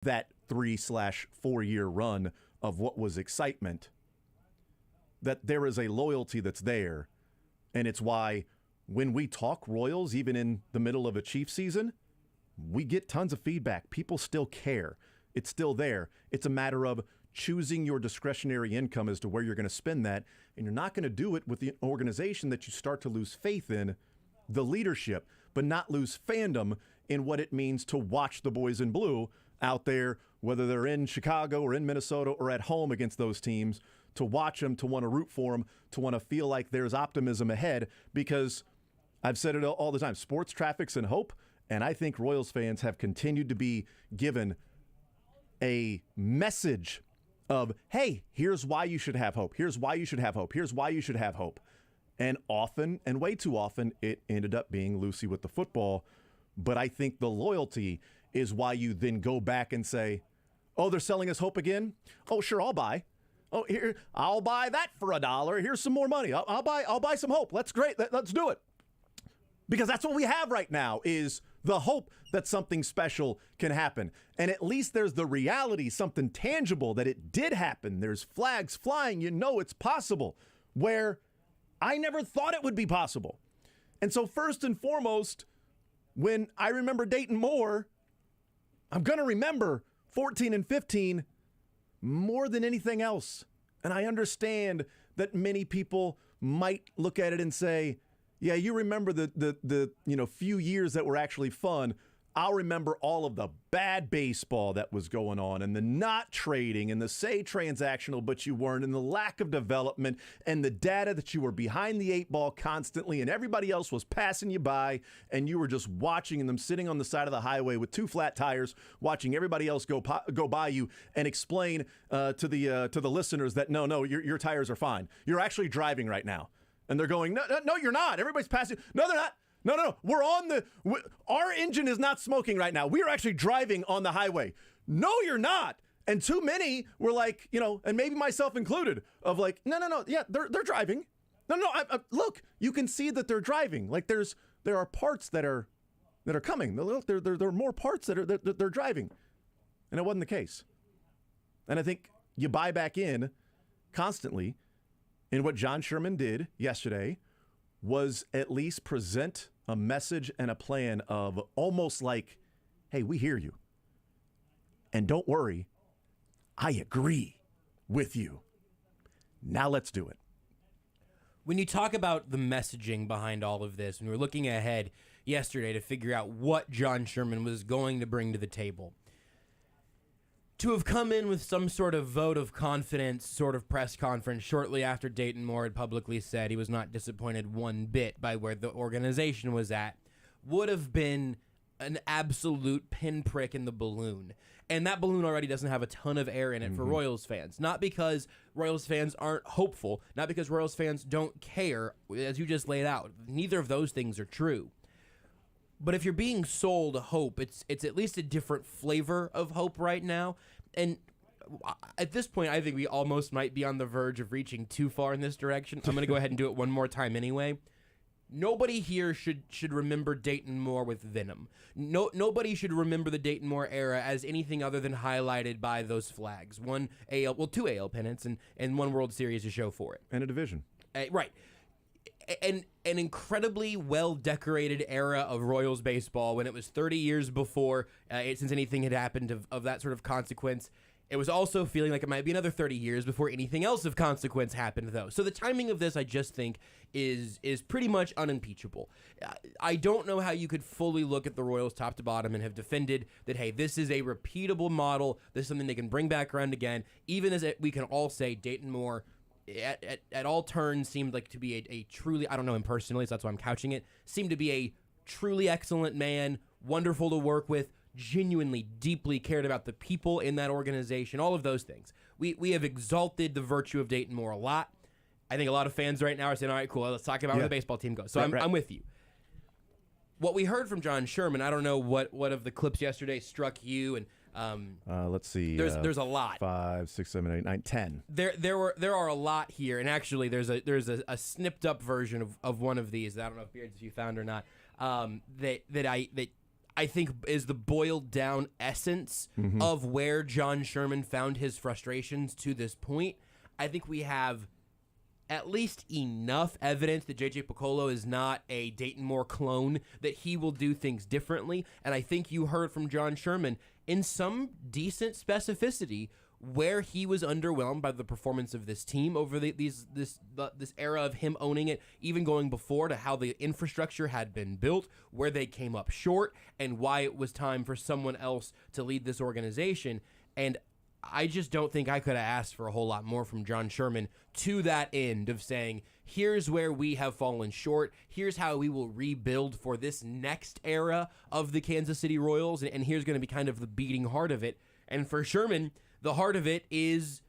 that 3/4 year run of what was excitement, that there is a loyalty that's there. And it's why when we talk Royals, even in the middle of a Chiefs season, we get tons of feedback. People still care. It's still there. It's a matter of choosing your discretionary income as to where you're going to spend that. And you're not going to do it with the organization that you start to lose faith in, the leadership, but not lose fandom in what it means to watch the boys in blue out there, whether they're in Chicago or in Minnesota or at home against those teams, to watch them, to want to root for them, to want to feel like there's optimism ahead. Because I've said it all the time, sports traffics and hope, and I think Royals fans have continued to be given a message of, hey, here's why you should have hope. Here's why you should have hope. Here's why you should have hope. And often, and way too often, it ended up being Lucy with the football. But I think the loyalty is why you then go back and say, oh, they're selling us hope again? Oh, sure, I'll buy. Oh, here, I'll buy that for $1. Here's some more money. I'll buy some hope. That's great. Let's do it. Because that's what we have right now is the hope that something special can happen. And at least there's the reality, something tangible that it did happen. There's flags flying. You know it's possible. Where I never thought it would be possible. And so first and foremost, when I remember Dayton Moore, I'm going to remember 14 and 15 more than anything else. And I understand that many people might look at it and say, yeah, you remember the few years that were actually fun. I'll remember all of the bad baseball that was going on and the not trading and the say transactional, but you weren't, and the lack of development and the data that you were behind the 8 ball constantly and everybody else was passing you by and you were just watching them sitting on the side of the highway with 2 flat tires, watching everybody else go by you and explain to the listeners that no, your tires are fine. You're actually driving right now. And they're going, no, you're not. Everybody's passing. No, they're not. No. Our engine is not smoking right now. We are actually driving on the highway. No, you're not. And too many were like, and maybe myself included, of like, no. Yeah, they're driving. No. Look, you can see that they're driving. Like there are parts that are coming. Look, there are more parts that they're driving. And it wasn't the case. And I think you buy back in constantly. And what John Sherman did yesterday was at least present a message and a plan of almost like, hey, we hear you. And don't worry, I agree with you. Now let's do it. When you talk about the messaging behind all of this, when we were looking ahead yesterday to figure out what John Sherman was going to bring to the table, to have come in with some sort of vote of confidence sort of press conference shortly after Dayton Moore had publicly said he was not disappointed one bit by where the organization was at would have been an absolute pinprick in the balloon. And that balloon already doesn't have a ton of air in it for Royals fans. Not because Royals fans aren't hopeful, not because Royals fans don't care, as you just laid out. Neither of those things are true. But if you're being sold hope, it's at least a different flavor of hope right now. And at this point, I think we almost might be on the verge of reaching too far in this direction. I'm going to go ahead and do it one more time anyway. Nobody here should remember Dayton Moore with venom. Nobody should remember the Dayton Moore era as anything other than highlighted by those flags. 2 AL pennants and 1 World Series to show for it. And a division. Right. An incredibly well-decorated era of Royals baseball when it was 30 years before, since anything had happened of that sort of consequence. It was also feeling like it might be another 30 years before anything else of consequence happened, though. So the timing of this, I just think, is pretty much unimpeachable. I don't know how you could fully look at the Royals top to bottom and have defended that, hey, this is a repeatable model. This is something they can bring back around again, even as we can all say Dayton Moore at all turns seemed like to be a truly, I don't know him personally, so that's why I'm couching it, seemed to be a truly excellent man, wonderful to work with, genuinely, deeply cared about the people in that organization, all of those things. We have exalted the virtue of Dayton Moore a lot. I think a lot of fans right now are saying, all right, cool, let's talk about where the baseball team goes. So I'm with you. What we heard from John Sherman, I don't know what of the clips yesterday struck you, and let's see. There's a lot. 5, 6, 7, 8, 9, 10. There are a lot here, and actually there's a snipped up version of one of these that I don't know if Beards if you found or not. That I think is the boiled down essence of where John Sherman found his frustrations to this point. I think we have at least enough evidence that J.J. Picollo is not a Dayton Moore clone, that he will do things differently. And I think you heard from John Sherman in some decent specificity where he was underwhelmed by the performance of this team over this era of him owning it, even going before, to how the infrastructure had been built, where they came up short, and why it was time for someone else to lead this organization. And I just don't think I could have asked for a whole lot more from John Sherman to that end of saying, here's where we have fallen short. Here's how we will rebuild for this next era of the Kansas City Royals. And here's going to be kind of the beating heart of it. And for Sherman, the heart of it is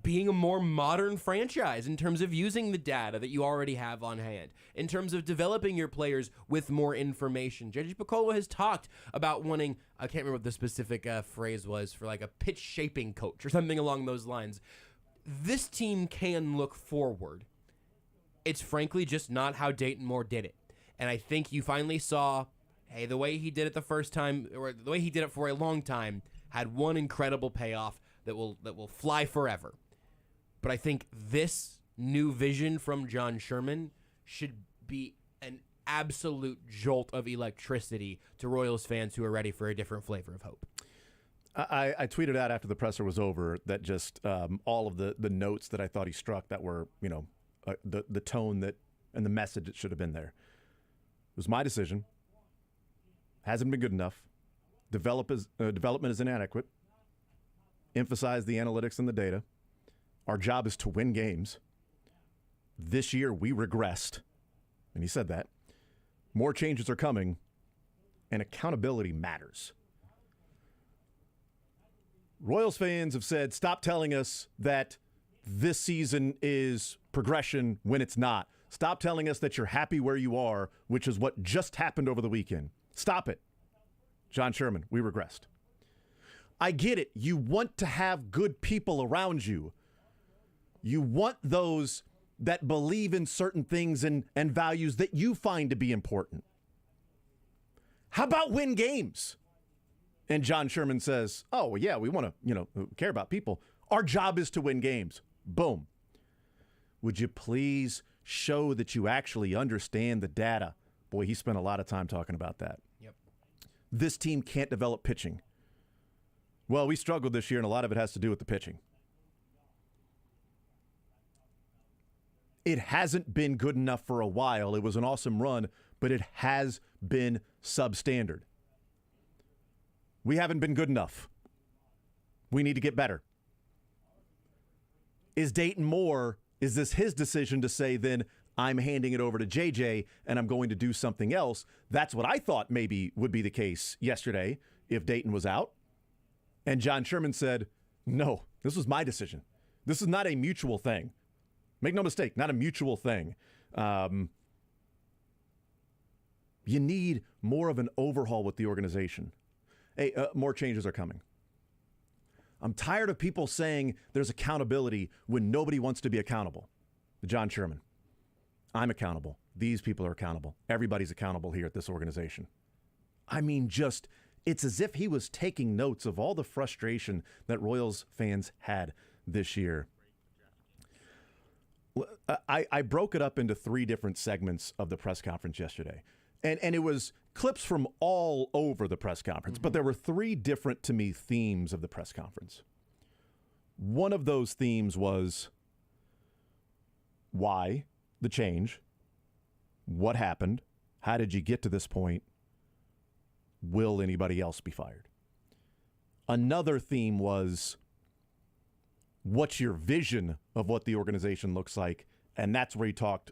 being a more modern franchise in terms of using the data that you already have on hand, in terms of developing your players with more information. J.J. Picollo has talked about wanting, I can't remember what the specific phrase was, for like a pitch shaping coach or something along those lines. This team can look forward. It's frankly just not how Dayton Moore did it. And I think you finally saw, hey, the way he did it the first time, or the way he did it for a long time, had one incredible payoff that will fly forever. But I think this new vision from John Sherman should be an absolute jolt of electricity to Royals fans who are ready for a different flavor of hope. I tweeted out after the presser was over that just all of the notes that I thought he struck that were, the tone that and the message that should have been there. It was my decision. Hasn't been good enough. Development is inadequate. Emphasize the analytics and the data. Our job is to win games. This year we regressed, and he said that. More changes are coming, and accountability matters. Royals fans have said, stop telling us that this season is progression when it's not. Stop telling us that you're happy where you are, which is what just happened over the weekend. Stop it. John Sherman, we regressed. I get it. You want to have good people around you. You want those that believe in certain things and values that you find to be important. How about win games? And John Sherman says, oh, yeah, we want to, care about people. Our job is to win games. Boom. Would you please show that you actually understand the data? Boy, he spent a lot of time talking about that. Yep. This team can't develop pitching. Well, we struggled this year, and a lot of it has to do with the pitching. It hasn't been good enough for a while. It was an awesome run, but it has been substandard. We haven't been good enough. We need to get better. Is Dayton Moore, is this his decision to say, then I'm handing it over to JJ and I'm going to do something else? That's what I thought maybe would be the case yesterday if Dayton was out. And John Sherman said, no, this was my decision. This is not a mutual thing. Make no mistake, not a mutual thing. You need more of an overhaul with the organization. Hey, more changes are coming. I'm tired of people saying there's accountability when nobody wants to be accountable. John Sherman, I'm accountable. These people are accountable. Everybody's accountable here at this organization. I mean, it's as if he was taking notes of all the frustration that Royals fans had this year. I broke it up into 3 different segments of the press conference yesterday. And it was clips from all over the press conference, but there were 3 different, to me, themes of the press conference. One of those themes was why the change, what happened, how did you get to this point, will anybody else be fired? Another theme was what's your vision of what the organization looks like, and that's where he talked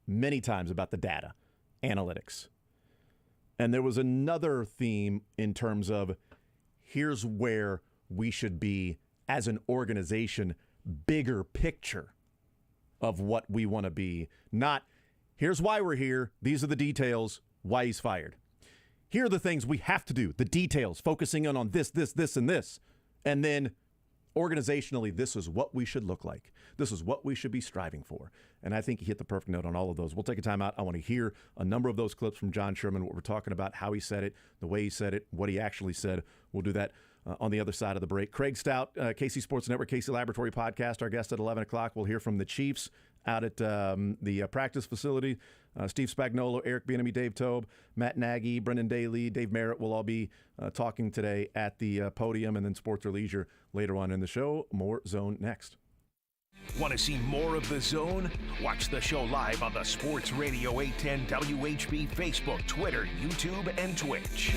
many times about the data. Analytics. And there was another theme in terms of here's where we should be as an organization, bigger picture of what we want to be. Not here's why we're here, these are the details, why he's fired. Here are the things we have to do, the details, focusing in on this, and this. And then organizationally, this is what we should look like. This is what we should be striving for. And I think he hit the perfect note on all of those. We'll take a time out. I want to hear a number of those clips from John Sherman, what we're talking about, how he said it, the way he said it, what he actually said. We'll do that on the other side of the break. Craig Stout, KC Sports Network, KC Laboratory Podcast, our guest at 11 o'clock. We'll hear from the Chiefs out at the practice facility. Steve Spagnuolo, Eric Bieniemy, Dave Tobe, Matt Nagy, Brendan Daly, Dave Merritt will all be talking today at the podium, and then Sports or Leisure later on in the show. More Zone next. Want to see more of The Zone? Watch the show live on the Sports Radio 810 WHB Facebook, Twitter, YouTube, and Twitch.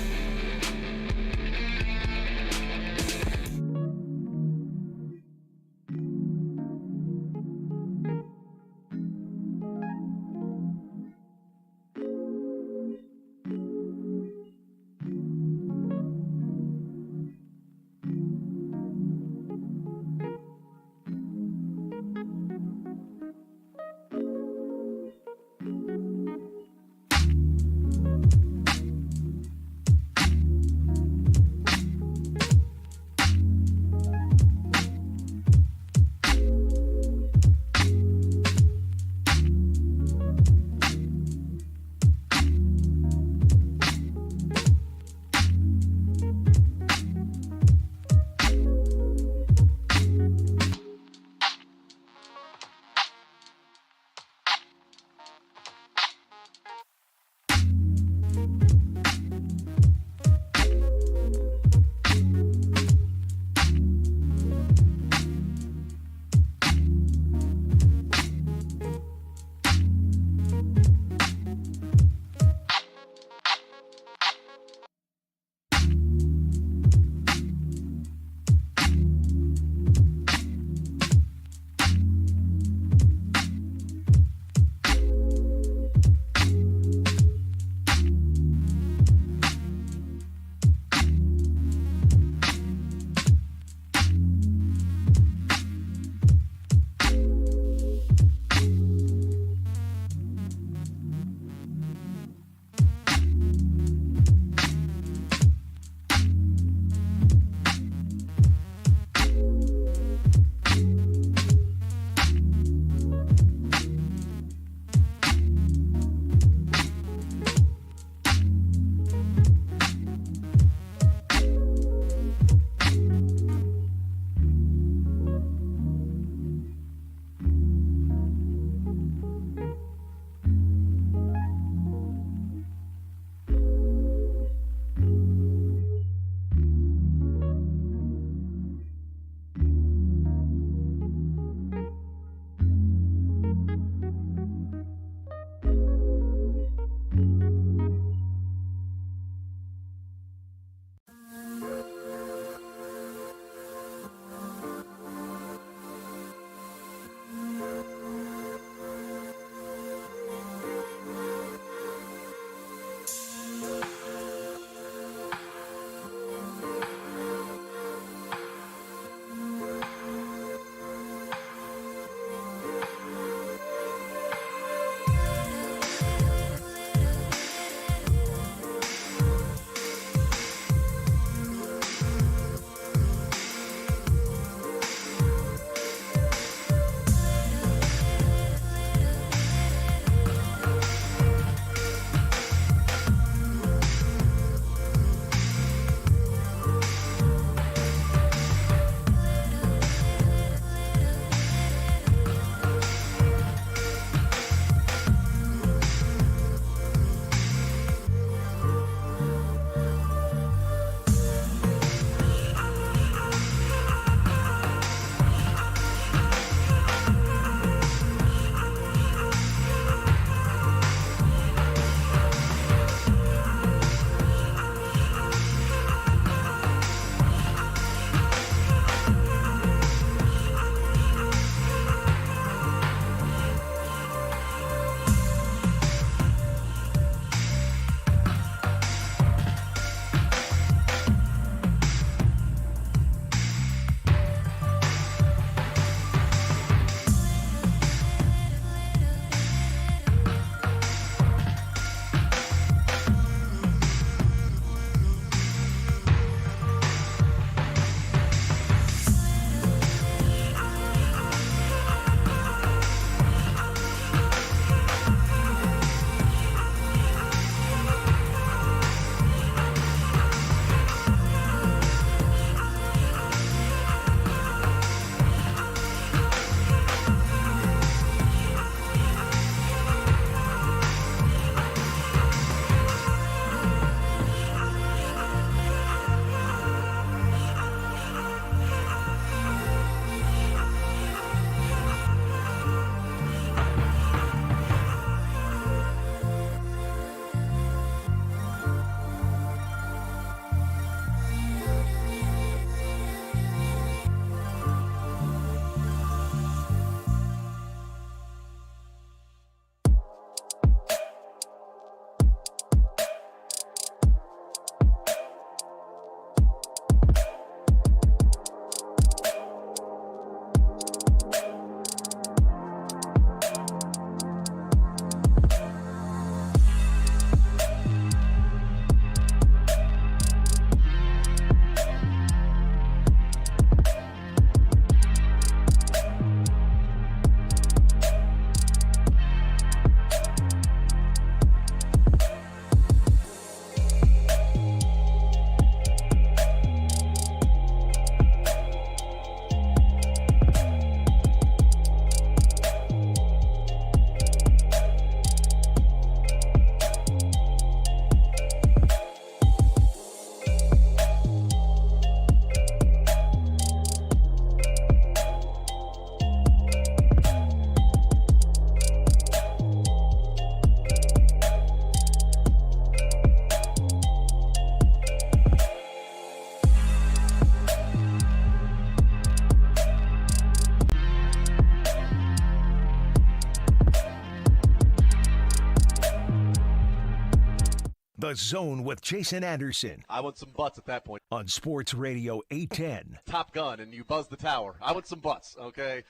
The Zone with Jason Anderson I want some butts at that point. on Sports Radio 810. Top Gun, and you buzz the tower. I want some butts, okay?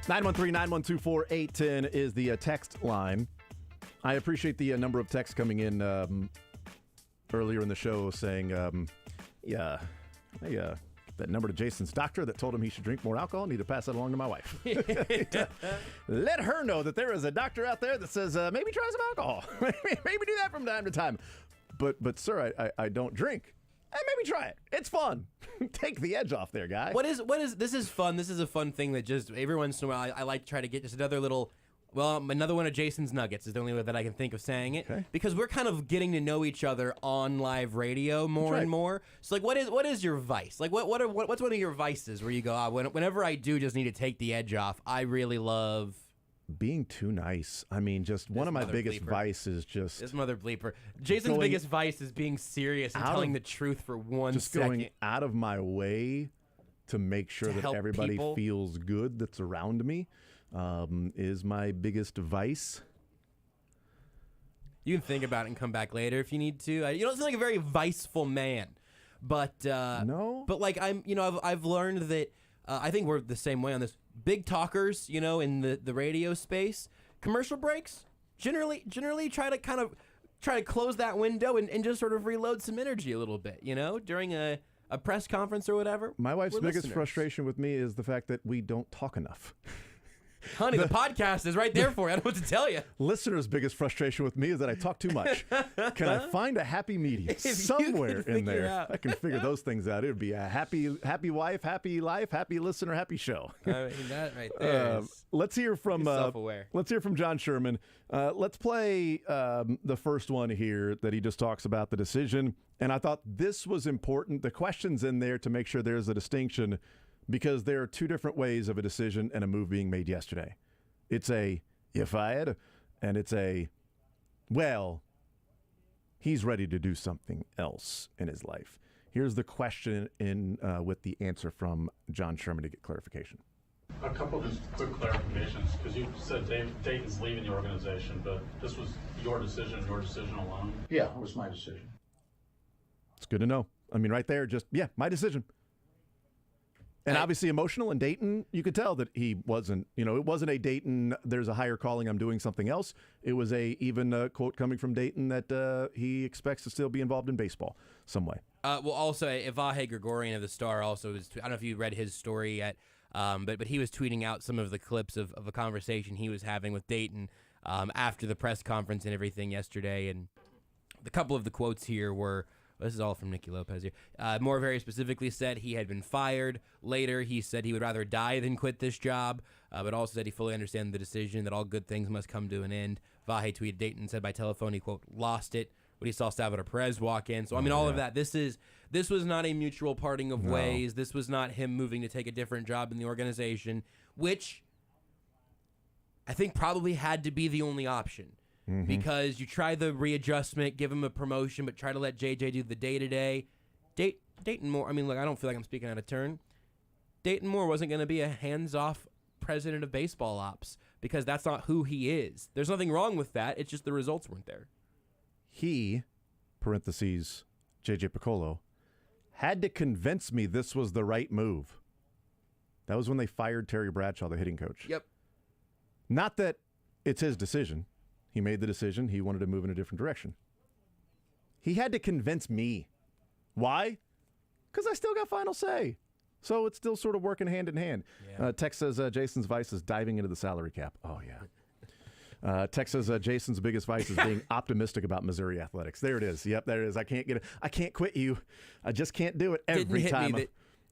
913-912-4810 is the text line. I appreciate the number of texts coming in earlier in the show saying, that number to Jason's doctor that told him he should drink more alcohol, need to pass that along to my wife. Let her know that there is a doctor out there that says, maybe try some alcohol. Maybe do that from time to time. But sir, I don't drink. Maybe try it. It's fun. Take the edge off there, guy. What is this is fun. This is a fun thing that just every once in a while I like to try to get just another little, another one of Jason's nuggets is the only way that I can think of saying it. Okay. Because we're kind of getting to know each other on live radio more and more. So like, what is your vice? Like what's one of your vices where you go, whenever I do just need to take the edge off, I really love being too nice. I mean, just one of my biggest vices just this mother bleeper. Jason's biggest vice is being serious and telling the truth for 1 just second. going out of my way to make sure that everybody people. feels good that's around me is my biggest vice. You can think about it and come back later if you need to. You don't seem like a very viceful man, but No. But like I've learned that I think we're the same way on this. Big talkers, in the radio space, commercial breaks generally try to close that window and just sort of reload some energy a little bit, during a press conference or whatever. My wife's We're biggest listeners. frustration with me is the fact that we don't talk enough. Honey, the podcast is right there for you. I don't know what to tell you. Listeners' biggest frustration with me is that I talk too much. Can I find a happy medium If you somewhere can in figure there? out. I can figure those things out. It would be a happy wife, happy life, happy listener, happy show. I mean, that right there. Let's hear from self-aware. Let's hear from John Sherman. Let's play the first one here that he just talks about the decision. And I thought this was important. The question's in there to make sure there's a distinction because there are two different ways of a decision and a move being made yesterday. It's a if I had, and it's a well, he's ready to do something else in his life. Here's the question in with the answer from John Sherman to get clarification. A couple of just quick clarifications, because you said Dayton's leaving the organization, but this was your decision alone? Yeah, it was my decision. It's good to know. I mean, right there, just, my decision. And obviously emotional, and Dayton, you could tell that he wasn't, it wasn't a Dayton, there's a higher calling, I'm doing something else. It was even a quote coming from Dayton that he expects to still be involved in baseball some way. Also, Vahe Gregorian of the Star also was, I don't know if you read his story yet, but he was tweeting out some of the clips of a conversation he was having with Dayton after the press conference and everything yesterday. And a couple of the quotes here were, this is all from Nicky Lopez here. Moore very specifically said he had been fired. Later, he said he would rather die than quit this job, but also said he fully understands the decision that all good things must come to an end. Vahe tweeted Dayton said by telephone he, quote, lost it when he saw Salvador Perez walk in. So, I mean, all of that. This was not a mutual parting of ways. This was not him moving to take a different job in the organization, which I think probably had to be the only option. Mm-hmm. Because you try the readjustment, give him a promotion, but try to let JJ do the day-to-day. Dayton Moore, I mean, look, I don't feel like I'm speaking out of turn. Dayton Moore wasn't going to be a hands-off president of baseball ops because that's not who he is. There's nothing wrong with that. It's just the results weren't there. He, parentheses, JJ Piccolo, had to convince me this was the right move. That was when they fired Terry Bradshaw, the hitting coach. Yep. Not that it's his decision. He made the decision. He wanted to move in a different direction. He had to convince me. Why? Because I still got final say. So it's still sort of working hand in hand. Yeah. Tex says Jason's vice is diving into the salary cap. Oh, yeah. Tex says Jason's biggest vice is being optimistic about Missouri athletics. There it is. Yep, there it is. I can't quit you. I just can't do it every time.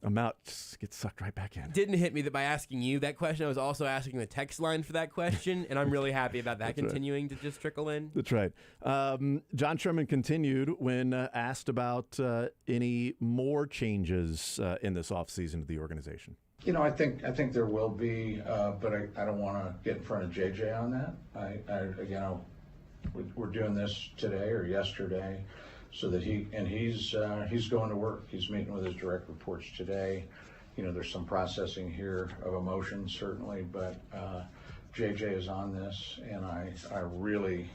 I'm out, just get sucked right back in. Didn't hit me that by asking you that question, I was also asking the text line for that question, and I'm really happy about that continuing to just trickle in. That's right. John Sherman continued when asked about any more changes in this offseason to the organization. I think there will be, but I don't want to get in front of JJ on that. We're doing this today or yesterday. So that he's going to work. He's meeting with his direct reports today. There's some processing here of emotions certainly, but JJ is on this, and I really,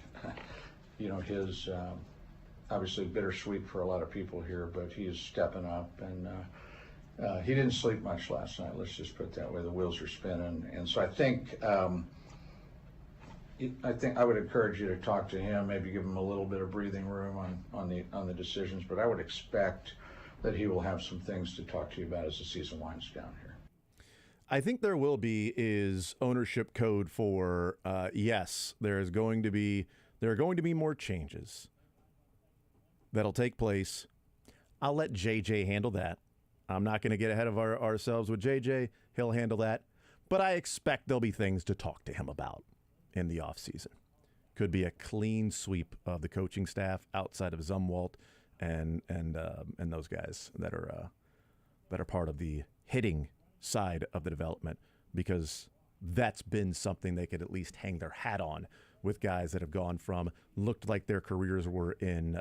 his obviously bittersweet for a lot of people here, but he's stepping up, and he didn't sleep much last night. Let's just put it that way. The wheels are spinning, and so I think I would encourage you to talk to him, maybe give him a little bit of breathing room on the decisions, but I would expect that he will have some things to talk to you about as the season winds down here. I think there will be is ownership code for yes, there are going to be more changes that'll take place. I'll let JJ handle that. I'm not going to get ahead of ourselves with JJ. He'll handle that. But I expect there'll be things to talk to him about in the offseason. Could be a clean sweep of the coaching staff outside of Zumwalt and those guys that are part of the hitting side of the development, because that's been something they could at least hang their hat on with guys that have gone from looked like their careers were in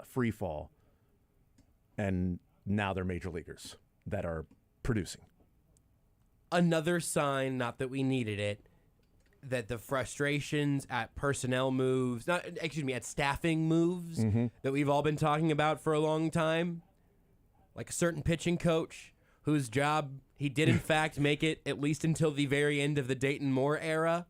free fall, and now they're major leaguers that are producing. Another sign, not that we needed it, that the frustrations at personnel moves, at staffing moves that we've all been talking about for a long time, like a certain pitching coach whose job he did in fact make it at least until the very end of the Dayton Moore era.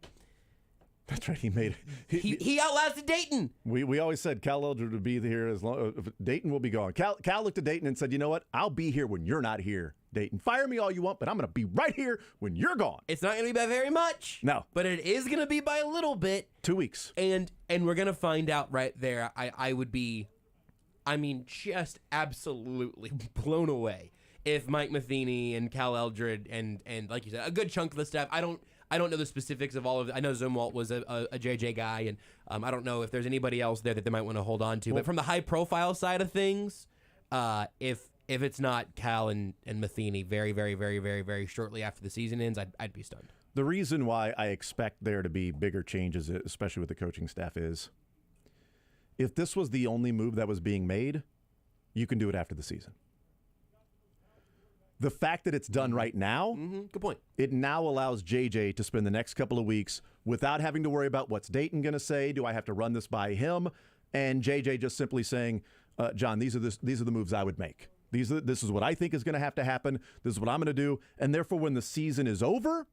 That's right. He made it. He outlasted Dayton. We always said Cal Eldred would be here as long. Dayton will be gone. Cal looked at Dayton and said, "You know what? I'll be here when you're not here, Dayton. Fire me all you want, but I'm going to be right here when you're gone." It's not going to be by very much. No, but it is going to be by a little bit. 2 weeks. And we're going to find out right there. I would be, just absolutely blown away if Mike Matheny and Cal Eldred and like you said, a good chunk of the staff. I don't know the specifics of all of it. I know Zumwalt was a JJ guy, and I don't know if there's anybody else there that they might want to hold on to. But from the high-profile side of things, if it's not Cal and Matheny very, very, very, very, very shortly after the season ends, I'd be stunned. The reason why I expect there to be bigger changes, especially with the coaching staff, is if this was the only move that was being made, you can do it after the season. The fact that it's done right now, good point. It now allows JJ to spend the next couple of weeks without having to worry about what's Dayton going to say. Do I have to run this by him? And JJ just simply saying, John, these are the moves I would make. This is what I think is going to happen. This is what I'm going to do. And therefore, when the season is over,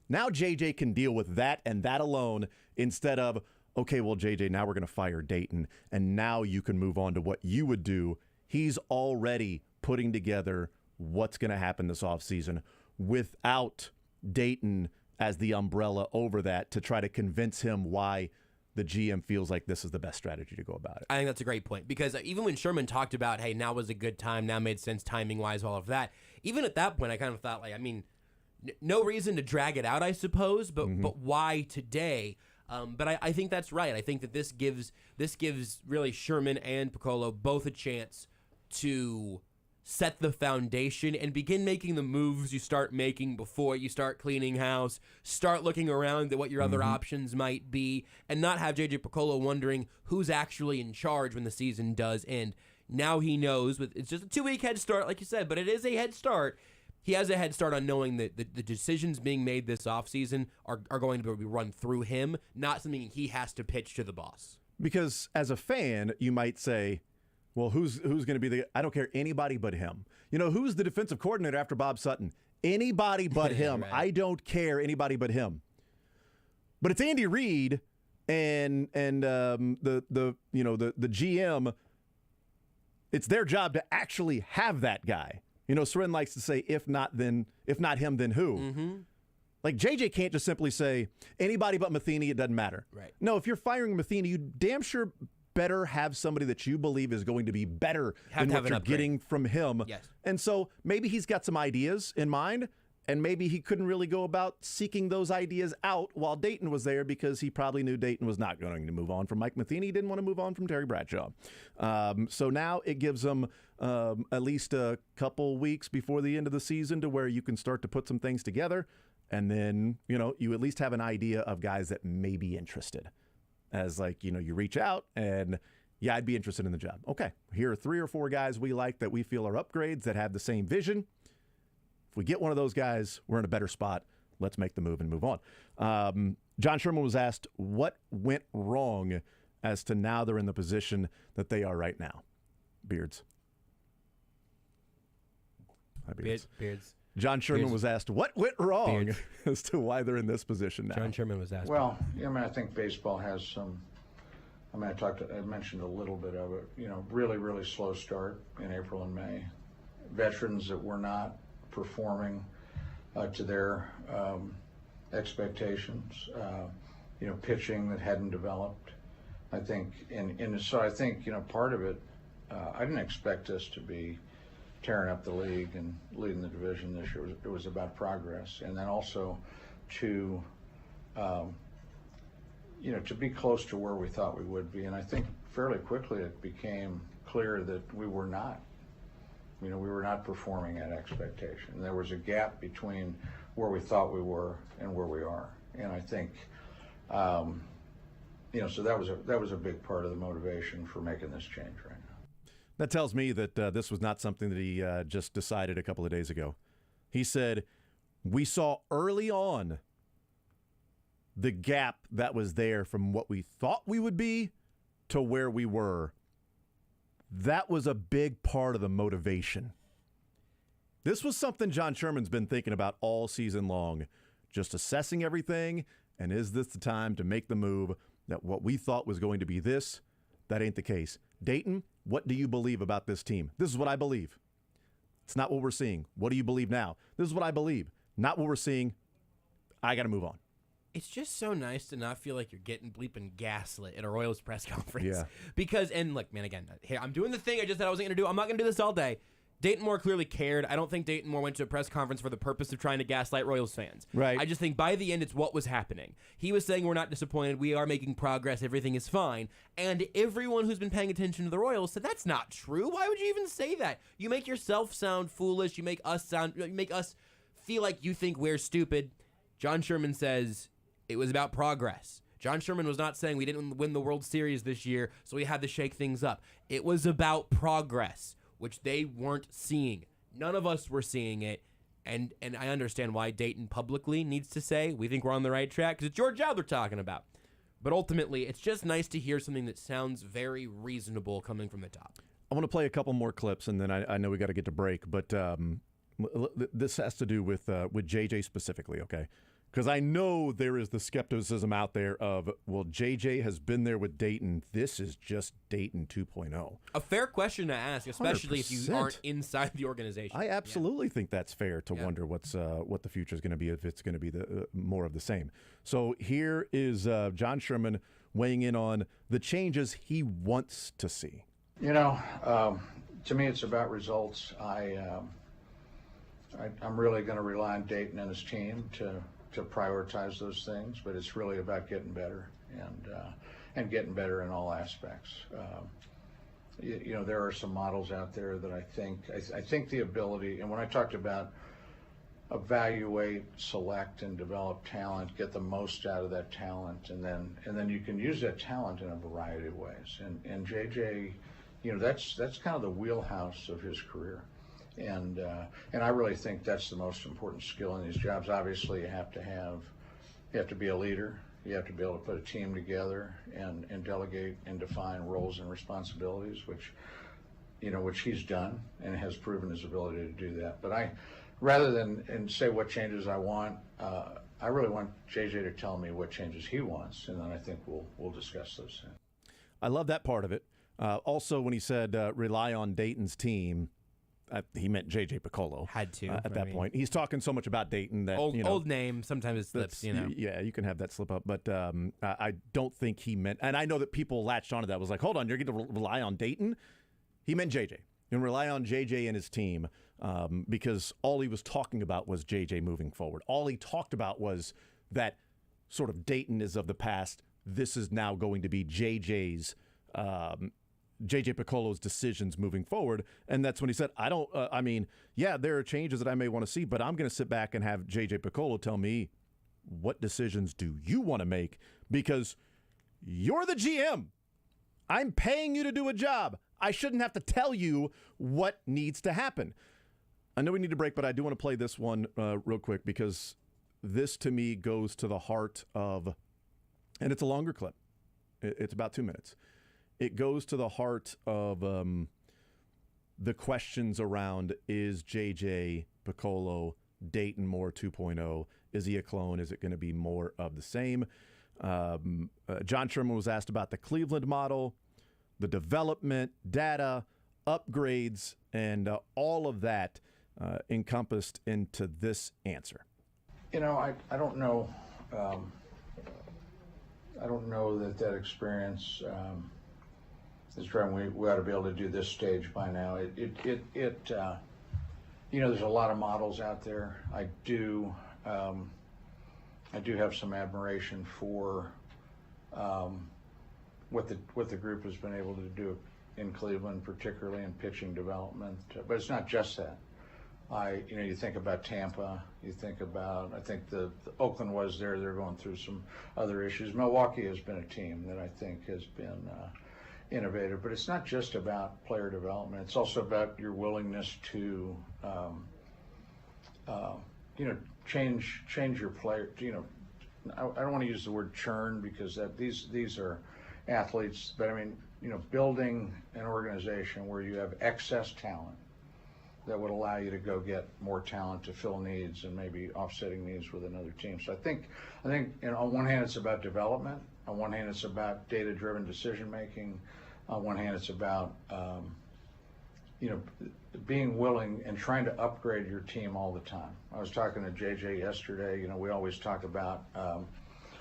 now JJ can deal with that and that alone instead of, okay, well, JJ, now we're going to fire Dayton, and now you can move on to what you would do. He's already putting together what's going to happen this offseason without Dayton as the umbrella over that to try to convince him why the GM feels like this is the best strategy to go about it. I think that's a great point, because even when Sherman talked about, hey, now was a good time, now made sense timing-wise, all of that, even at that point I kind of thought, no reason to drag it out, I suppose, but why today? But I think that's right. I think that this gives really Sherman and Piccolo both a chance to set the foundation and begin making the moves you start making before you start cleaning house, start looking around at what your other options might be, and not have J.J. Piccolo wondering who's actually in charge when the season does end. Now he knows, it's just a 2-week head start, like you said, but it is a head start. He has a head start on knowing that the decisions being made this offseason are going to be run through him, not something he has to pitch to the boss. Because as a fan, you might say, well, who's going to be I don't care, anybody but him. Who's the defensive coordinator after Bob Sutton? Anybody but him. Right. I don't care, anybody but him. But it's Andy Reid and the GM. It's their job to actually have that guy. Soren likes to say, if not him, then who? Like, JJ can't just simply say, anybody but Matheny, it doesn't matter. Right. No, if you're firing Matheny, you damn sure better have somebody that you believe is going to be better than what you're getting from him. Yes. And so maybe he's got some ideas in mind, and maybe he couldn't really go about seeking those ideas out while Dayton was there, because he probably knew Dayton was not going to move on from Mike Matheny. He didn't want to move on from Terry Bradshaw. So now it gives him at least a couple weeks before the end of the season to where you can start to put some things together, and then, you at least have an idea of guys that may be interested. As you reach out and, yeah, I'd be interested in the job. Okay, here are 3 or 4 guys we like that we feel are upgrades that have the same vision. If we get one of those guys, we're in a better spot let's make the move and move on. John Sherman was asked what went wrong as to now they're in the position that they are right now. Beards. Hi, Beards. Beards. John Sherman Beards. was asked what went wrong Beards. as to why they're in this position now. John Sherman was asked. Well, I think baseball has some. I mentioned a little bit of it. Really, really slow start in April and May. Veterans that were not performing to their expectations. Pitching that hadn't developed. I think, so I think part of it. I didn't expect us to be tearing up the league and leading the division this year. It was about progress, and then also to to be close to where we thought we would be. And I think fairly quickly it became clear that we were not. We were not performing at expectation. There was a gap between where we thought we were and where we are. And I think, so that was a big part of the motivation for making this change right now. That tells me that this was not something that he just decided a couple of days ago. He said, we saw early on the gap that was there from what we thought we would be to where we were. That was a big part of the motivation. This was something John Sherman's been thinking about all season long, just assessing everything, and is this the time to make the move that what we thought was going to be this, that ain't the case. Dayton, what do you believe about this team? This is what I believe. It's not what we're seeing. What do you believe now? This is what I believe. Not what we're seeing. I got to move on. It's just so nice to not feel like you're getting bleeping gaslit at a Royals press conference. Yeah. Because, and look, man, again, hey, I'm doing the thing I just said I wasn't going to do. I'm not going to do this all day. Dayton Moore clearly cared. I don't think Dayton Moore went to a press conference for the purpose of trying to gaslight Royals fans. Right. I just think by the end, it's what was happening. He was saying we're not disappointed. We are making progress. Everything is fine. And everyone who's been paying attention to the Royals said that's not true. Why would you even say that? You make yourself sound foolish. You make us feel like you think we're stupid. John Sherman says it was about progress. John Sherman was not saying we didn't win the World Series this year, so we had to shake things up. It was about progress, which they weren't seeing. None of us were seeing it, and I understand why Dayton publicly needs to say we think we're on the right track, because it's your job they're talking about. But ultimately, it's just nice to hear something that sounds very reasonable coming from the top. I want to play a couple more clips, and then I know we got to get to break, but this has to do with JJ specifically, okay? Because I know there is the skepticism out there of, well, JJ has been there with Dayton. This is just Dayton 2.0. A fair question to ask, especially 100%. if you aren't inside the organization. I absolutely think that's fair to wonder what the future is going to be, if it's going to be more of the same. So here is John Sherman weighing in on the changes he wants to see. To me, it's about results. I'm really going to rely on Dayton and his team to prioritize those things, but it's really about getting better and getting better in all aspects. There are some models out there that I think the ability, and when I talked about evaluate, select, and develop talent, get the most out of that talent, and then you can use that talent in a variety of ways. And JJ, that's kind of the wheelhouse of his career. And I really think that's the most important skill in these jobs. Obviously, you have to be a leader. You have to be able to put a team together and delegate and define roles and responsibilities, which he's done and has proven his ability to do that. But rather than say what changes I want, I really want JJ to tell me what changes he wants, and then I think we'll discuss those things. I love that part of it. Also, when he said rely on Dayton's team, he meant J.J. Piccolo. Had to at that point. He's talking so much about Dayton that old name. Sometimes it slips. Yeah, you can have that slip up, but I don't think he meant. And I know that people latched onto that. Was like, hold on, you're going to rely on Dayton? He meant J.J. And rely on J.J. and his team because all he was talking about was J.J. moving forward. All he talked about was that sort of Dayton is of the past. This is now going to be J.J.'s. J.J. Piccolo's decisions moving forward, and that's when he said, there are changes that I may want to see, but I'm going to sit back and have J.J. Piccolo tell me, what decisions do you want to make? Because you're the GM. I'm paying you to do a job. I shouldn't have to tell you what needs to happen. I know we need to break, but I do want to play this one real quick because this to me goes to the heart of, and it's a longer clip. It's about 2 minutes. It goes to the heart of the questions around, is J.J. Picollo Dayton Moore 2.0? Is he a clone? Is it going to be more of the same? John Sherman was asked about the Cleveland model, the development, data, upgrades, and all of that encompassed into this answer. You know, I don't know. I don't know that experience is driving. We ought to be able to do this stage by now. You know, there's a lot of models out there. I do have some admiration for what the group has been able to do in Cleveland, particularly in pitching development. But it's not just that. You think about Tampa, you think about, I think the Oakland was there, they're going through some other issues. Milwaukee has been a team that I think has been innovative, but it's not just about player development. It's also about your willingness to, change your player. I don't want to use the word churn because these are athletes, but I mean, building an organization where you have excess talent that would allow you to go get more talent to fill needs and maybe offsetting needs with another team. So I think on one hand it's about development. On one hand it's about data-driven decision making. On one hand it's about being willing and trying to upgrade your team all the time. I was talking to JJ yesterday. We always talk about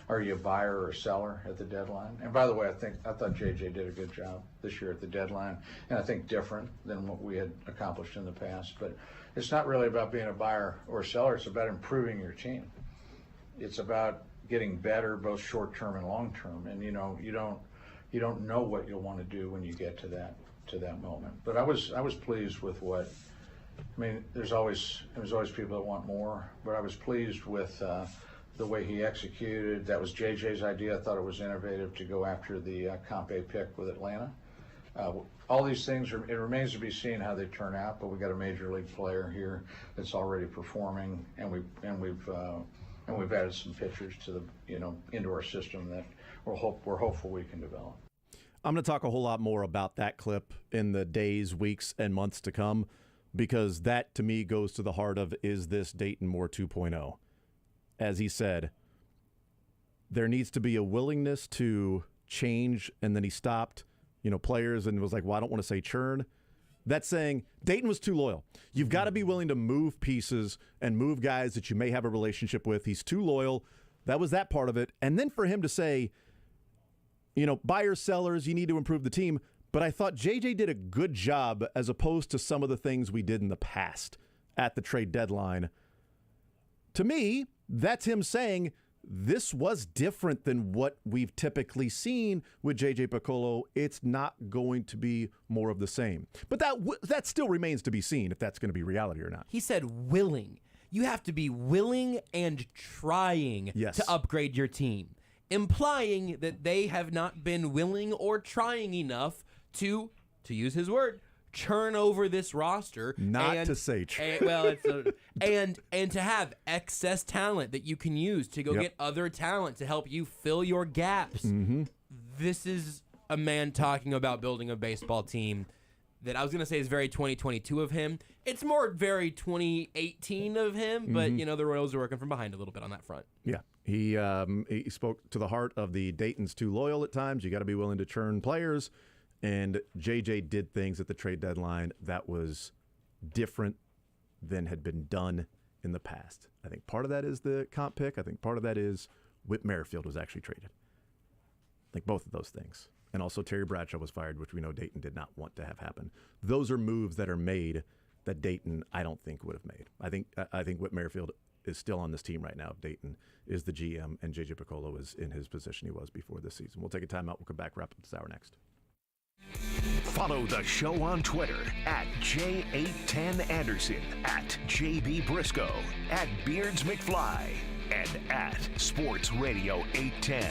are you a buyer or a seller at the deadline? And by the way, I thought JJ did a good job this year at the deadline, and I think different than what we had accomplished in the past. But it's not really about being a buyer or a seller. It's about improving your team. It's about getting better, both short-term and long-term. And you don't know what you'll want to do when you get to that moment. But I was pleased with what. I mean, there's always people that want more, but I was pleased with the way he executed. That was JJ's idea. I thought it was innovative to go after the Comp A pick with Atlanta. All these things, it remains to be seen how they turn out, but we got a major league player here that's already performing, and we've added some pitchers to into our system that we're hopeful we can develop. I'm going to talk a whole lot more about that clip in the days, weeks, and months to come, because that to me goes to the heart of, is this Dayton Moore 2.0? As he said, there needs to be a willingness to change, and then he stopped, players and was like, well, I don't want to say churn. That's saying Dayton was too loyal. You've got to be willing to move pieces and move guys that you may have a relationship with. He's too loyal. That was that part of it. And then for him to say, buyers, sellers, you need to improve the team. But I thought JJ did a good job as opposed to some of the things we did in the past at the trade deadline. To me, that's him saying this was different than what we've typically seen with J.J. Picollo. It's not going to be more of the same. But that still remains to be seen if that's going to be reality or not. He said willing. You have to be willing and trying to upgrade your team, implying that they have not been willing or trying enough to use his word, churn over this roster. Not to say churn. And to have excess talent that you can use to go get other talent to help you fill your gaps. Mm-hmm. This is a man talking about building a baseball team that I was going to say is very 2022 of him. It's more very 2018 of him, but, the Royals are working from behind a little bit on that front. Yeah. He spoke to the heart of the Dayton's too loyal at times. You got to be willing to churn players. And JJ did things at the trade deadline that was different than had been done in the past. I think part of that is the comp pick. I think part of that is Whit Merrifield was actually traded. I think both of those things. And also Terry Bradshaw was fired, which we know Dayton did not want to have happen. Those are moves that are made that Dayton, I don't think, would have made. I think Whit Merrifield is still on this team right now. Dayton is the GM, and J.J. Picollo is in his position he was before this season. We'll take a timeout. We'll come back, wrap up this hour next. Follow the show on Twitter at J810Anderson, at JB Brisco, at Beards McFly, and at Sports Radio 810.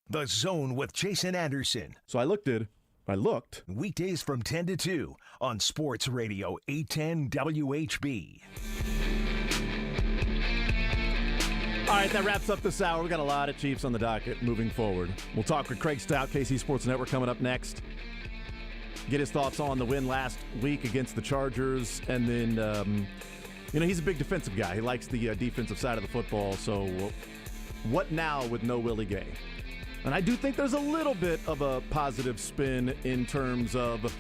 The Zone with Jason Anderson. So I looked. Weekdays from 10 to 2 on Sports Radio 810 WHB. All right, that wraps up this hour. We got a lot of Chiefs on the docket moving forward. We'll talk with Craig Stout, KC Sports Network, coming up next. Get his thoughts on the win last week against the Chargers. And then, he's a big defensive guy. He likes the defensive side of the football. So what now with no Willie Gay? And I do think there's a little bit of a positive spin in terms of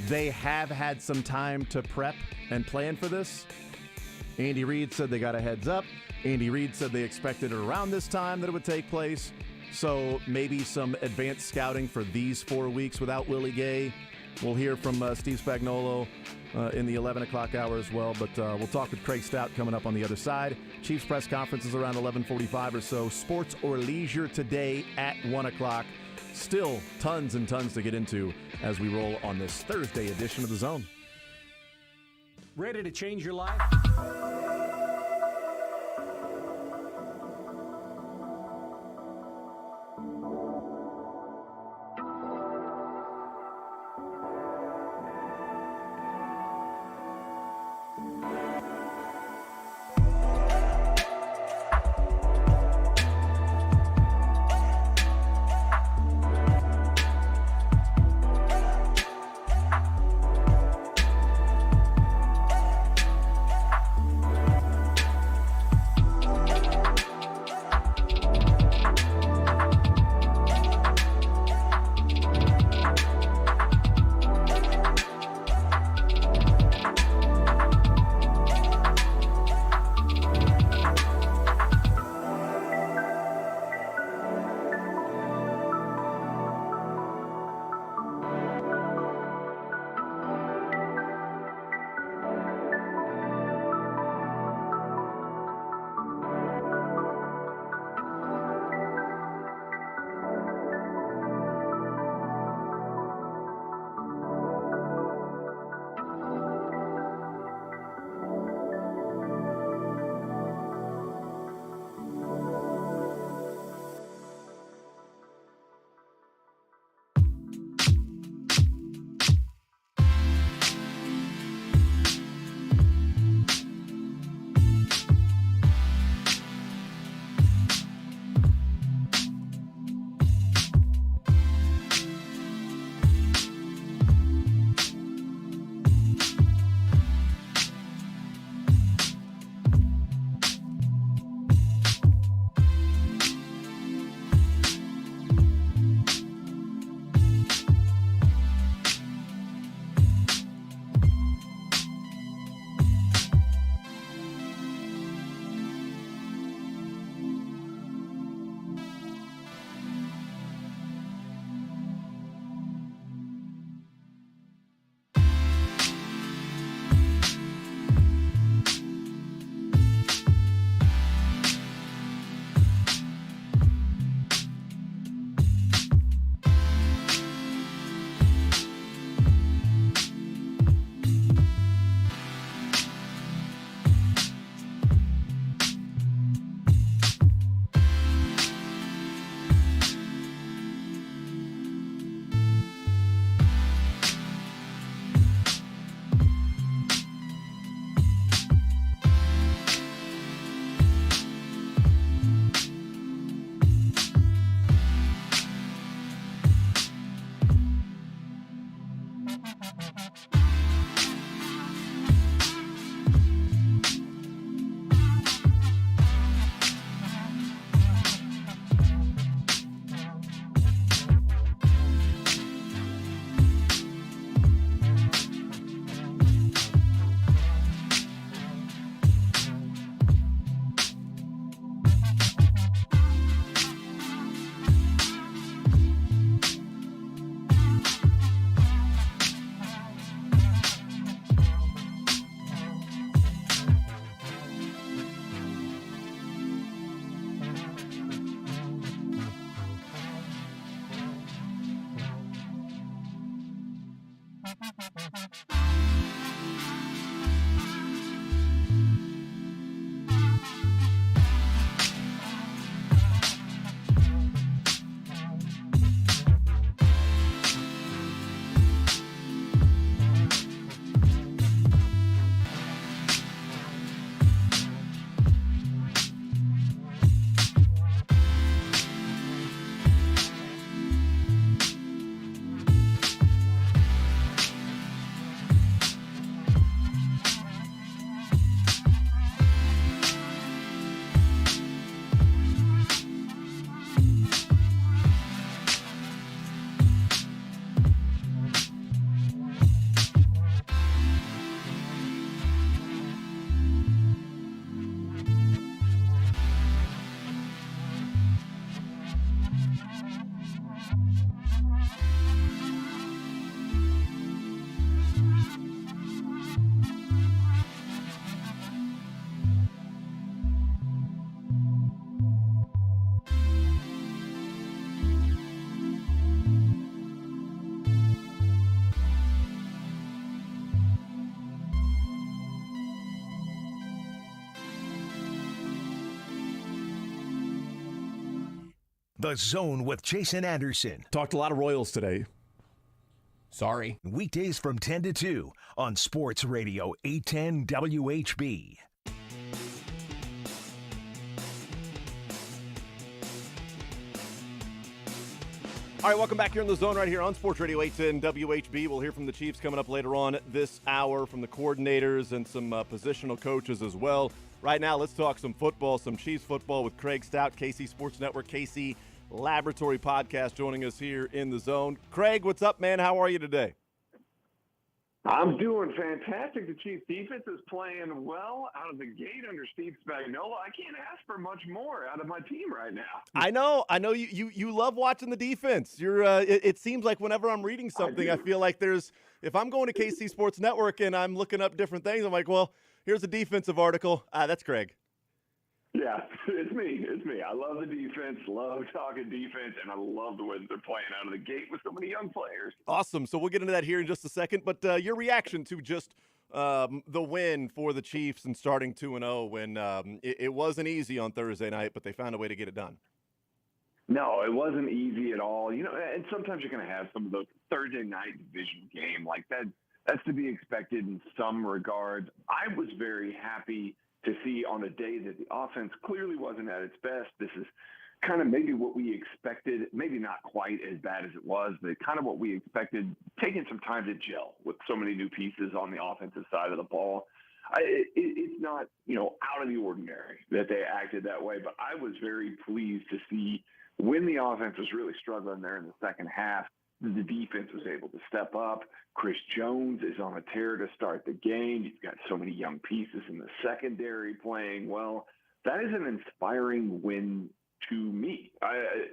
they have had some time to prep and plan for this. Andy Reid said they got a heads up. Andy Reid said they expected it around this time that it would take place. So maybe some advanced scouting for these 4 weeks without Willie Gay. We'll hear from Steve Spagnuolo in the 11 o'clock hour as well. But we'll talk with Craig Stout coming up on the other side. Chiefs press conference is around 11:45 or so. Sports or leisure today at 1 o'clock. Still tons and tons to get into as we roll on this Thursday edition of The Zone. Ready to change your life? The Zone with Jason Anderson. Talked a lot of Royals today. Sorry. Weekdays from 10 to 2 on Sports Radio 810 WHB. All right, welcome back here in the Zone right here on Sports Radio 810 WHB. We'll hear from the Chiefs coming up later on this hour, from the coordinators and some positional coaches as well. Right now, let's talk some football, some Chiefs football with Craig Stout, KC Sports Network, KC Laboratory Podcast, joining us here in the Zone. Craig, what's up, man? How are you today? I'm doing fantastic. The Chiefs defense is playing well out of the gate under Steve Spagnuolo. I can't ask for much more out of my team right now. I know you love watching the defense. It seems like whenever I'm reading something, I feel like if I'm going to KC Sports Network and I'm looking up different things, I'm like, well, here's a defensive article. That's Craig. Yeah, it's me. It's me. I love the defense, love talking defense, and I love the way that they're playing out of the gate with so many young players. Awesome. So we'll get into that here in just a second. But your reaction to just the win for the Chiefs and starting 2-0 when it wasn't easy on Thursday night, but they found a way to get it done. No, it wasn't easy at all. You know, and sometimes you're going to have some of those Thursday night division game like that. That's to be expected in some regards. I was very happy to see on a day that the offense clearly wasn't at its best. This is kind of maybe what we expected, maybe not quite as bad as it was, but kind of what we expected, taking some time to gel with so many new pieces on the offensive side of the ball. It's not, out of the ordinary that they acted that way, but I was very pleased to see when the offense was really struggling there in the second half, the defense was able to step up. Chris Jones is on a tear to start the game. You've got so many young pieces in the secondary playing well. That is an inspiring win to me.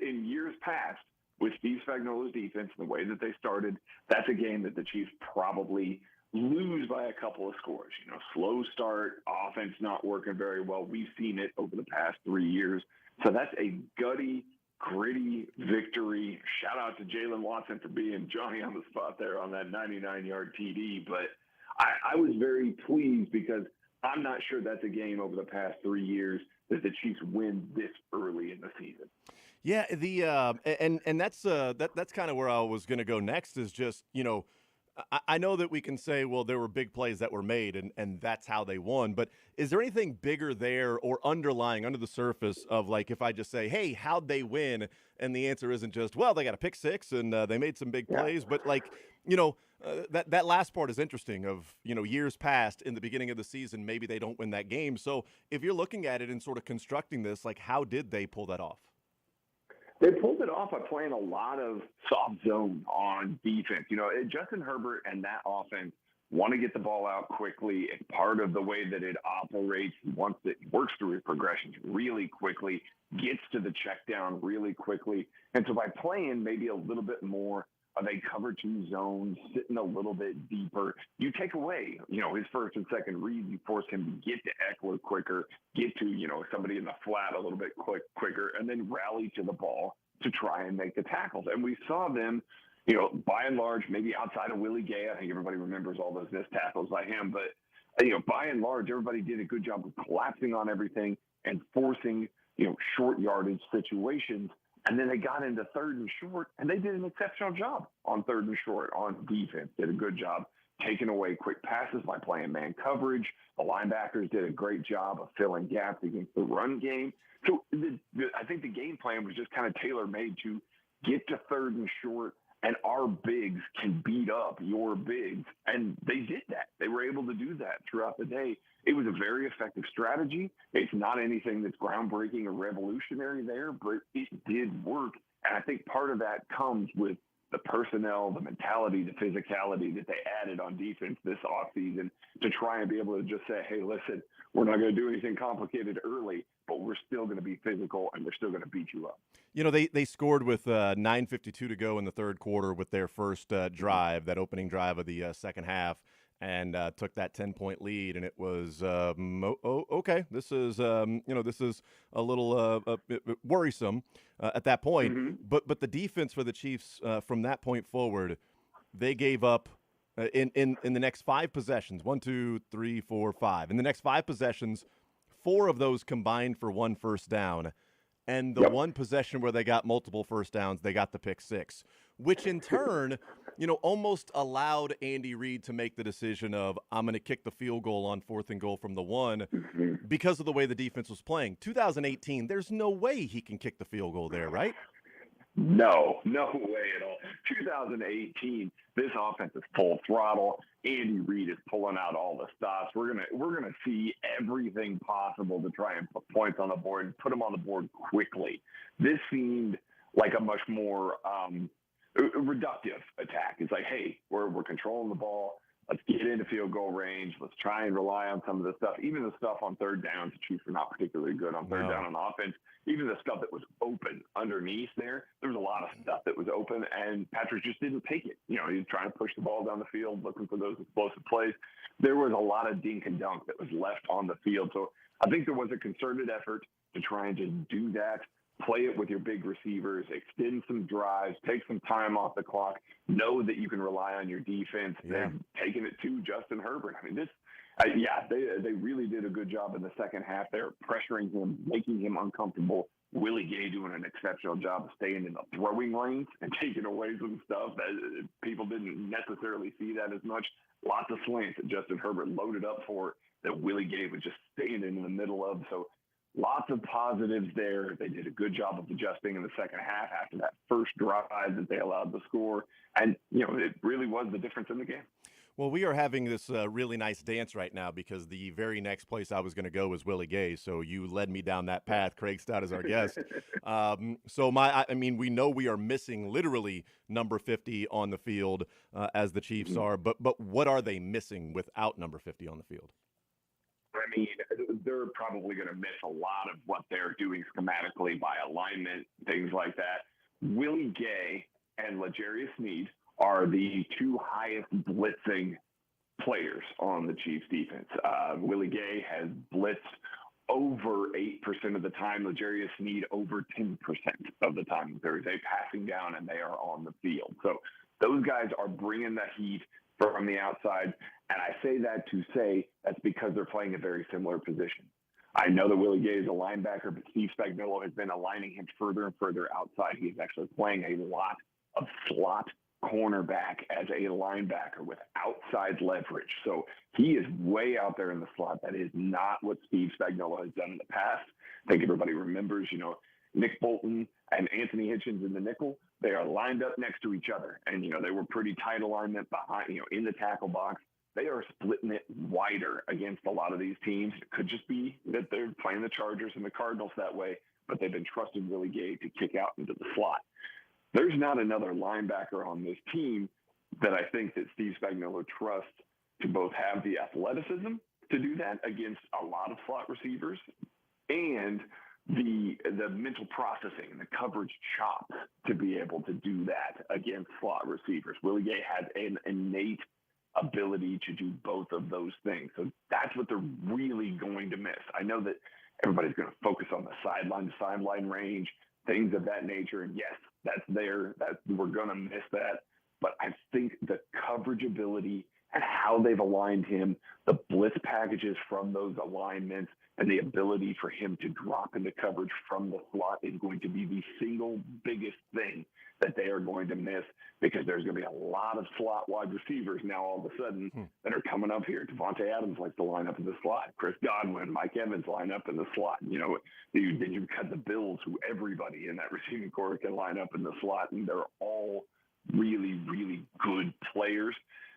In years past, with Steve Spagnuolo's defense and the way that they started, that's a game that the Chiefs probably lose by a couple of scores. Slow start, offense not working very well. We've seen it over the past 3 years. So that's a gutty, gritty victory. Shout out to Jalen Watson for being Johnny on the spot there on that 99-yard TD. But I was very pleased because I'm not sure that's a game over the past 3 years that the Chiefs win this early in the season. Yeah, and that's kind of where I was going to go next is just, I know that we can say, well, there were big plays that were made and that's how they won. But is there anything bigger there or underlying under the surface of, like, if I just say, hey, how'd they win? And the answer isn't just, well, they got a pick six and they made some big plays. But, like, that last part is interesting of, years past in the beginning of the season, maybe they don't win that game. So if you're looking at it and sort of constructing this, like, how did they pull that off? They pulled it off by playing a lot of soft zone on defense. Justin Herbert and that offense want to get the ball out quickly. It's part of the way that it operates. Once it works through its progressions really quickly, gets to the check down really quickly. And so by playing maybe a little bit more of a cover two zone, sitting a little bit deeper, you take away, his first and second read. You force him to get to Eckler quicker, get to, somebody in the flat a little bit quicker, and then rally to the ball to try and make the tackles. And we saw them, by and large, maybe outside of Willie Gay, I think everybody remembers all those missed tackles by him, but by and large, everybody did a good job of collapsing on everything and forcing, short yardage situations. And then they got into third and short, and they did an exceptional job on third and short on defense. Did a good job taking away quick passes by playing man coverage. The linebackers did a great job of filling gaps against the run game. So I think the game plan was just kind of tailor-made to get to third and short, and our bigs can beat up your bigs. And they did that. They were able to do that throughout the day. It was a very effective strategy. It's not anything that's groundbreaking or revolutionary there, but it did work. And I think part of that comes with the personnel, the mentality, the physicality that they added on defense this offseason to try and be able to just say, hey, listen, we're not going to do anything complicated early, but we're still going to be physical and we're still going to beat you up. They scored with 9:52 to go in the third quarter with their first drive, that opening drive of the second half, and took that 10-point lead. And it was, okay, this is a little worrisome at that point. Mm-hmm. But the defense for the Chiefs from that point forward, they gave up in the next 5 possessions, 1, 2, 3, 4, 5. In the next 5 possessions, 4 of those combined for 1 first down. And the one possession where they got multiple first downs, they got the pick 6, which in turn, almost allowed Andy Reid to make the decision of, I'm going to kick the field goal on 4th and goal from the 1 because of the way the defense was playing. 2018, there's no way he can kick the field goal there, right? No way at all. 2018, this offense is full throttle. Andy Reid is pulling out all the stops. We're gonna see everything possible to try and put points on the board and put them on the board quickly. This seemed like a much more reductive attack. It's like, hey, we're controlling the ball. Let's get into field goal range. Let's try and rely on some of the stuff, even the stuff on third downs. The Chiefs were not particularly good on third down on offense. Even the stuff that was open underneath there was a lot of stuff that was open, and Patrick just didn't take it. He was trying to push the ball down the field, looking for those explosive plays. There was a lot of dink and dunk that was left on the field. So I think there was a concerted effort to try and just do that. Play it with your big receivers, extend some drives, take some time off the clock, know that you can rely on your defense, and taking it to Justin Herbert. I mean, they really did a good job in the second half. They were pressuring him, making him uncomfortable. Willie Gay doing an exceptional job of staying in the throwing lanes and taking away some stuff that people didn't necessarily see that as much. Lots of slants that Justin Herbert loaded up for that Willie Gay was just staying in the middle of. So lots of positives there. They did a good job of adjusting in the second half after that first drive that they allowed to score. And, it really was the difference in the game. Well, we are having this really nice dance right now because the very next place I was going to go was Willie Gay. So you led me down that path. Craig Stout is our guest. We know we are missing literally number 50 on the field as the Chiefs are. But what are they missing without number 50 on the field? I mean, they're probably going to miss a lot of what they're doing schematically by alignment, things like that. Willie Gay and L'Jarius Sneed are the 2 highest blitzing players on the Chiefs defense. Willie Gay has blitzed over 8% of the time. L'Jarius Sneed over 10% of the time. There is a passing down and they are on the field. So those guys are bringing the heat from the outside. And I say that to say that's because they're playing a very similar position. I know that Willie Gay is a linebacker, but Steve Spagnuolo has been aligning him further and further outside. He's actually playing a lot of slot cornerback as a linebacker with outside leverage. So he is way out there in the slot. That is not what Steve Spagnuolo has done in the past. I think everybody remembers, Nick Bolton and Anthony Hitchens in the nickel. They are lined up next to each other. And, they were pretty tight alignment behind, in the tackle box. They are splitting it wider against a lot of these teams. It could just be that they're playing the Chargers and the Cardinals that way, but they've been trusting Willie Gay to kick out into the slot. There's not another linebacker on this team that I think that Steve Spagnuolo trusts to both have the athleticism to do that against a lot of slot receivers and the mental processing and the coverage chops to be able to do that against slot receivers. Willie Gay has an innate ability to do both of those things. So that's what they're really going to miss. I know that everybody's going to focus on the sideline to sideline range, things of that nature. And yes, that's there. We're going to miss that. coverage ability and how they've aligned him, the blitz packages from those alignments, and the ability for him to drop into coverage from the slot is going to be the single biggest thing that they are going to miss, because there's going to be a lot of slot wide receivers now all of a sudden that are coming up here. Devontae Adams likes to line up in the slot. Chris Godwin, Mike Evans line up in the slot. Then you cut the Bills, who everybody in that receiving corps can line up in the slot, and they're all really, really good players.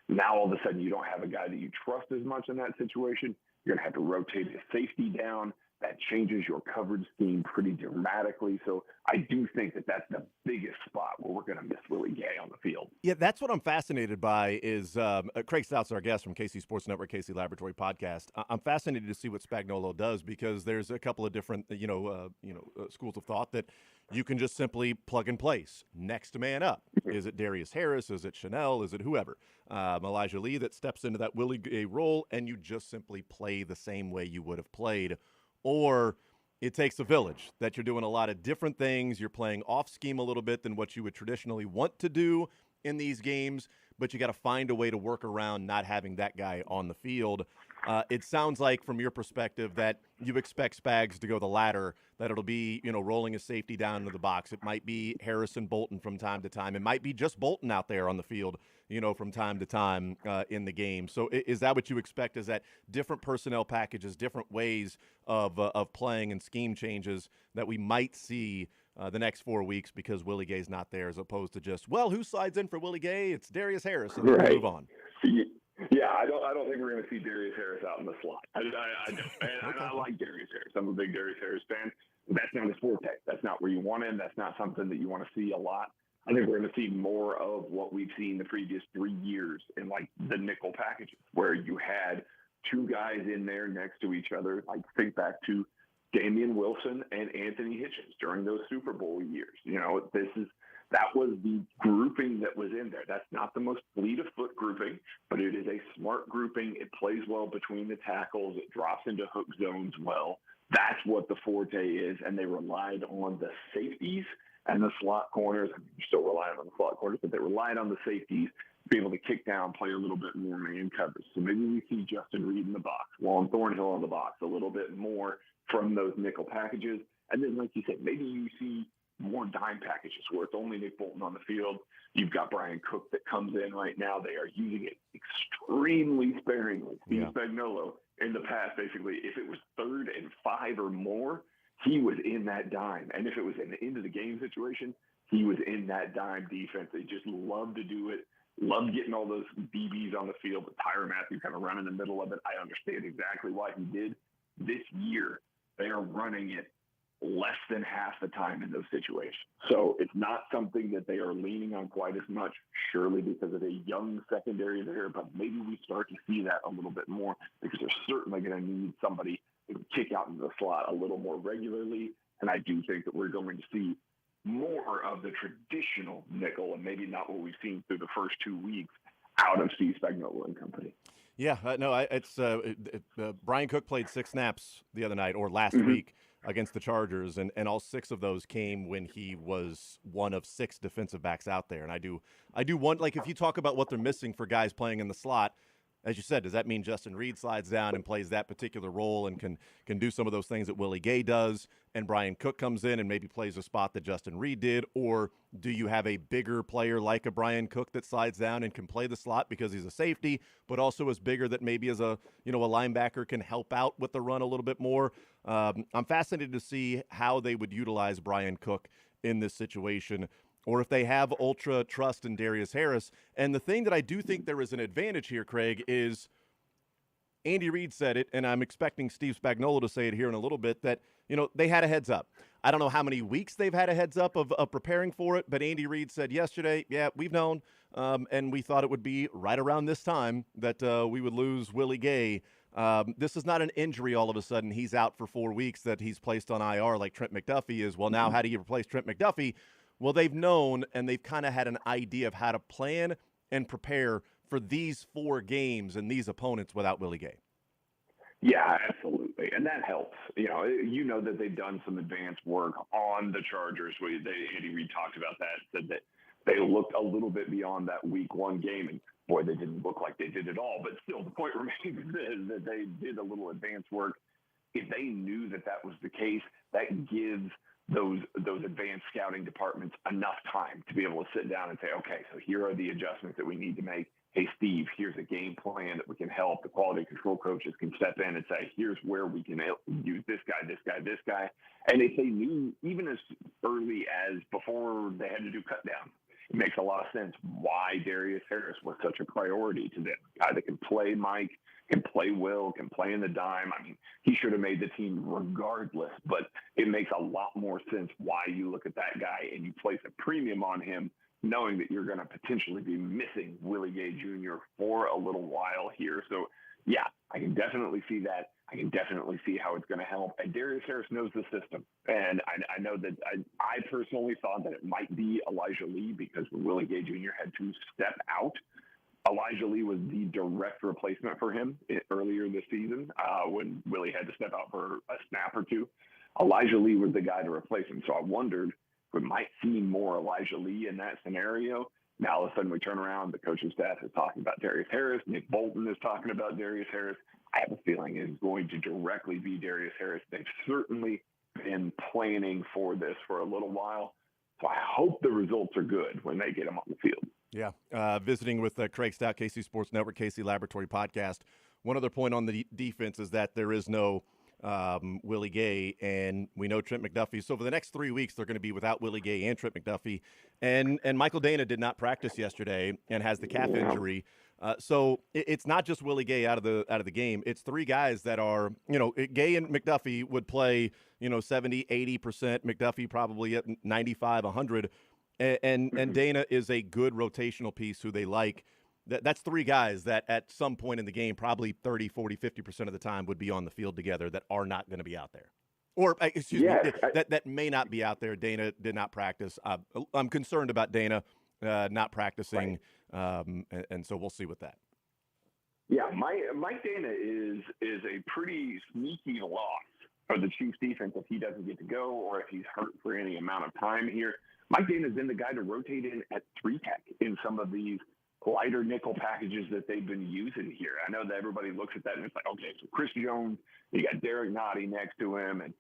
Now all of a sudden you don't have a guy that you trust as much in that situation. You're going to have to rotate his safety down. That changes your coverage scheme pretty dramatically. So I do think that that's the biggest spot where we're going to miss Willie Gay on the field. Yeah, that's what I'm fascinated by is Craig Stout's our guest from KC Sports Network, KC Laboratory Podcast. I'm fascinated to see what Spagnuolo does, because there's a couple of different, schools of thought that you can just simply plug and place. Next man up. Is it Darius Harris? Is it Chanel? Is it whoever? Elijah Lee that steps into that Willie Gay role, and you just simply play the same way you would have played. Or it takes a village, that you're doing a lot of different things. You're playing off scheme a little bit than what you would traditionally want to do in these games, but you got to find a way to work around not having that guy on the field. It sounds like, from your perspective, that you expect Spags to go the latter, that it'll be, rolling a safety down into the box. It might be Harrison Bolton from time to time. It might be just Bolton out there on the field, from time to time in the game. So is that what you expect, is that different personnel packages, different ways of playing and scheme changes that we might see the next 4 weeks because Willie Gay's not there, as opposed to just, well, who slides in for Willie Gay? It's Darius Harris, and then we'll move on. Yeah, I don't think we're going to see Darius Harris out in the slot. I don't. And I like Darius Harris. I'm a big Darius Harris fan. That's not his forte. That's not where you want him. That's not something that you want to see a lot. I think we're going to see more of what we've seen the previous 3 years in, like, the nickel packages, where you had two guys in there next to each other. Like, think back to Damian Wilson and Anthony Hitchens during those Super Bowl years. That was the grouping that was in there. That's not the most fleet of foot grouping, but it is a smart grouping. It plays well between the tackles. It drops into hook zones well. That's what the forte is, and they relied on the safeties and the slot corners. You're still relying on the slot corners, but they relied on the safeties to be able to kick down, play a little bit more man coverage. So maybe we see Justin Reed in the box, Juan Thornhill in the box, a little bit more from those nickel packages. And then, like you said, maybe you see more dime packages where it's only Nick Bolton on the field. You've got Brian Cook that comes in right now. They are using it extremely sparingly. Steve Spagnuolo, in the past, basically, if it was 3rd and 5 or more, he was in that dime. And if it was an end of the game situation, he was in that dime defense. They just loved to do it, loved getting all those DBs on the field, but Tyrann Mathieu kind of run in the middle of it. I understand exactly why he did. This year, they are running it less than half the time in those situations. So it's not something that they are leaning on quite as much, surely because of a young secondary there, but maybe we start to see that a little bit more, because they're certainly going to need somebody who can kick out into the slot a little more regularly. And I do think that we're going to see more of the traditional nickel, and maybe not what we've seen through the first 2 weeks out of Steve Spagnuolo and company. Yeah, it's Brian Cook played 6 snaps the other night, or last week, against the Chargers, and all 6 of those came when he was one of 6 defensive backs out there. And I do want, like, if you talk about what they're missing for guys playing in the slot, as you said, does that mean Justin Reed slides down and plays that particular role and can do some of those things that Willie Gay does, and Brian Cook comes in and maybe plays a spot that Justin Reed did? Or do you have a bigger player like a Brian Cook that slides down and can play the slot because he's a safety, but also is bigger, that maybe as a linebacker can help out with the run a little bit more? I'm fascinated to see how they would utilize Brian Cook in this situation, or if they have ultra trust in Darius Harris. And the thing that I do think there is an advantage here, Craig, is Andy Reid said it, and I'm expecting Steve Spagnuolo to say it here in a little bit, that, they had a heads up. I don't know how many weeks they've had a heads up of preparing for it, but Andy Reid said yesterday, yeah, we've known, and we thought it would be right around this time that we would lose Willie Gay. This is not an injury all of a sudden. He's out for 4 weeks, that he's placed on IR like Trent McDuffie is. Well, now how do you replace Trent McDuffie? Well, they've known, and they've kind of had an idea of how to plan and prepare for these 4 games and these opponents without Willie Gay. Yeah, absolutely. And that helps. You know that they've done some advanced work on the Chargers. Andy Reid talked about that, said that they looked a little bit beyond that week 1 game. And boy, they didn't look like they did it all. But still, the point remains that they did a little advanced work. If they knew that that was the case, that gives those advanced scouting departments enough time to be able to sit down and say, okay, so here are the adjustments that we need to make. Hey, Steve, here's a game plan that we can help. The quality control coaches can step in and say, here's where we can use this guy, this guy, this guy. And if they knew even as early as before they had to do cut down, it makes a lot of sense why Darius Harris was such a priority to them. A guy that can play Mike, can play Will, can play in the dime. I mean, he should have made the team regardless, but it makes a lot more sense why you look at that guy and you place a premium on him, knowing that you're going to potentially be missing Willie Gay Jr. for a little while here. So, yeah, I can definitely see that. I can definitely see how it's going to help. And Darius Harris knows the system. And I know that I personally thought that it might be Elijah Lee because Willie Gay Jr. had to step out. Elijah Lee was the direct replacement for him earlier this season when Willie had to step out for a snap or two. Elijah Lee was the guy to replace him. So I wondered if we might see more Elijah Lee in that scenario. Now, all of a sudden, we turn around. The coaching staff is talking about Darius Harris. Nick Bolton is talking about Darius Harris. I have a feeling it's going to directly be Darius Harris. They've certainly been planning for this for a little while. So I hope the results are good when they get him on the field. Yeah. Visiting with Craig Stout, KC Sports Network, KC Laboratory Podcast. One other point on the defense is that there is no Willie Gay, and we know Trent McDuffie. So for the next 3 weeks, they're going to be without Willie Gay and Trent McDuffie. And Michael Dana did not practice yesterday and has the calf injury. So it's not just Willie Gay out of the game. It's 3 guys that are, Gay and McDuffie would play, 70, 80%. McDuffie probably at 95, 100. And Dana is a good rotational piece who they like. That's 3 guys that at some point in the game, probably 30, 40, 50% of the time would be on the field together that are not going to be out there. Or, excuse me, that may not be out there. Dana did not practice. I'm concerned about Dana not practicing, and so we'll see with that. Yeah, Mike Dana is a pretty sneaky loss for the Chiefs defense if he doesn't get to go or if he's hurt for any amount of time here. Mike Dana's been the guy to rotate in at 3-tech in some of these lighter nickel packages that they've been using here. I know that everybody looks at that and it's like, okay, so Chris Jones, you got Derek Nottie next to him, and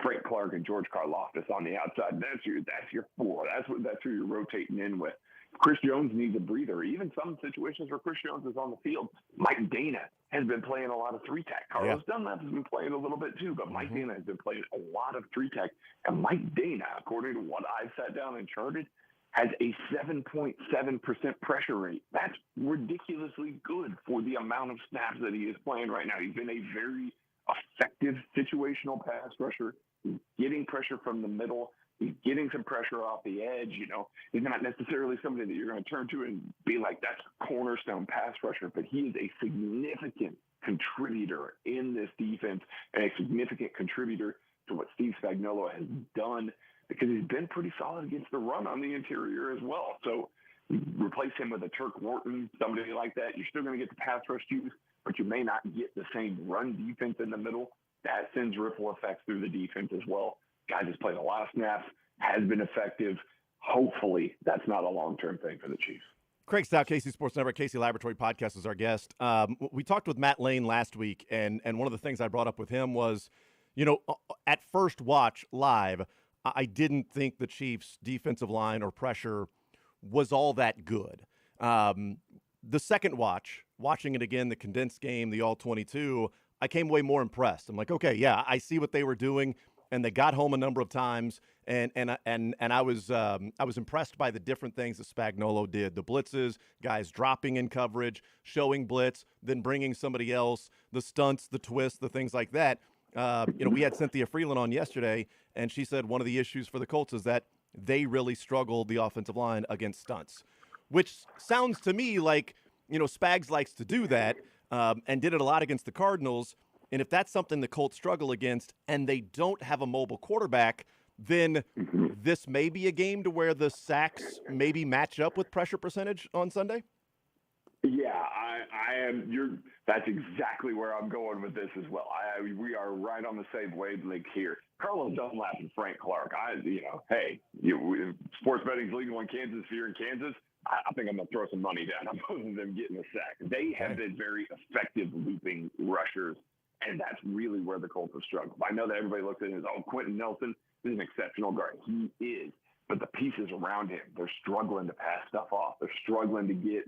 Frank Clark and George Karlaftis on the outside. That's your 4. That's who you're rotating in with. Chris Jones needs a breather. Even some situations where Chris Jones is on the field, Mike Dana has been playing a lot of 3-tech. Carlos Dunlap has been playing a little bit too, but Mike Dana has been playing a lot of 3-tech. And Mike Dana, according to what I've sat down and charted, has a 7.7% pressure rate. That's ridiculously good for the amount of snaps that he is playing right now. He's been a very effective situational pass rusher. He's getting pressure from the middle. He's getting some pressure off the edge. He's not necessarily somebody that you're going to turn to and be like, that's a cornerstone pass rusher, but he is a significant contributor in this defense and a significant contributor to what Steve Spagnuolo has done, because he's been pretty solid against the run on the interior as well. So replace him with a Turk Wharton, somebody like that. You're still going to get the pass rush juice, but you may not get the same run defense in the middle. That sends ripple effects through the defense as well. Guy just played a lot of snaps, has been effective. Hopefully that's not a long-term thing for the Chiefs. Craig Stout, KC Sports Network, KC Laboratory Podcast is our guest. We talked with Matt Lane last week, and one of the things I brought up with him was, at first watch live, I didn't think the Chiefs' defensive line or pressure was all that good. The second watching it again, the condensed game, the all-22, I came away more impressed. I'm like, okay, yeah, I see what they were doing, and they got home a number of times, and I was impressed by the different things that Spagnuolo did. The blitzes, guys dropping in coverage, showing blitz, then bringing somebody else, the stunts, the twists, the things like that. We had Cynthia Freeland on yesterday, and she said one of the issues for the Colts is that they really struggled, the offensive line, against stunts, which sounds to me like, Spags likes to do that and did it a lot against the Cardinals. And if that's something the Colts struggle against and they don't have a mobile quarterback, then this may be a game to where the sacks maybe match up with pressure percentage on Sunday? Yeah, I am. That's exactly where I'm going with this as well. We are right on the same wavelength here. Carlos Dunlap and Frank Clark. Sports betting's legal in Kansas. If you're in Kansas, I think I'm going to throw some money down on both of them getting a sack. They have been very effective looping rushers, and that's really where the Colts have struggled. I know that everybody looks at it as, Quentin Nelson is an exceptional guard. He is. But the pieces around him, they're struggling to pass stuff off. They're struggling to get,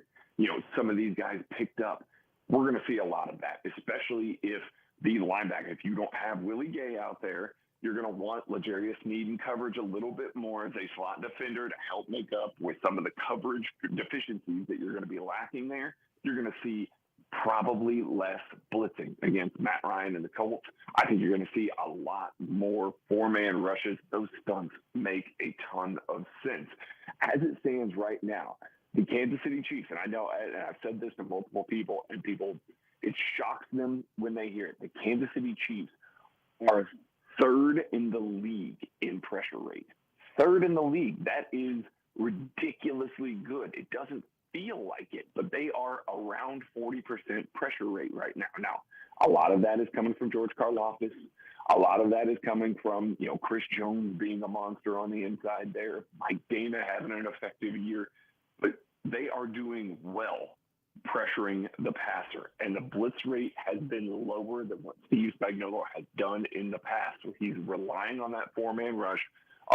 some of these guys picked up. We're going to see a lot of that, especially if the linebacker, if you don't have Willie Gay out there, you're going to want L'Jarius Sneed in coverage a little bit more as a slot defender to help make up with some of the coverage deficiencies that you're going to be lacking there. You're going to see probably less blitzing against Matt Ryan and the Colts. I think you're going to see a lot more four-man rushes. Those stunts make a ton of sense. As it stands right now, the Kansas City Chiefs, and I know, and I've said this to multiple people, and people, it shocks them when they hear it. The Kansas City Chiefs are third in the league in pressure rate. Third in the league. That is ridiculously good. It doesn't feel like it, but they are around 40% pressure rate right now. Now, a lot of that is coming from George Karlaftis. A lot of that is coming from, Chris Jones being a monster on the inside there, Mike Dana having an effective year, but they are doing well pressuring the passer, and the blitz rate has been lower than what Steve Spagnuolo has done in the past. So he's relying on that four-man rush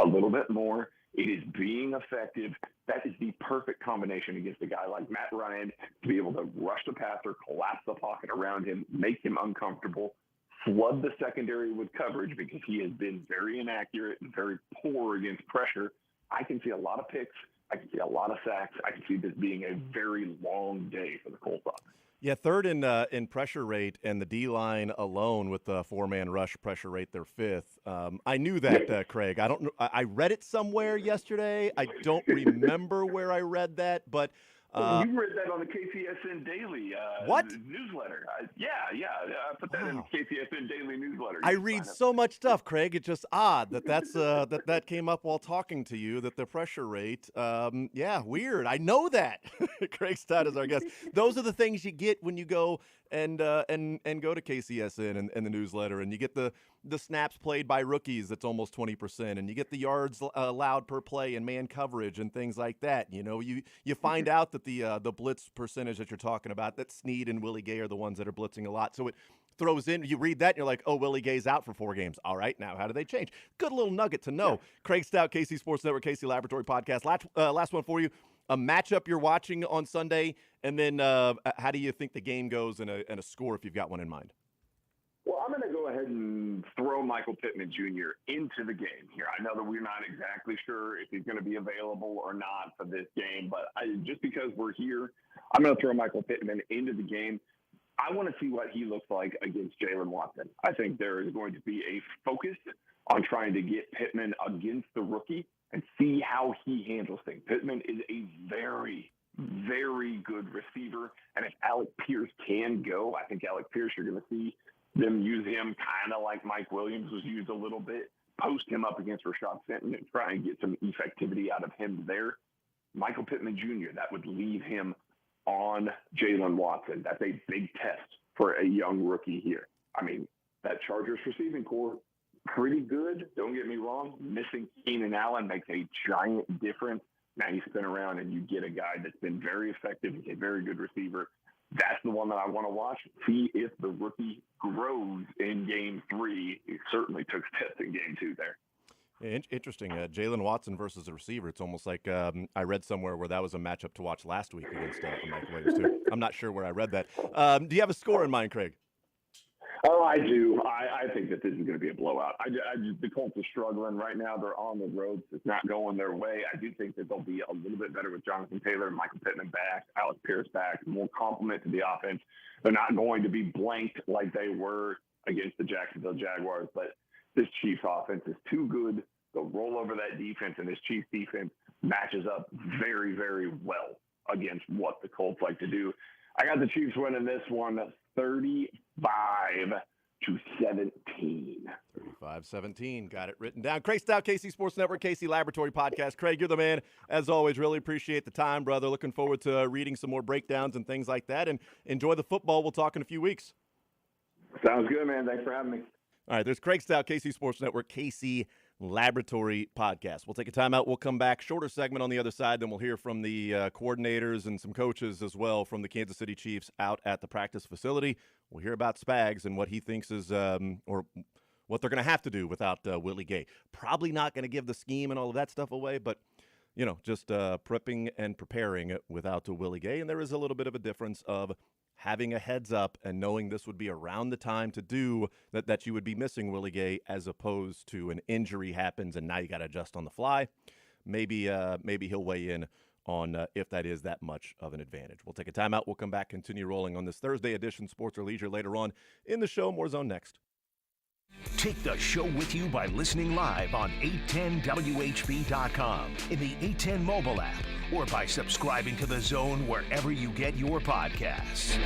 a little bit more. It is being effective. That is the perfect combination against a guy like Matt Ryan to be able to rush the passer, collapse the pocket around him, make him uncomfortable, flood the secondary with coverage because he has been very inaccurate and very poor against pressure. I can see a lot of picks. I can see a lot of sacks. I can see this being a very long day for the Colts offense. Yeah, third in pressure rate, and the D-line alone with the four-man rush pressure rate, they're fifth. I knew that, Craig. I don't know. I read it somewhere yesterday. I don't remember where I read that, but you read that on the KCSN Daily newsletter. I put that in the KCSN Daily newsletter. I read so much stuff, Craig. It's just odd that came up while talking to you, that the pressure rate, weird. I know that. Craig Stout is our guest. Those are the things you get when you go and go to KCSN and the newsletter, and you get the snaps played by rookies that's almost 20%, and you get the yards allowed per play and man coverage and things like that. You find out that the blitz percentage that you're talking about, that Sneed and Willie Gay are the ones that are blitzing a lot. So it throws in, you read that and you're like, oh, Willie Gay's out for 4 games. All right, now how do they change? Good little nugget to know. Yeah. Craig Stout, KC Sports Network, KC Laboratory Podcast. Last one for you. A matchup you're watching on Sunday, and then how do you think the game goes and a score if you've got one in mind? Well, I'm going to go ahead and throw Michael Pittman Jr. into the game here. I know that we're not exactly sure if he's going to be available or not for this game, but just because we're here, I'm going to throw Michael Pittman into the game. I want to see what he looks like against Jalen Watson. I think there is going to be a focus on trying to get Pittman against the rookie and see how he handles things. Pittman is a very, very good receiver, and if Alec Pierce can go, I think Alec Pierce, you're going to see them use him kind of like Mike Williams was used a little bit, post him up against Rashad Fenton and try and get some effectivity out of him there. Michael Pittman Jr., that would leave him on Jalen Watson. That's a big test for a young rookie here. I mean, that Chargers receiving core, pretty good. Don't get me wrong. Missing Keenan Allen makes a giant difference. Now you spin around and you get a guy that's been very effective. He's a very good receiver. That's the one that I want to watch. See if the rookie grows in game 3. He certainly took steps in game 2 there. Yeah, interesting. Jalen Watson versus a receiver. It's almost like I read somewhere where that was a matchup to watch last week against Mike Williams, too. I'm not sure where I read that. Do you have a score in mind, Craig? Oh, I do. I think that this is going to be a blowout. The Colts are struggling right now. They're on the road. It's not going their way. I do think that they'll be a little bit better with Jonathan Taylor and Michael Pittman back, Alec Pierce back, more complement to the offense. They're not going to be blanked like they were against the Jacksonville Jaguars, but this Chiefs offense is too good. They'll roll over that defense, and this Chiefs defense matches up very, very well against what the Colts like to do. I got the Chiefs winning this one 35-24. to 17. 35-17. Got it written down. Craig Stout, KC Sports Network, KC Laboratory Podcast. Craig, you're the man. As always, really appreciate the time, brother. Looking forward to reading some more breakdowns and things like that. And enjoy the football. We'll talk in a few weeks. Sounds good, man. Thanks for having me. All right, there's Craig Stout, KC Sports Network, KC Laboratory Podcast. We'll take a timeout. We'll come back. Shorter segment on the other side. Then we'll hear from the coordinators and some coaches as well from the Kansas City Chiefs out at the practice facility. We'll hear about Spags and what he thinks is or what they're going to have to do without Willie Gay. Probably not going to give the scheme and all of that stuff away, but, you know, just prepping and preparing without Willie Gay. And there is a little bit of a difference of having a heads up and knowing this would be around the time to do that you would be missing Willie Gay, as opposed to an injury happens and now you got to adjust on the fly. Maybe he'll weigh in on if that is that much of an advantage. We'll take a timeout. We'll come back, continue rolling on this Thursday edition, Sports or Leisure, later on in the show. More Zone next. Take the show with you by listening live on 810WHB.com, in the 810 mobile app, or by subscribing to The Zone wherever you get your podcasts.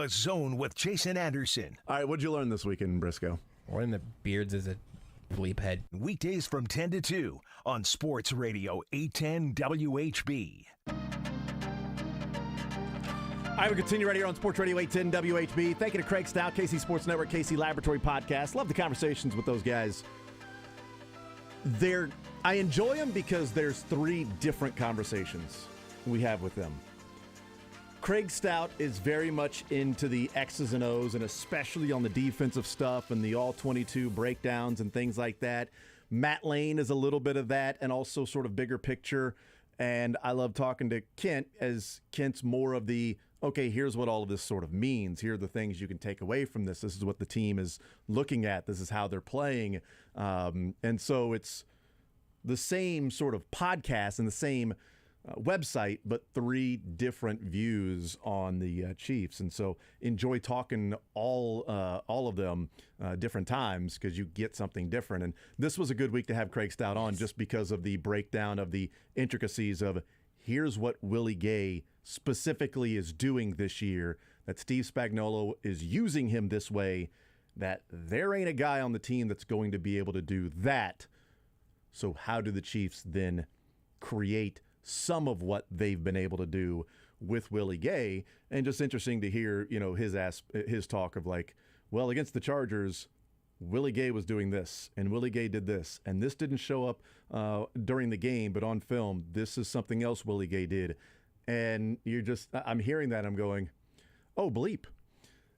The Zone with Jason Anderson. All right, what'd you learn this weekend, Brisco? Learn that Beards is a bleep head. Weekdays from 10 to 2 on Sports Radio 810 WHB. I will continue right here on Sports Radio 810 WHB. Thank you to Craig Stout, KC Sports Network, KC Laboratory Podcast. Love the conversations with those guys. I enjoy them because there's three different conversations we have with them. Craig Stout is very much into the X's and O's, and especially on the defensive stuff and the all-22 breakdowns and things like that. Matt Lane is a little bit of that and also sort of bigger picture. And I love talking to Kent, as Kent's more of the, okay, here's what all of this sort of means. Here are the things you can take away from this. This is what the team is looking at. This is how they're playing. And so it's the same sort of podcast and the same website, but three different views on the Chiefs. And so enjoy talking all of them different times because you get something different. And this was a good week to have Craig Stout on just because of the breakdown of the intricacies of here's what Willie Gay specifically is doing this year, that Steve Spagnuolo is using him this way, that there ain't a guy on the team that's going to be able to do that. So how do the Chiefs then create some of what they've been able to do with Willie Gay? And just interesting to hear, his talk of like, well, against the Chargers, Willie Gay was doing this, and Willie Gay did this, and this didn't show up during the game, but on film, this is something else Willie Gay did. And I'm hearing that, I'm going, oh, bleep.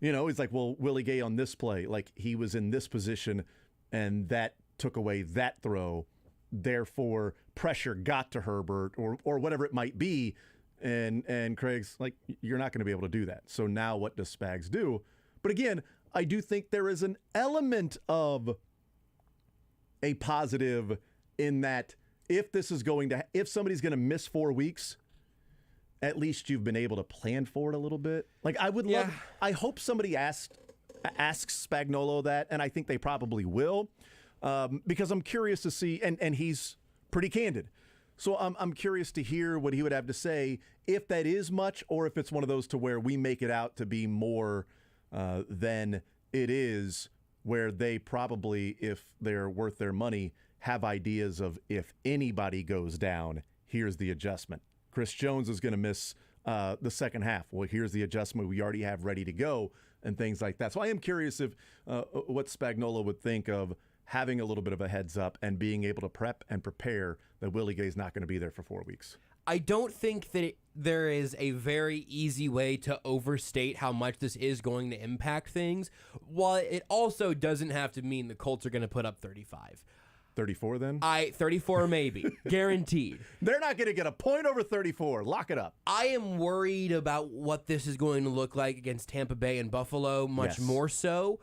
It's like, well, Willie Gay on this play, like he was in this position, and that took away that throw. Therefore, pressure got to Herbert or whatever it might be. And Craig's like, you're not going to be able to do that. So now what does Spags do? But again, I do think there is an element of a positive in that if somebody's going to miss 4 weeks, at least you've been able to plan for it a little bit. Like I hope somebody asks Spagnuolo that, and I think they probably will. Because I'm curious to see, and he's pretty candid. So I'm curious to hear what he would have to say, if that is much, or if it's one of those to where we make it out to be more than it is, where they probably, if they're worth their money, have ideas of if anybody goes down, here's the adjustment. Chris Jones is going to miss the second half. Well, here's the adjustment we already have ready to go, and things like that. So I am curious if what Spagnuolo would think of having a little bit of a heads up and being able to prep and prepare that Willie Gay's not going to be there for 4 weeks. I don't think that there is a very easy way to overstate how much this is going to impact things, while it also doesn't have to mean the Colts are going to put up 35. 34 then? 34 maybe. Guaranteed. They're not going to get a point over 34. Lock it up. I am worried about what this is going to look like against Tampa Bay and Buffalo, much more so.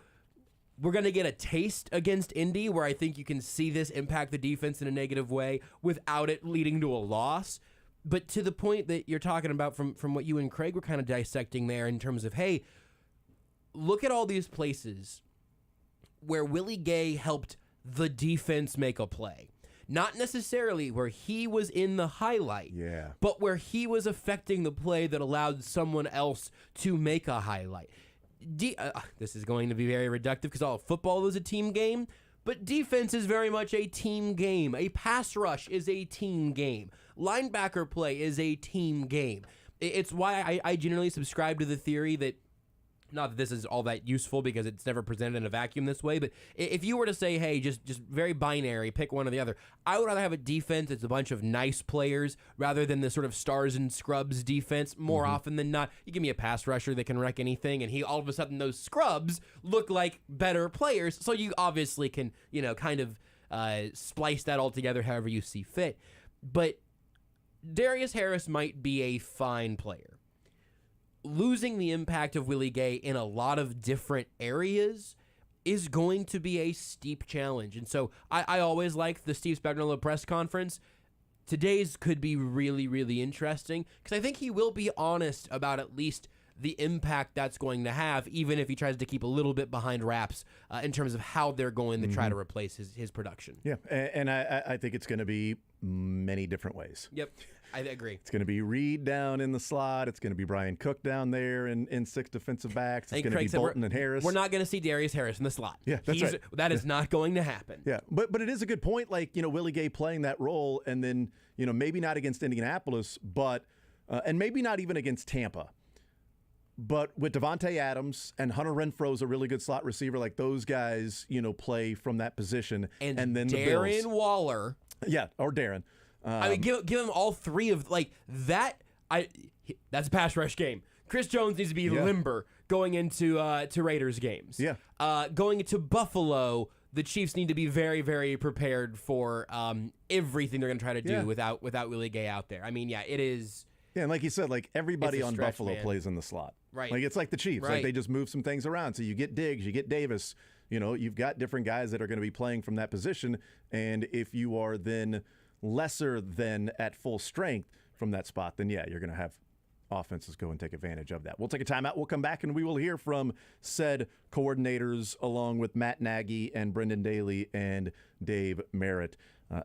We're going to get a taste against Indy where I think you can see this impact the defense in a negative way without it leading to a loss. But to the point that you're talking about from what you and Craig were kind of dissecting there in terms of, hey, look at all these places where Willie Gay helped the defense make a play. Not necessarily where he was in the highlight, but where he was affecting the play that allowed someone else to make a highlight. This is going to be very reductive because all football is a team game, but defense is very much a team game. A pass rush is a team game. Linebacker play is a team game. It's why I generally subscribe to the theory that, not that this is all that useful because it's never presented in a vacuum this way, but if you were to say, hey, just very binary, pick one or the other, I would rather have a defense that's a bunch of nice players rather than the sort of stars and scrubs defense. More often than not, you give me a pass rusher that can wreck anything, and all of a sudden those scrubs look like better players, so you obviously can, kind of splice that all together however you see fit. But Darius Harris might be a fine player. Losing the impact of Willie Gay in a lot of different areas is going to be a steep challenge. And so I always like the Steve Spagnuolo press conference. Today's could be really, really interesting because I think he will be honest about at least the impact that's going to have, even if he tries to keep a little bit behind wraps in terms of how they're going to try to replace his production. Yeah, and I think it's going to be many different ways. Yep. I agree. It's going to be Reed down in the slot. It's going to be Brian Cook down there in 6 defensive backs. It's going to be Bolton and Harris. We're not going to see Darius Harris in the slot. Yeah, that's right. That is not going to happen. Yeah, but it is a good point. Like, Willie Gay playing that role, and then, maybe not against Indianapolis, but and maybe not even against Tampa. But with Devontae Adams and Hunter Renfro's a really good slot receiver, like those guys, play from that position. And then Darren the Bills. Waller. Yeah, or Darren. I mean, give him all three of that. That's a pass rush game. Chris Jones needs to be limber going into to Raiders games. Yeah. Going into Buffalo, the Chiefs need to be very, very prepared for everything they're going to try to do without Willie Gay out there. I mean, it is. Yeah, and like you said, like everybody on stretch, Buffalo man. plays in the slot. Right. Like it's like the Chiefs. Right. Like they just move some things around. So you get Diggs, you get Davis. You've got different guys that are going to be playing from that position. And if you are then lesser than at full strength from that spot, then you're going to have offenses go and take advantage of that. We'll take a timeout. We'll come back and we will hear from said coordinators along with Matt Nagy and Brendan Daly and Dave Merritt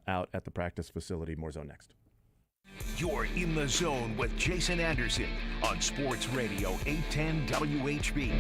out at the practice facility. More Zone next. You're in the zone with Jason Anderson on Sports Radio 810 WHB.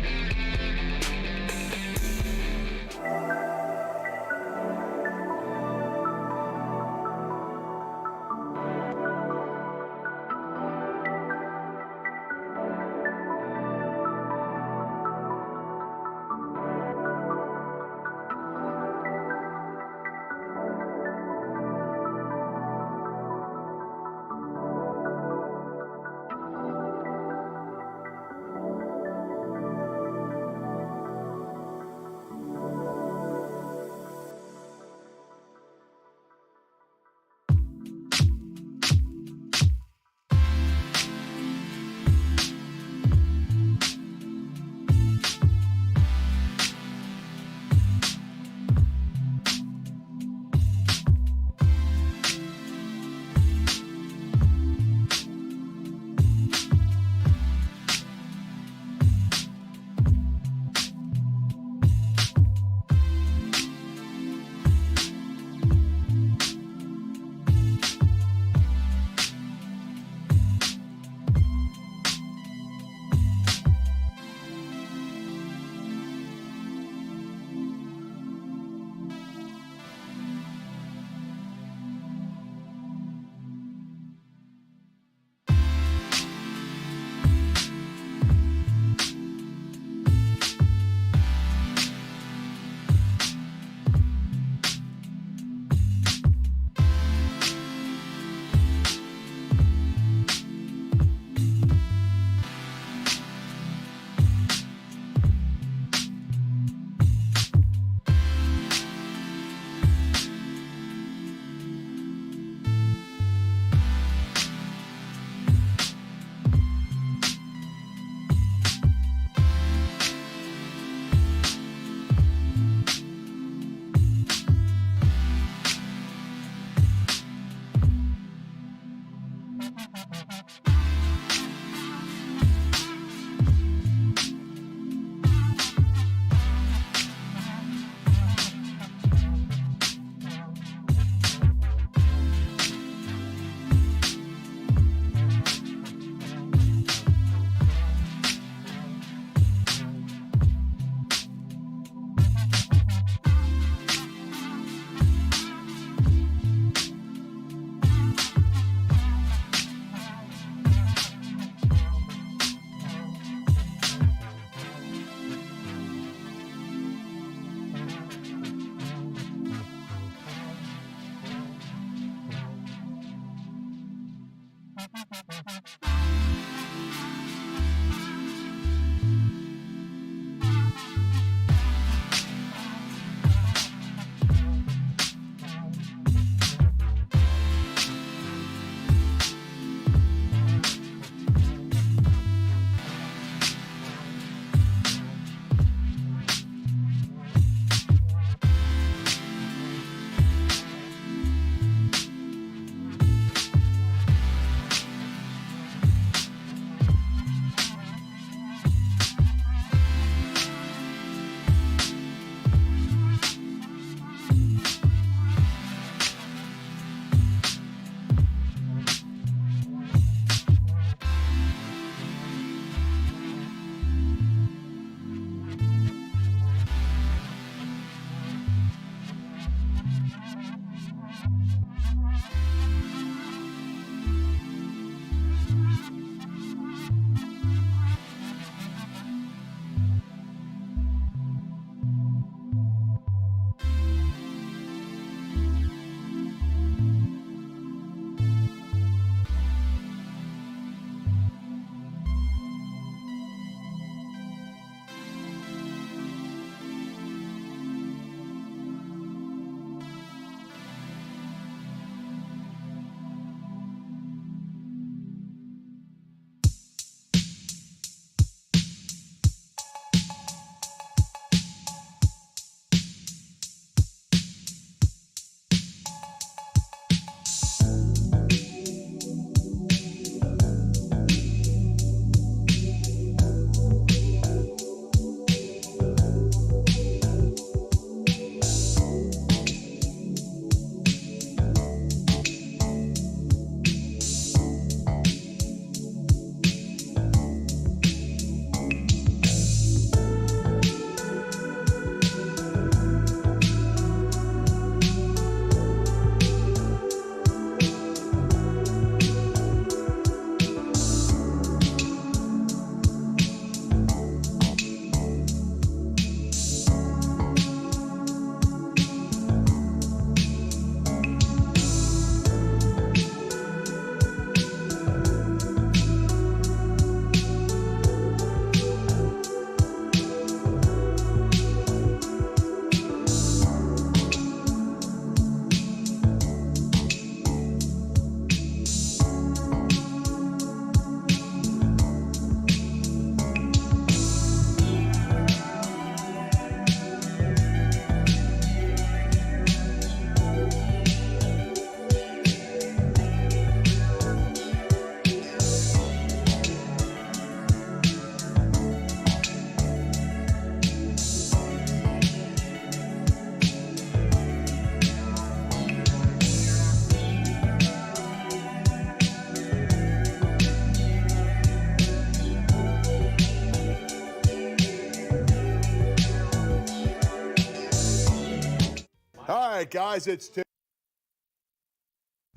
right, guys, it's Tim.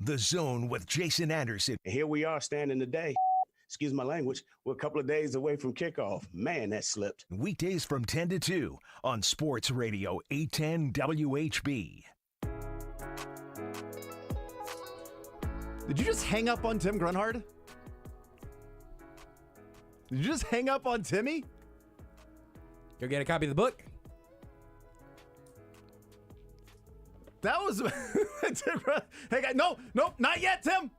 The Zone with Jason Anderson. Here we are standing today. Excuse my language. We're a couple of days away from kickoff. Man, that slipped. Weekdays from 10 to 2 on Sports Radio 810 WHB. Did you just hang up on Tim Grunhard? Did you just hang up on Timmy? Go get a copy of the book. That was hey guys, no, not yet, Tim.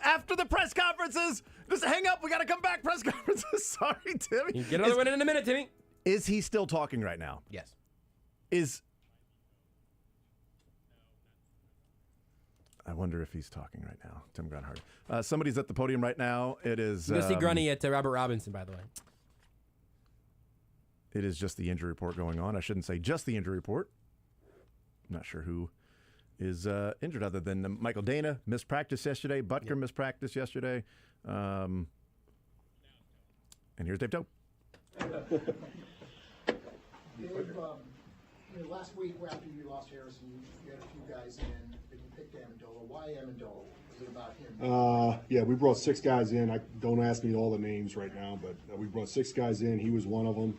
After the press conferences, just hang up. We got to come back. Press conferences. Sorry, Timmy. You get another one in a minute, Timmy. Is he still talking right now? Yes. I wonder if he's talking right now, Tim Grunhard. Somebody's at the podium right now. It is. You'll see Grunny at Robert Robinson, by the way. It is just the injury report going on. I shouldn't say just the injury report. I'm not sure who is injured other than Michael Dana missed practice yesterday. Butker missed practice yesterday. And here's Dave Doe. Dave, last week after you lost Harrison, you had a few guys in, but you picked Amendola. Why Amendola? Was it about him? Yeah, we brought 6 guys in. Don't ask me all the names right now, but we brought 6 guys in. He was one of them.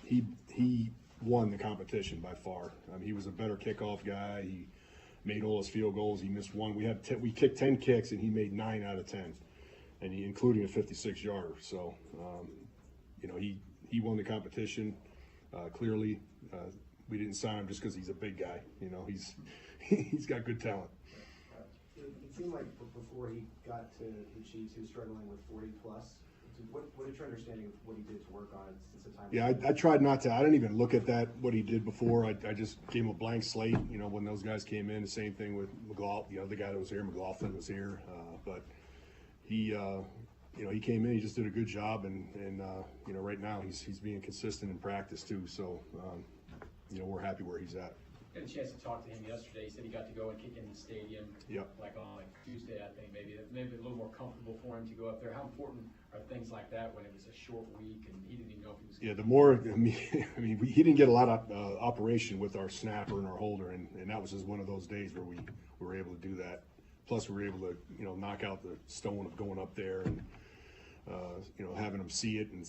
He won the competition by far. He was a better kickoff guy. He made all his field goals. He missed one. We kicked 10 kicks, and he made 9 out of 10, and including a 56-yarder. So, he won the competition clearly. We didn't sign him just because he's a big guy. He's got good talent. It seemed like before he got to the Chiefs, he was struggling with 40-plus. What is your understanding of what he did to work on it since the time? Yeah, I tried not to. I didn't even look at what he did before. I just gave him a blank slate. When those guys came in, the same thing with McLaughlin. The other guy that was here, McLaughlin, was here. But he came in. He just did a good job, and right now he's being consistent in practice too. So, we're happy where he's at. I had a chance to talk to him yesterday. He said he got to go and kick in the stadium. Yep. Like on Tuesday, I think maybe a little more comfortable for him to go up there. How important are things like that when it was a short week and he didn't even know if he was? Yeah, the more he didn't get a lot of operation with our snapper and our holder, and that was just one of those days where we were able to do that. Plus, we were able to knock out the stone of going up there and having him see it and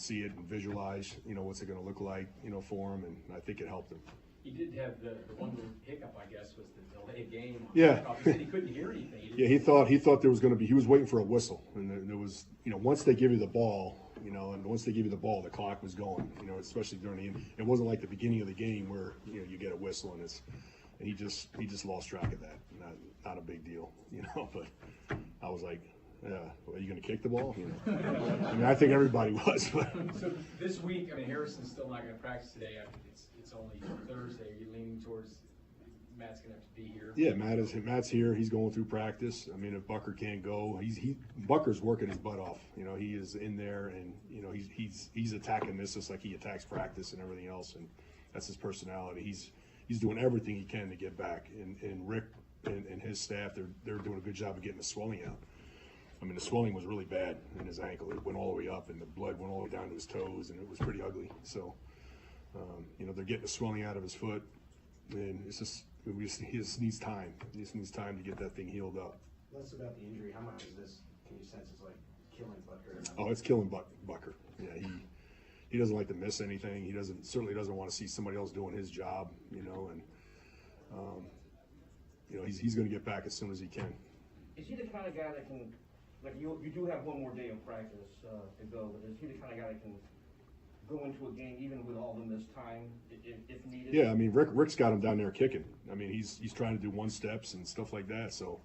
visualize what's it going to look like for him, and I think it helped him. He did have the one little hiccup, I guess, was the delayed game. Yeah. He said he couldn't hear anything. He thought there was going to be. He was waiting for a whistle, and there was once they give you the ball, and once they give you the ball, the clock was going. Especially during the end. It wasn't like the beginning of the game where you get a whistle and he just lost track of that. Not a big deal, But I was like, yeah, are you going to kick the ball? I think everybody was. But. So this week, Harrison's still not going to practice today. It's only Thursday. Are you leaning towards Matt's going to have to be here? Yeah, Matt's here. He's going through practice. If Butker can't go, Butker's working his butt off. He is in there, and he's attacking this just like he attacks practice and everything else, and that's his personality. He's doing everything he can to get back, and Rick and his staff they're doing a good job of getting the swelling out. The swelling was really bad in his ankle. It went all the way up, and the blood went all the way down to his toes, and it was pretty ugly. So, they're getting the swelling out of his foot, and he just needs time. He just needs time to get that thing healed up. Less about the injury. How much is this, can you sense, is like killing Butker? Oh, it's killing Butker. Yeah, he doesn't like to miss anything. He certainly doesn't want to see somebody else doing his job, and he's going to get back as soon as he can. Is he the kind of guy that can, like you do have one more day of practice to go, but is he the kind of guy that can go into a game even with all the missed time if needed? Yeah, Rick's got him down there kicking. He's trying to do one steps and stuff like that. So,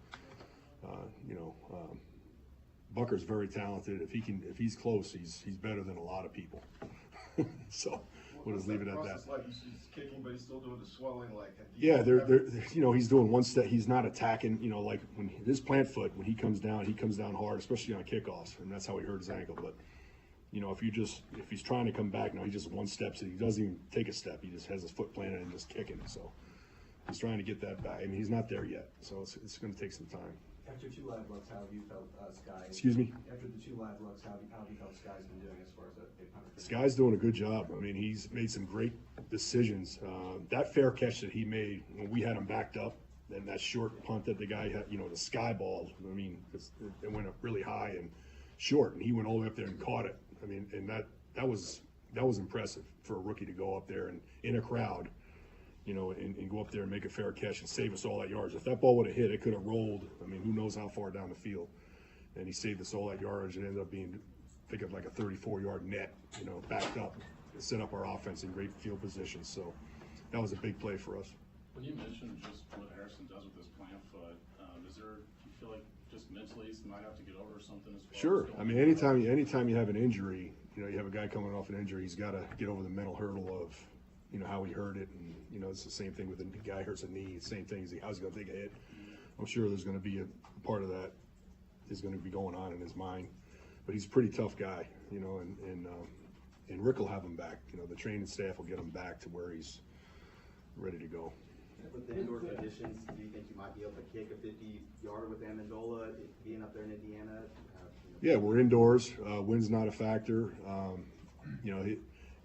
Butker's very talented. If he's close, he's better than a lot of people. So we'll just leave it at that. Like he's kicking, but he's still doing the swelling. Yeah, he's doing one step. He's not attacking. Like when his plant foot, when he comes down hard, especially on kickoffs, and that's how he hurt his ankle. But if he's trying to come back, he just one steps. He doesn't even take a step. He just has his foot planted and just kicking. So He's trying to get that back. I mean, he's not there yet, so it's going to take some time. After 2 live looks, how have you felt Sky? Excuse me? After the 2 live looks, how have you felt Sky's been doing as far as a punter? Sky's doing a good job. I mean, he's made some great decisions. That fair catch that he made when we had him backed up, and that short punt that the guy had, the sky ball, I mean, it went up really high and short, and he went all the way up there and caught it. I mean, and that was impressive for a rookie to go up there and in a crowd, and go up there and make a fair catch and save us all that yards. If that ball would have hit, it could have rolled. I mean, who knows how far down the field. And he saved us all that yardage and ended up being, think of like a 34-yard net, backed up, set up our offense in great field position. So that was a big play for us. When you mentioned just what Harrison does with his plant foot, do you feel like just mentally he might have to get over something as well? Sure. I mean, anytime you have an injury, you have a guy coming off an injury, he's got to get over the mental hurdle of, how he hurt it. And, it's the same thing with the guy hurts a knee. Same thing as how's he going to take a hit. I'm sure there's going to be a part of that is going to be going on in his mind. But he's a pretty tough guy, and Rick will have him back. The training staff will get him back to where he's ready to go. With the indoor conditions, do you think you might be able to kick a 50-yarder with Amendola being up there in Indiana? Yeah, we're indoors. Wind's not a factor.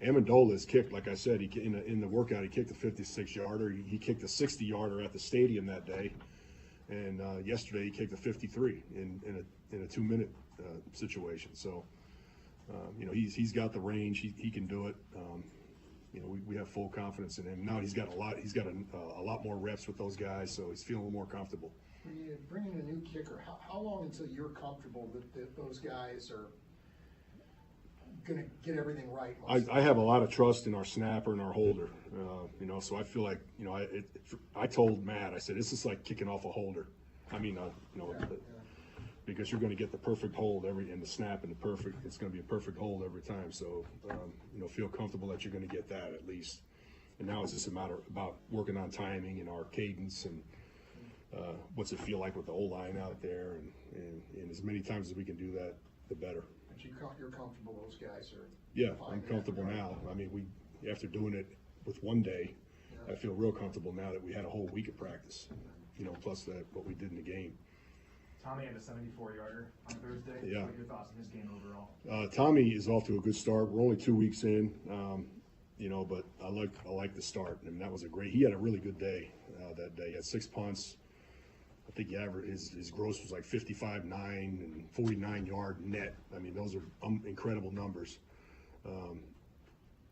Amendola's kicked, like I said, in the workout, he kicked a 56-yarder. He kicked a 60-yarder at the stadium that day. And yesterday he kicked a 53 in a 2-minute situation. So, he's got the range. He can do it. We have full confidence in him. Now he's got a lot more reps with those guys, so he's feeling a little more comfortable. When you bring in a new kicker, how long until you're comfortable that those guys are going to get everything right? I have a lot of trust in our snapper and our holder, so I feel like, I told Matt, I said, this is like kicking off a holder. I mean, because you're going to get the perfect hold in the snap, and it's going to be a perfect hold every time. So, feel comfortable that you're going to get that at least. And now it's just a matter about working on timing and our cadence and what's it feel like with the O-line out there. And as many times as we can do that, the better. But you're comfortable those guys are? Yeah, I'm comfortable now. I mean, after doing it with one day, I feel real comfortable now that we had a whole week of practice, plus what we did in the game. Tommy had a 74-yarder on Thursday. Yeah. What are your thoughts on his game overall? Tommy is off to a good start. We're only 2 weeks in, but I like the start. I mean, that was he had a really good day that day. He had 6 punts. I think his gross was like 55-9 and 49-yard net. I mean, those are incredible numbers.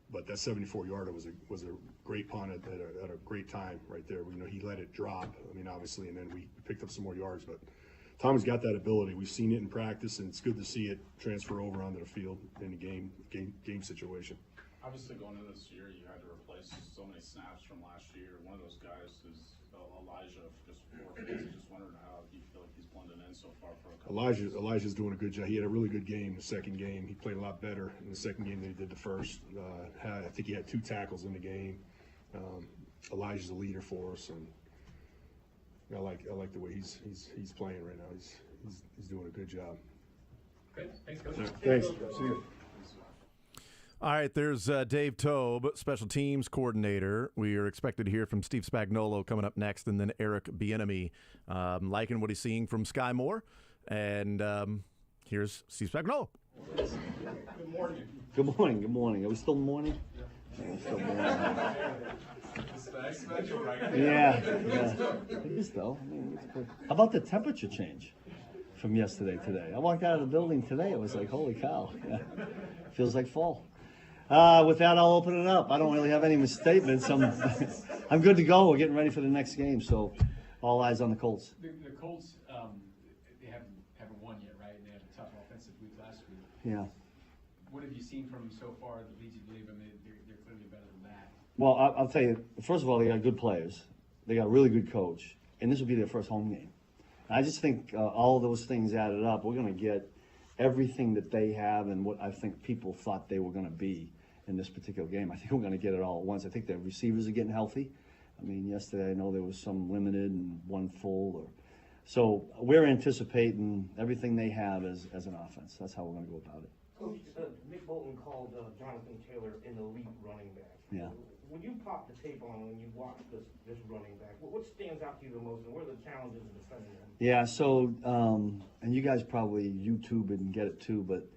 But that 74-yarder was a great punt at a great time right there. He let it drop. I mean, obviously, and then we picked up some more yards. But Tommy's got that ability. We've seen it in practice, and it's good to see it transfer over onto the field in a game situation. Obviously, going into this year, you had to replace so many snaps from last year. One of those guys is Elijah. Just wondered how you feel like he's blended in so far for a couple Elijah's doing a good job. He had a really good game the second game. He played a lot better in the second game than he did the first. I think he had 2 tackles in the game. Elijah's a leader for us, and I like the way he's playing right now. He's doing a good job. Okay, thanks, Coach. Thanks. See you. All right, there's Dave Tobe, special teams coordinator. We are expected to hear from Steve Spagnuolo coming up next, and then Eric Bieniemy. Liking what he's seeing from Sky Moore. And here's Steve Spagnuolo. Good morning. Good morning. Good morning. Are we still morning? Yeah, still morning. Yeah. It is though. I mean, how about the temperature change from yesterday to today? I walked out of the building today. It was like, holy cow. Yeah. Feels like fall. With that, I'll open it up. I don't really have any statements. I'm good to go. We're getting ready for the next game, so all eyes on the Colts. The Colts, they haven't won yet, right? And they had a tough offensive week last week. Yeah. What have you seen from them so far that leads you to believe them? They're clearly better than that. Well, I'll tell you, first of all, they got good players. They got a really good coach. And this will be their first home game. And I just think all of those things added up, we're going to get everything that they have and what I think people thought they were going to be in this particular game. I think we're going to get it all at once. I think the receivers are getting healthy. I mean, yesterday I know there was some limited and one full. So we're anticipating everything they have as an offense. That's how we're going to go about it. Coach, Nick Bolton called Jonathan Taylor an elite running back. Yeah. when you pop the tape on, when you watch this running back, what stands out to you the most, and what are the challenges in defending him? Yeah, so, and you guys probably YouTube it and get it too, but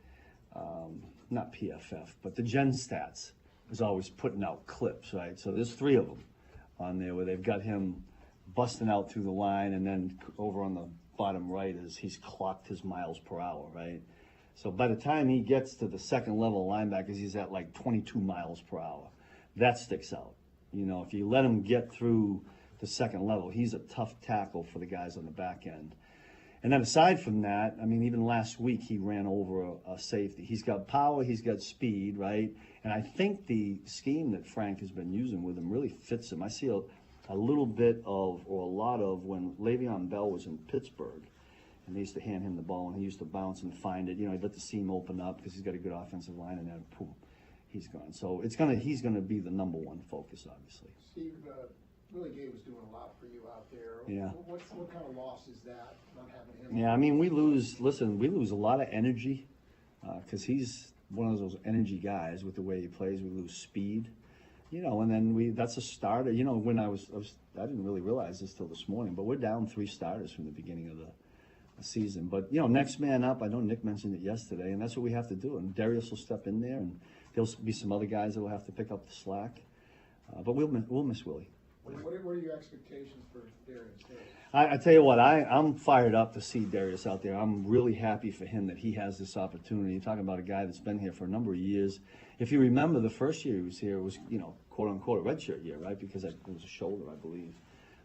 not PFF, but the Gen Stats is always putting out clips, right? So there's 3 of them on there where they've got him busting out through the line, and then over on the bottom right is he's clocked his miles per hour, right? So by the time he gets to the second level linebackers, he's at like 22 miles per hour. That sticks out. You know, if you let him get through the second level, he's a tough tackle for the guys on the back end. And then aside from that, I mean, even last week he ran over a safety. He's got power, he's got speed, right? And I think the scheme that Frank has been using with him really fits him. I see a little bit of, or a lot of, when Le'Veon Bell was in Pittsburgh, and they used to hand him the ball, and he used to bounce and find it. You know, he'd let the seam open up because he's got a good offensive line, and then boom, he's gone. So he's gonna be the number one focus, obviously. Steve, Willie Gay was doing a lot for you out there. Yeah. What kind of loss is that, not having him? Yeah, I mean, we lose a lot of energy because he's one of those energy guys with the way he plays. We lose speed, you know, and then that's a starter. You know, when I didn't really realize this till this morning, but we're down 3 starters from the beginning of the season. But, you know, next man up, I know Nick mentioned it yesterday, and that's what we have to do. And Darius will step in there, and there'll be some other guys that will have to pick up the slack. But we'll miss Willie. What are your expectations for Darius? I tell you what, I'm fired up to see Darius out there. I'm really happy for him that he has this opportunity. You're talking about a guy that's been here for a number of years. If you remember, the first year he was here, it was, you know, quote-unquote a redshirt year, right? Because it was a shoulder, I believe.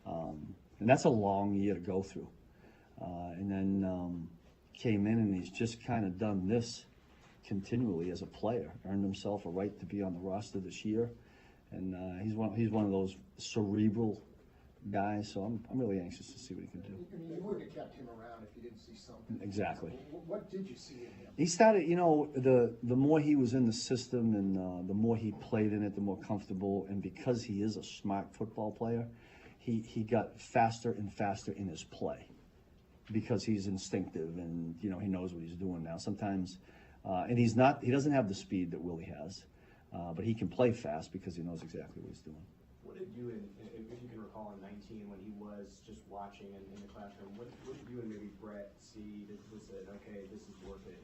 And that's a long year to go through. And then came in, and he's just kind of done this continually as a player, earned himself a right to be on the roster this year. And he's one of those cerebral guys, so I'm really anxious to see what he can do. I mean, you wouldn't have kept him around if you didn't see something. Exactly. What did you see in him? He started, you know, the more he was in the system and the more he played in it, the more comfortable. And because he is a smart football player, he got faster and faster in his play because he's instinctive and, you know, he knows what he's doing now. Sometimes, and he doesn't have the speed that Willie has. But he can play fast because he knows exactly what he's doing. What did you, if you can recall in 19 when he was just watching in the classroom, what did you and maybe Brett see that said, okay, this is worth it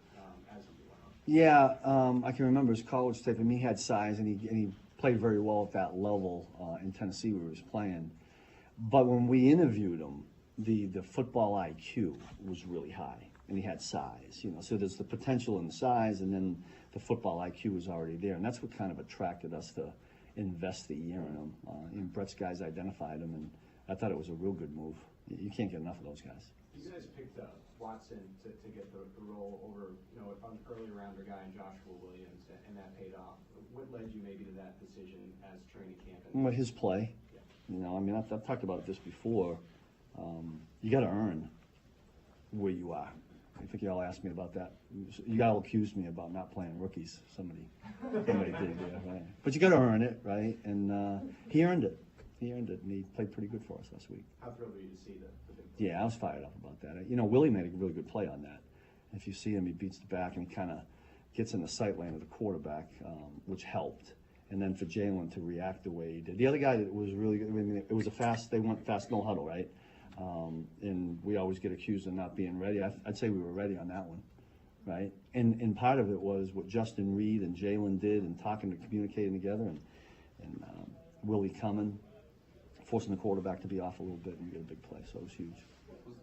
as he went on? Yeah, I can remember his college tape. I mean, he had size and he played very well at that level in Tennessee where he was playing. But when we interviewed him, the football IQ was really high. And he had size, you know, so there's the potential in the size, and then the football IQ was already there, and that's what kind of attracted us to invest the year in him. And Brett's guys identified him, and I thought it was a real good move. You can't get enough of those guys. You guys picked up Watson to get the role over, you know, an early rounder guy in Joshua Williams, and that paid off. What led you maybe to that decision as training camp? Well, his play, you know, I mean, I've talked about this before. You got to earn where you are. I think y'all asked me about that. You all accused me about not playing rookies. Somebody did, yeah, right. But you got to earn it, right? And he earned it. He earned it, and he played pretty good for us last week. How thrilled were you to see the big play? Yeah, I was fired up about that. You know, Willie made a really good play on that. If you see him, he beats the back, and he kind of gets in the sight lane of the quarterback, which helped. And then for Jalen to react the way he did. The other guy that was really good, I mean, it was they went fast, no huddle, right? And we always get accused of not being ready. I'd say we were ready on that one, right? And part of it was what Justin Reed and Jalen did and communicating together, and Willie coming, forcing the quarterback to be off a little bit and get a big play. So it was huge.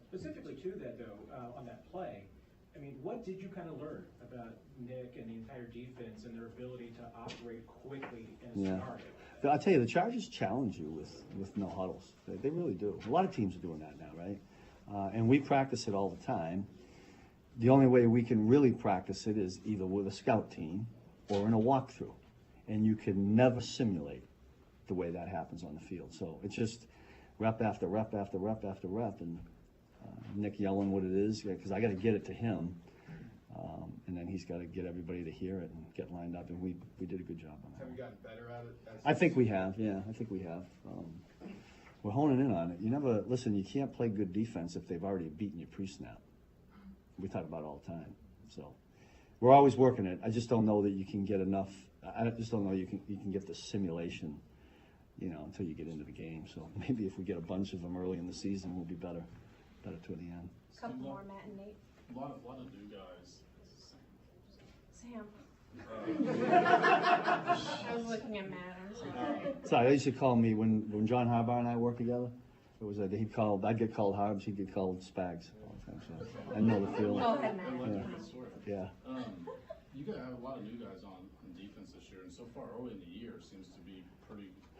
Specifically to that, though, on that play, I mean, what did you kind of learn about Nick and the entire defense and their ability to operate quickly in a scenario? I'll tell you, the Chargers challenge you with no huddles. They really do. A lot of teams are doing that now, right? And we practice it all the time. The only way we can really practice it is either with a scout team or in a walkthrough. And you can never simulate the way that happens on the field. So it's just rep after rep after rep after rep. And Nick yelling what it is, because I got to get it to him. And then he's got to get everybody to hear it and get lined up, and we did a good job on that. Have you gotten better at it? I think we have, yeah. I think we have. We're honing in on it. You can't play good defense if they've already beaten you pre-snap. We talk about it all the time. So we're always working it. I just don't know that you can get enough. I just don't know you can get the simulation until you get into the game. So maybe if we get a bunch of them early in the season, we'll be better toward the end. Couple more, Matt and Nate. A lot of new guys. Sam. I was looking at Matt. I'm sorry. Sorry, they used to call me when John Harbaugh and I worked together. It was I'd get called Harbs, he'd get called Spags all the time. So I know the feeling. Go ahead, Matt. Yeah. You guys have a lot of new guys on defense this year, and so far early in the year seems to be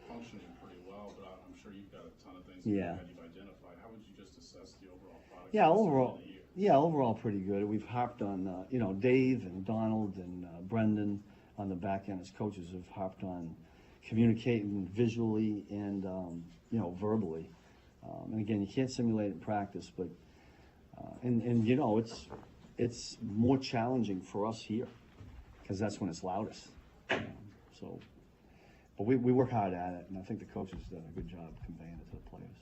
functioning pretty well. But I'm sure you've got a ton of things that you've identified. How would you just assess the overall product? Overall pretty good. We've harped on Dave and Donald and Brendan on the back end as coaches have harped on communicating visually and verbally. And again, you can't simulate it in practice, but it's more challenging for us here because that's when it's loudest. But we work hard at it, and I think the coaches done a good job conveying it to the players.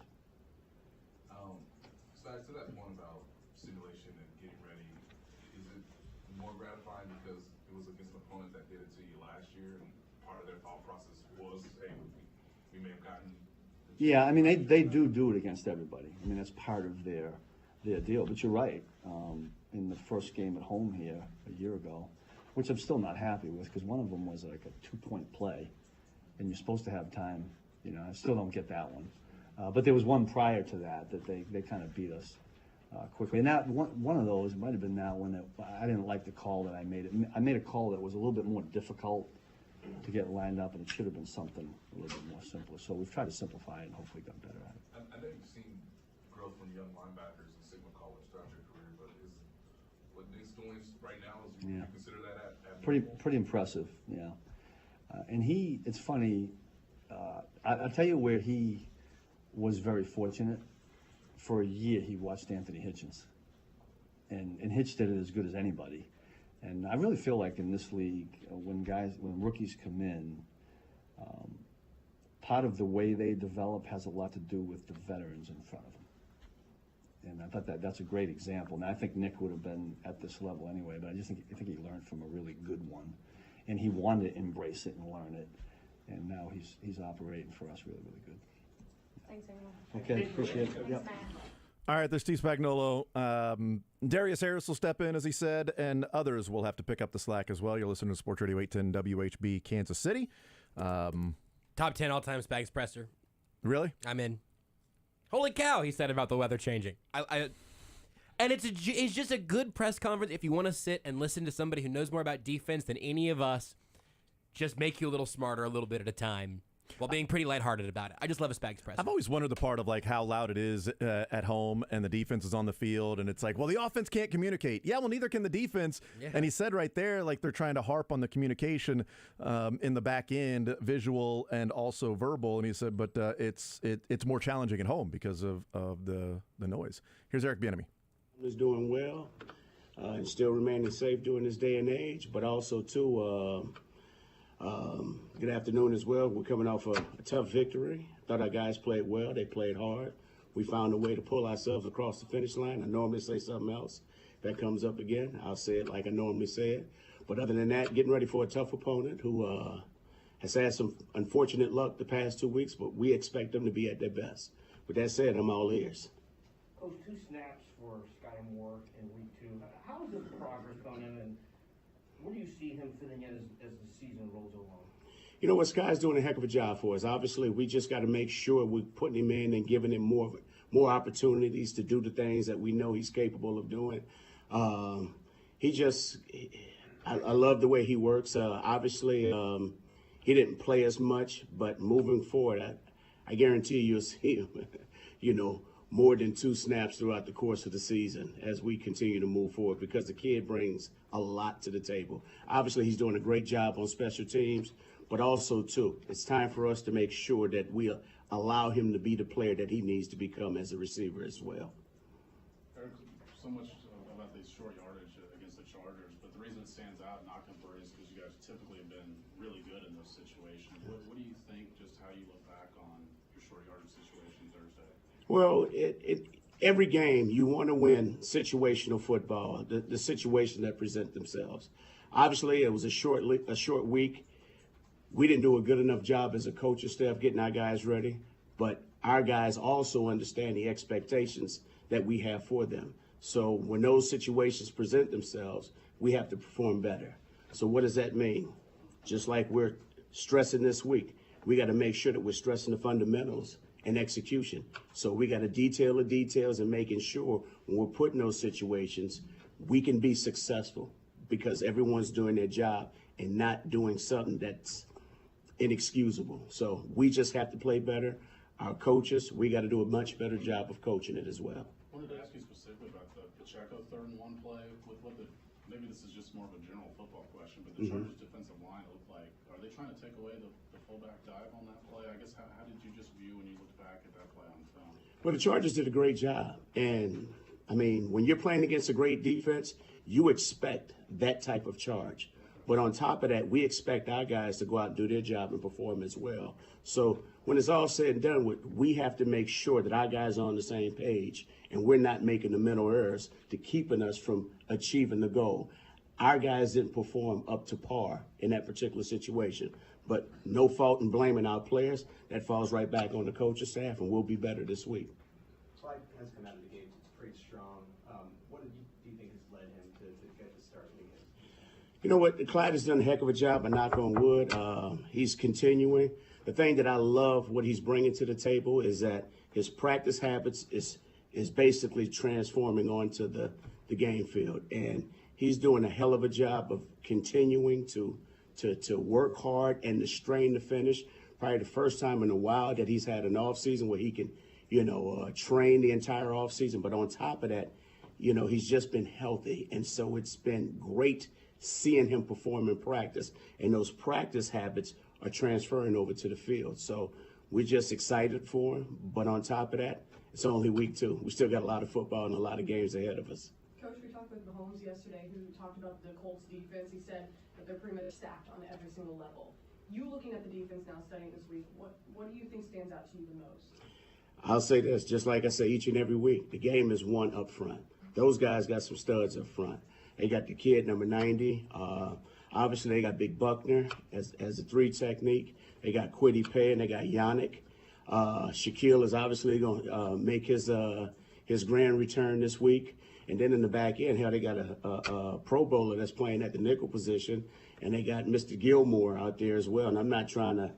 Back to that point about simulation and getting ready, is it more gratifying because it was against an opponent that did it to you last year, and part of their thought process was, hey, we may have gotten. Yeah, I mean they do it against everybody. I mean that's part of their deal. But you're right. In the first game at home here a year ago, which I'm still not happy with because one of them was like a 2-point play, and you're supposed to have time. I still don't get that one. But there was one prior to that they kind of beat us quickly. And that one of those might have been that one that I didn't like the call that I made. I made a call that was a little bit more difficult to get lined up, and it should have been something a little bit more simpler. So we've tried to simplify it and hopefully got better at it. I know you've seen growth from young linebackers in Sigma College throughout your career, but is what Nick's doing right now, you consider that at pretty impressive, yeah. And it's funny, I'll tell you where he was very fortunate. For a year, he watched Anthony Hitchens. And Hitch did it as good as anybody. And I really feel like in this league, when rookies come in, part of the way they develop has a lot to do with the veterans in front of them. And I thought that's a great example. And I think Nick would have been at this level anyway, but I think he learned from a really good one. And he wanted to embrace it and learn it. And now he's operating for us really, really good. Thanks, everyone. Okay, appreciate it. Yep. All right, there's Steve Spagnuolo. Darius Harris will step in, as he said, and others will have to pick up the slack as well. You're listening to Sports Radio 810 WHB Kansas City. Top 10 all-time Spags presser. Really? I'm in. Holy cow, he said about the weather changing. And it's just a good press conference if you want to sit and listen to somebody who knows more about defense than any of us. Just make you a little smarter a little bit at a time. While being pretty lighthearted about it. I just love a Spags press. I've always wondered the part of like how loud it is at home and the defense is on the field and it's like, well, the offense can't communicate. Yeah, well, neither can the defense. Yeah. And he said right there, like they're trying to harp on the communication in the back end, visual and also verbal. And he said, but it's more challenging at home because of the noise. Here's Eric Bieniemy. Is doing well and still remaining safe during this day and age, but also too. Good afternoon as well. We're coming off a tough victory. Thought our guys played well. They played hard. We found a way to pull ourselves across the finish line. I normally say something else. If that comes up again, I'll say it like I normally say it. But other than that, getting ready for a tough opponent who has had some unfortunate luck the past 2 weeks, but we expect them to be at their best. With that said, I'm all ears. Coach, 2 snaps for Sky Moore in week 2. How is the progress going in, and where do you see him fitting in as the season rolls along? You know what, Sky's doing a heck of a job for us. Obviously, we just got to make sure we're putting him in and giving him more opportunities to do the things that we know he's capable of doing. I love the way he works. Obviously, he didn't play as much, but moving forward, I guarantee you'll see him, more than 2 snaps throughout the course of the season as we continue to move forward because the kid brings a lot to the table. Obviously, he's doing a great job on special teams, but also, too, it's time for us to make sure that we allow him to be the player that he needs to become as a receiver as well. Eric, so much about these short yardage against the Chargers, but the reason it stands out in Ockenbury is because you guys typically have been really good in those situations. What do you think, just how you look back on your short yardage situation Thursday? Well, every game you want to win situational football, the situations that present themselves. Obviously, it was a short week. we didn't do a good enough job as a coaching staff getting our guys ready, but our guys also understand the expectations that we have for them. So when those situations present themselves, we have to perform better. So what does that mean? Just like we're stressing this week, we got to make sure that we're stressing the fundamentals and execution. So we got to detail the details and making sure when we're put in those situations, we can be successful because everyone's doing their job and not doing something that's inexcusable. So we just have to play better. Our coaches, we got to do a much better job of coaching it as well. I wanted to ask you specifically about the Pacheco 3rd and 1 play. With what maybe this is just more of a general football question, but the Chargers defensive line looked like, are they trying to take away the fullback dive on that play? I guess how did you just view when you looked back at that play on film? Well, the Chargers did a great job. And, I mean, when you're playing against a great defense, you expect that type of charge. But on top of that, we expect our guys to go out and do their job and perform as well. So when it's all said and done, we have to make sure that our guys are on the same page and we're not making the mental errors to keeping us from achieving the goal. Our guys didn't perform up to par in that particular situation. But no fault in blaming our players. That falls right back on the coaching staff, and we'll be better this week. Clyde has come out of the games. It's pretty strong. What do you think has led him to get the start of the game? You know what? Clyde has done a heck of a job, and knock on wood, he's continuing. The thing that I love what he's bringing to the table is that his practice habits is basically transforming onto the game field. And he's doing a hell of a job of continuing to work hard and to strain the finish. Probably the first time in a while that he's had an off season where he can, train the entire off season. But on top of that, he's just been healthy. And so it's been great seeing him perform in practice. And those practice habits are transferring over to the field. So we're just excited for him. But on top of that, it's only week 2. We still got a lot of football and a lot of games ahead of us. Coach, we talked with Mahomes yesterday, who talked about the Colts defense. He said that they're pretty much stacked on every single level. You looking at the defense now, studying this week, what do you think stands out to you the most? I'll say this, just like I say each and every week, the game is won up front. Those guys got some studs up front. They got the kid, number 90. Obviously, they got Big Buckner as a 3 technique. They got Kwity Paye, and they got Yannick. Shaquille is obviously going to make his grand return this week. And then in the back end, they got a Pro Bowler that's playing at the nickel position, and they got Mr. Gilmore out there as well. And I'm not trying to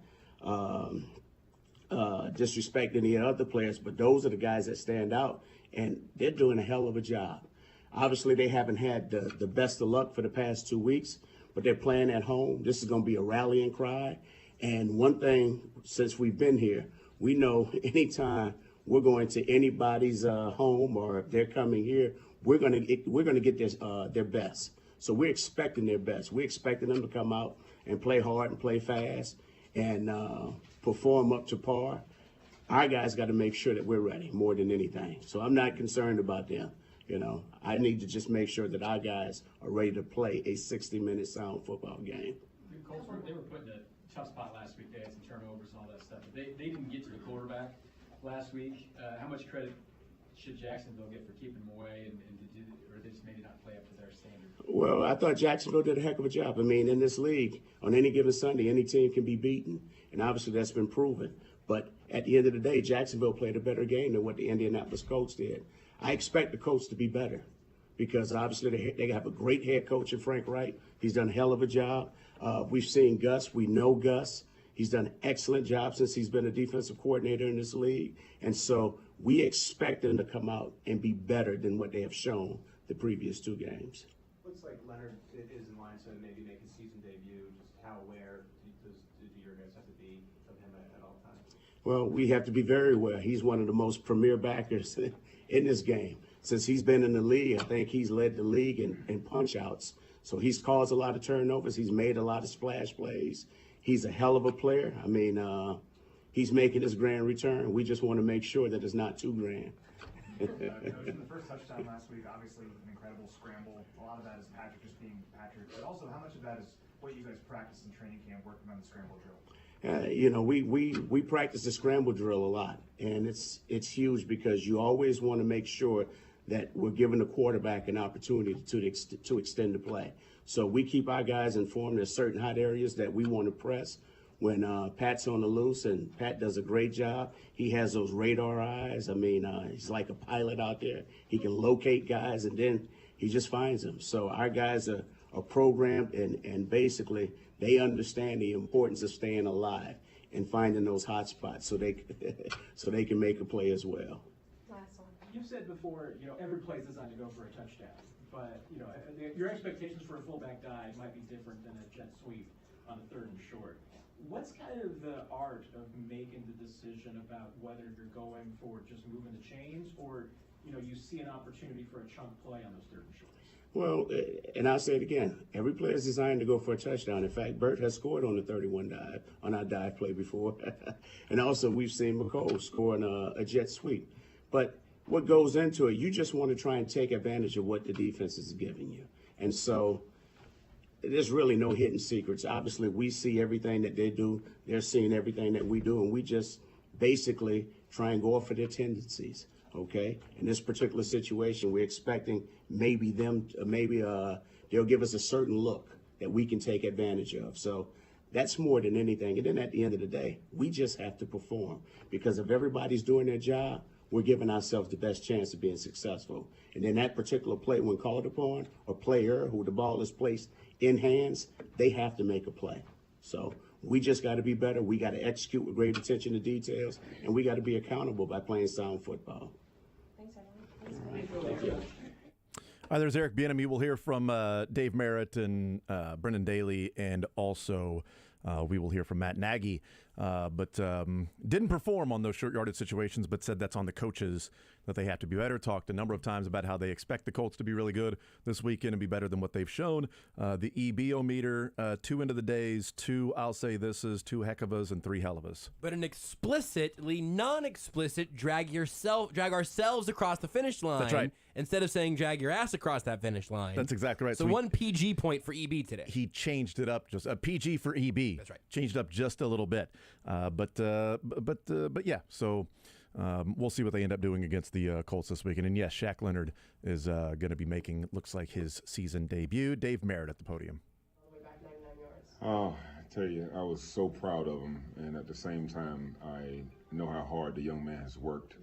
disrespect any other players, but those are the guys that stand out, and they're doing a hell of a job. Obviously, they haven't had the best of luck for the past 2 weeks, but they're playing at home. This is going to be a rallying cry. And one thing, since we've been here, we know anytime we're going to anybody's home or if they're coming here, we're going to get their best. So we're expecting their best. We're expecting them to come out and play hard and play fast and perform up to par. Our guys got to make sure that we're ready more than anything. So I'm not concerned about them. I need to just make sure that our guys are ready to play a 60-minute sound football game. The Colts they were put in a tough spot last week. They had some turnovers and all that stuff. They didn't get to the quarterback last week. How much credit should Jacksonville get for keeping them away, or they just maybe not play up to their standard? Well, I thought Jacksonville did a heck of a job. I mean, in this league, on any given Sunday, any team can be beaten, and obviously that's been proven. But at the end of the day, Jacksonville played a better game than what the Indianapolis Colts did. I expect the Colts to be better because obviously they have a great head coach in Frank Wright. He's done a hell of a job. We've seen Gus. We know Gus. He's done an excellent job since he's been a defensive coordinator in this league. And so we expect them to come out and be better than what they have shown the previous 2 games. Looks like Leonard is in line to maybe make his season debut. Just how aware do your guys have to be of him at all times? Well, we have to be very aware. He's one of the most premier backers in this game. Since he's been in the league, I think he's led the league in punch-outs. So he's caused a lot of turnovers. He's made a lot of splash plays. He's a hell of a player. I mean, he's making his grand return. We just want to make sure that it's not too grand. Coach, in the first touchdown last week, obviously an incredible scramble. A lot of that is Patrick just being Patrick. But also, how much of that is what you guys practice in training camp working on the scramble drill? We practice the scramble drill a lot, and it's huge because you always want to make sure that we're giving the quarterback an opportunity to extend the play. So we keep our guys informed. There's certain hot areas that we want to press. when Pat's on the loose, and Pat does a great job. He has those radar eyes. I mean, he's like a pilot out there. He can locate guys, and then he just finds them. So our guys are programmed, and basically they understand the importance of staying alive and finding those hot spots so they can make a play as well. You've said before, every play is designed to go for a touchdown, but your expectations for a fullback dive might be different than a jet sweep on a 3rd and short. What's kind of the art of making the decision about whether you're going for just moving the chains or you see an opportunity for a chunk play on those 3rd and shorts? Well, and I'll say it again, every play is designed to go for a touchdown. In fact, Burt has scored on the 31 dive, on our dive play before. And also we've seen McCole score on a jet sweep. But what goes into it, you just want to try and take advantage of what the defense is giving you. And so there's really no hidden secrets. Obviously, we see everything that they do. They're seeing everything that we do, and we just basically try and go off of their tendencies. Okay, in this particular situation, we're expecting maybe they'll give us a certain look that we can take advantage of. So that's more than anything. And then at the end of the day, we just have to perform, because if everybody's doing their job, we're giving ourselves the best chance of being successful. And then that particular play, when called upon, a player who the ball is placed in hands, they have to make a play. So we just got to be better. We got to execute with great attention to details, and we got to be accountable by playing sound football. Thank you. All right, there's Eric Bieniemy. We'll hear from Dave Merritt and Brendan Daly, and also we will hear from Matt Nagy. But didn't perform on those short yardage situations, but said that's on the coaches, that they have to be better. Talked a number of times about how they expect the Colts to be really good this weekend and be better than what they've shown. The EBO-meter, 2 end of the days, 2 I'll say this is, 2 heck of us, and 3 hell of us. But an explicitly non-explicit drag ourselves across the finish line. That's right. Instead of saying drag your ass across that finish line. That's exactly right. So 1 PG point for EB today. He changed it up, just a PG for EB. That's right. Changed up just a little bit. But yeah, so we'll see what they end up doing against the Colts this weekend. And yes, Shaq Leonard is going to be making, looks like, his season debut. Dave Merritt at the podium. Oh, I tell you, I was so proud of him. And at the same time, I know how hard the young man has worked.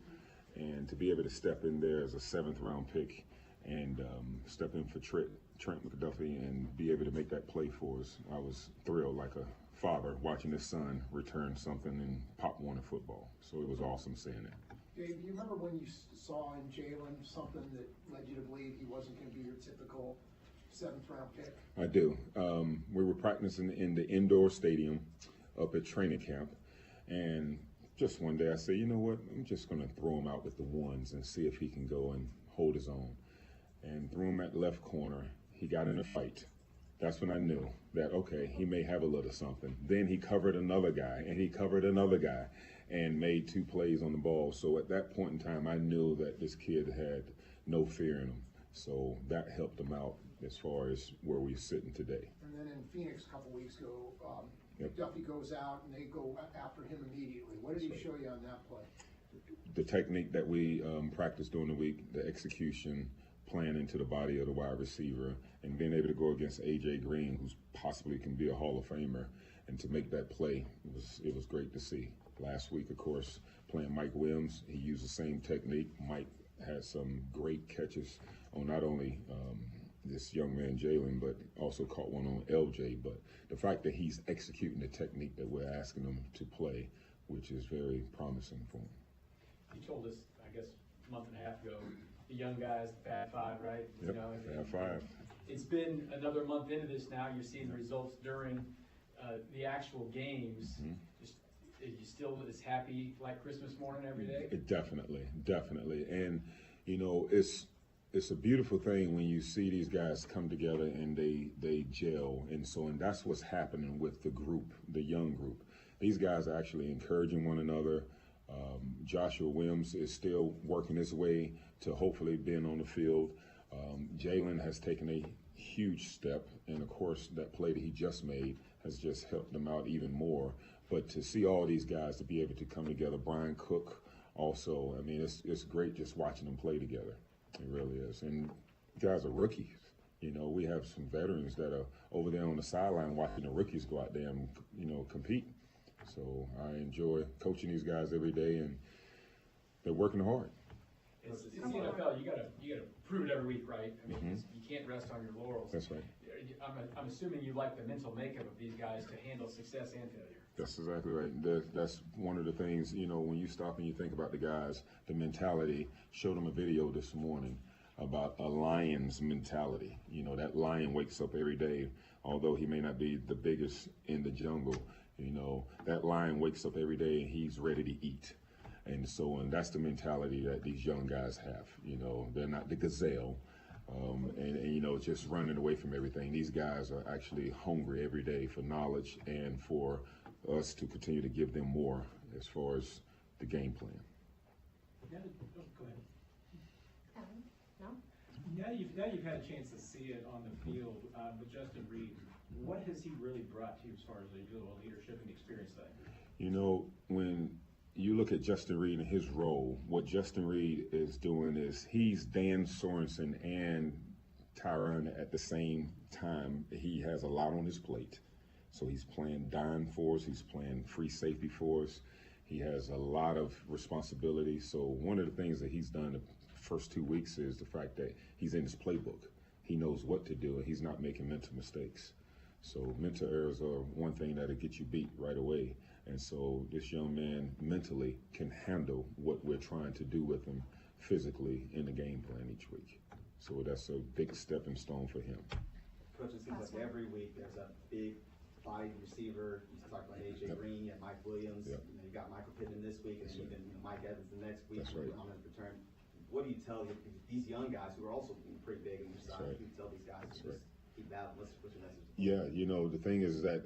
And to be able to step in there as a 7th-round pick and step in for Trent McDuffie and be able to make that play for us, I was thrilled, like a father watching his son return something in Pop Warner football. So it was awesome seeing that. Dave, do you remember when you saw in Jalen something that led you to believe he wasn't going to be your typical 7th-round pick? I do. We were practicing in the indoor stadium up at training camp, and just one day I said, you know what, I'm just going to throw him out with the ones and see if he can go and hold his own. And threw him at left corner. He got in a fight. That's when I knew that, okay, he may have a little something. Then he covered another guy, and he covered another guy, and made 2 plays on the ball. So at that point in time, I knew that this kid had no fear in him. So that helped him out as far as where we're sitting today. And then in Phoenix a couple weeks ago, Yep. Duffy goes out, and they go after him immediately. What did he show you on that play? The technique that we practiced during the week, the execution, playing into the body of the wide receiver, and being able to go against A.J. Green, who's possibly can be a Hall of Famer, and to make that play, it was great to see. Last week, of course, playing Mike Williams, he used the same technique. Mike had some great catches on not only this young man Jalen, but also caught one on LJ. But the fact that he's executing the technique that we're asking him to play, which is very promising for him. You told us, I guess, a month and a half ago, the young guys, the Fab 5, right? Yep, Fab 5. It's been another month into this now. You're seeing the results during the actual games. Mm-hmm. Are you still as happy like Christmas morning every day? Definitely. And, you know, it's a beautiful thing when you see these guys come together and they gel. And that's what's happening with the group, the young group. These guys are actually encouraging one another. Joshua Williams is still working his way to hopefully being on the field. Jalen has taken a huge step, and of course that play that he just made has just helped them out even more. But to see all these guys to be able to come together, Brian Cook also, I mean, it's great just watching them play together. It really is. And guys are rookies. You know, we have some veterans that are over there on the sideline watching the rookies go out there and, you know, compete. So I enjoy coaching these guys every day, and they're working hard. It's the NFL. You gotta prove it every week, right? I mean, you can't rest on your laurels. That's right. I'm assuming you like the mental makeup of these guys to handle success and failure. That's exactly right. That's one of the things, when you stop and you think about the guys, the mentality. Showed them a video this morning about a lion's mentality. That lion wakes up every day, although he may not be the biggest in the jungle. That lion wakes up every day and he's ready to eat. And that's the mentality that these young guys have. They're not the gazelle. Just running away from everything. These guys are actually hungry every day for knowledge and for us to continue to give them more as far as the game plan. Go ahead. No? Now you've had a chance to see it on the field with Justin Reed. What has he really brought to you as far as a leadership and experience there? When you look at Justin Reed and his role, what Justin Reed is doing is he's Dan Sorensen and Tyron at the same time. He has a lot on his plate. So he's playing dime for us. He's playing free safety for us. He has a lot of responsibility. So one of the things that he's done the first 2 weeks is the fact that he's in his playbook. He knows what to do, and he's not making mental mistakes. So mental errors are one thing that'll get you beat right away. And so this young man mentally can handle what we're trying to do with him physically in the game plan each week. So that's a big stepping stone for him. Coach, it seems like every week there's a big body receiver. You talked about A.J. Green, you had Mike Williams. Yep. You got Michael Pittman this week, and then even Mike Evans the next week. That's right. On his return. What do you tell these young guys who are also pretty big on your side? Right. What do you tell these guys to just keep battling? What's your message? Yeah, the thing is that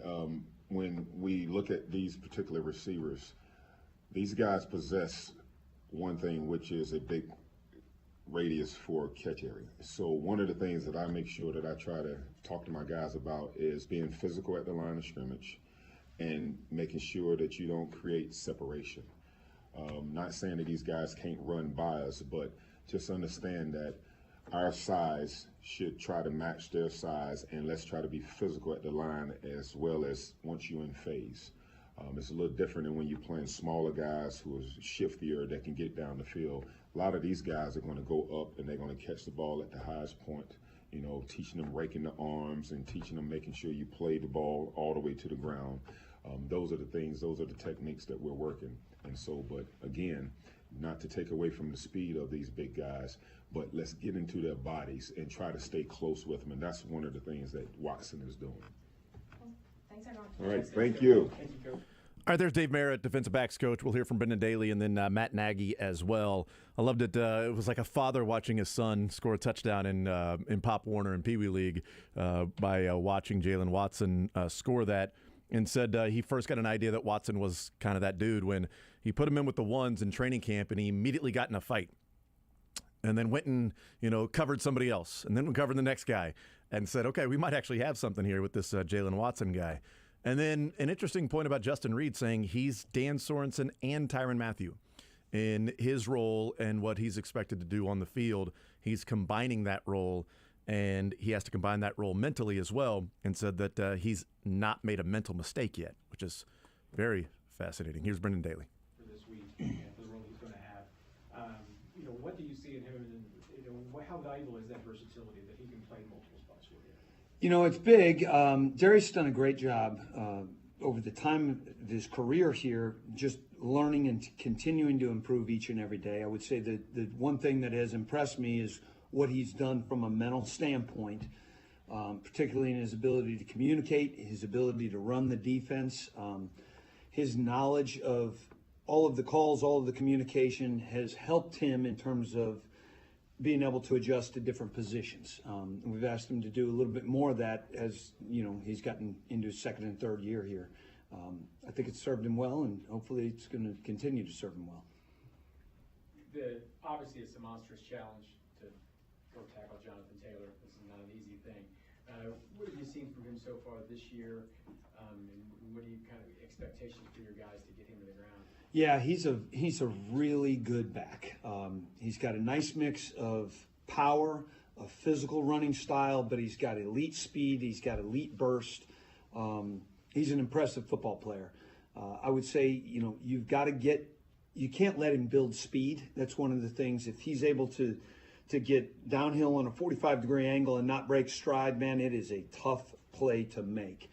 when we look at these particular receivers, these guys possess one thing, which is a big radius for catch area. So one of the things that I make sure that I try to talk to my guys about is being physical at the line of scrimmage and making sure that you don't create separation. Not saying that these guys can't run by us, but just understand that our size should try to match their size, and let's try to be physical at the line as well as once you're in phase. It's a little different than when you're playing smaller guys who are shiftier that can get down the field. A lot of these guys are going to go up and they're going to catch the ball at the highest point, teaching them raking the arms and teaching them making sure you play the ball all the way to the ground. Those are the things, those are the techniques that we're working. And so, but again, not to take away from the speed of these big guys, but let's get into their bodies and try to stay close with them. And that's one of the things that Watson is doing. Thanks, everyone. All right, thank you. Thank you, Coach. All right, there's Dave Merritt, defensive backs coach. We'll hear from Brendan Daly and then Matt Nagy as well. I loved it. It was like a father watching his son score a touchdown in Pop Warner and Pee Wee League by watching Jalen Watson score that, and said he first got an idea that Watson was kind of that dude when he put him in with the ones in training camp, and he immediately got in a fight. And then went and, covered somebody else, and then covered the next guy, and said, okay, we might actually have something here with this Jalen Watson guy. And then an interesting point about Justin Reed saying he's Dan Sorensen and Tyrann Mathieu in his role and what he's expected to do on the field. He's combining that role, and he has to combine that role mentally as well, and said that he's not made a mental mistake yet, which is very fascinating. Here's Brendan Daly. For this week and for the role he's going to have, what do you see in him? And, how valuable is that versatility that he can play multiple spots for you? It's big. Darius done a great job over the time of his career here, just learning and continuing to improve each and every day. I would say that the one thing that has impressed me is what he's done from a mental standpoint, particularly in his ability to communicate, his ability to run the defense, his knowledge of all of the calls, all of the communication has helped him in terms of being able to adjust to different positions. We've asked him to do a little bit more of that as, he's gotten into his second and third year here. I think it's served him well, and hopefully it's going to continue to serve him well. Obviously, it's a monstrous challenge to go tackle Jonathan Taylor. This is not an easy thing. What have you seen from him so far this year? And what are you kind of expectations for your guys to get him to the ground? Yeah, he's a really good back. He's got a nice mix of power, a physical running style, but he's got elite speed. He's got elite burst. He's an impressive football player. I would say, you can't let him build speed. That's one of the things. If he's able to get downhill on a 45-degree angle and not break stride, man, it is a tough play to make.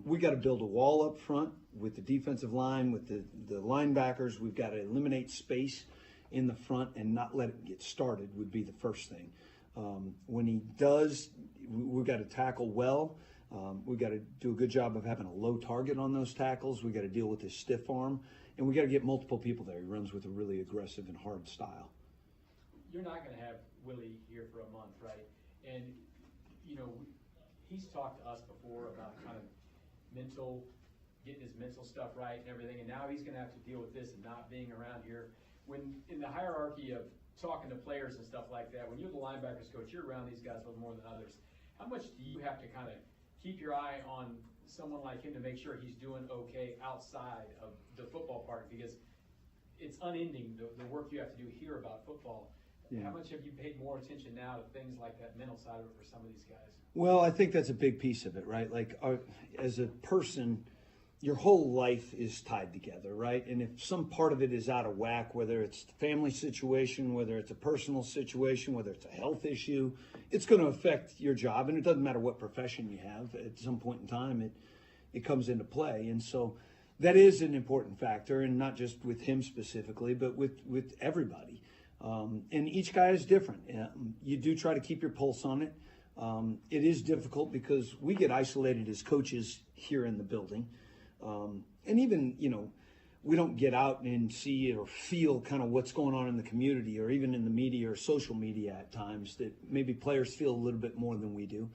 We got to build a wall up front with the defensive line, with the linebackers. We've got to eliminate space in the front and not let it get started would be the first thing. When he does, we've got to tackle well. We've got to do a good job of having a low target on those tackles. We've got to deal with his stiff arm, and we got to get multiple people there. He runs with a really aggressive and hard style. You're not going to have Willie here for a month, right? And, he's talked to us before about kind of getting his mental stuff right and everything, and now he's going to have to deal with this and not being around here. When in the hierarchy of talking to players and stuff like that, when you're the linebackers coach, you're around these guys a little more than others. How much do you have to kind of keep your eye on someone like him to make sure he's doing okay outside of the football part? Because it's unending, the work you have to do here about football. Yeah. How much have you paid more attention now to things like that mental side of it for some of these guys? Well, I think that's a big piece of it, right? Like, as a person, your whole life is tied together, right? And if some part of it is out of whack, whether it's the family situation, whether it's a personal situation, whether it's a health issue, it's going to affect your job. And it doesn't matter what profession you have. At some point in time, it comes into play. And so that is an important factor, and not just with him specifically, but with everybody. And each guy is different. You do try to keep your pulse on it. It is difficult because we get isolated as coaches here in the building. And even, we don't get out and see or feel kind of what's going on in the community or even in the media or social media at times that maybe players feel a little bit more than we do.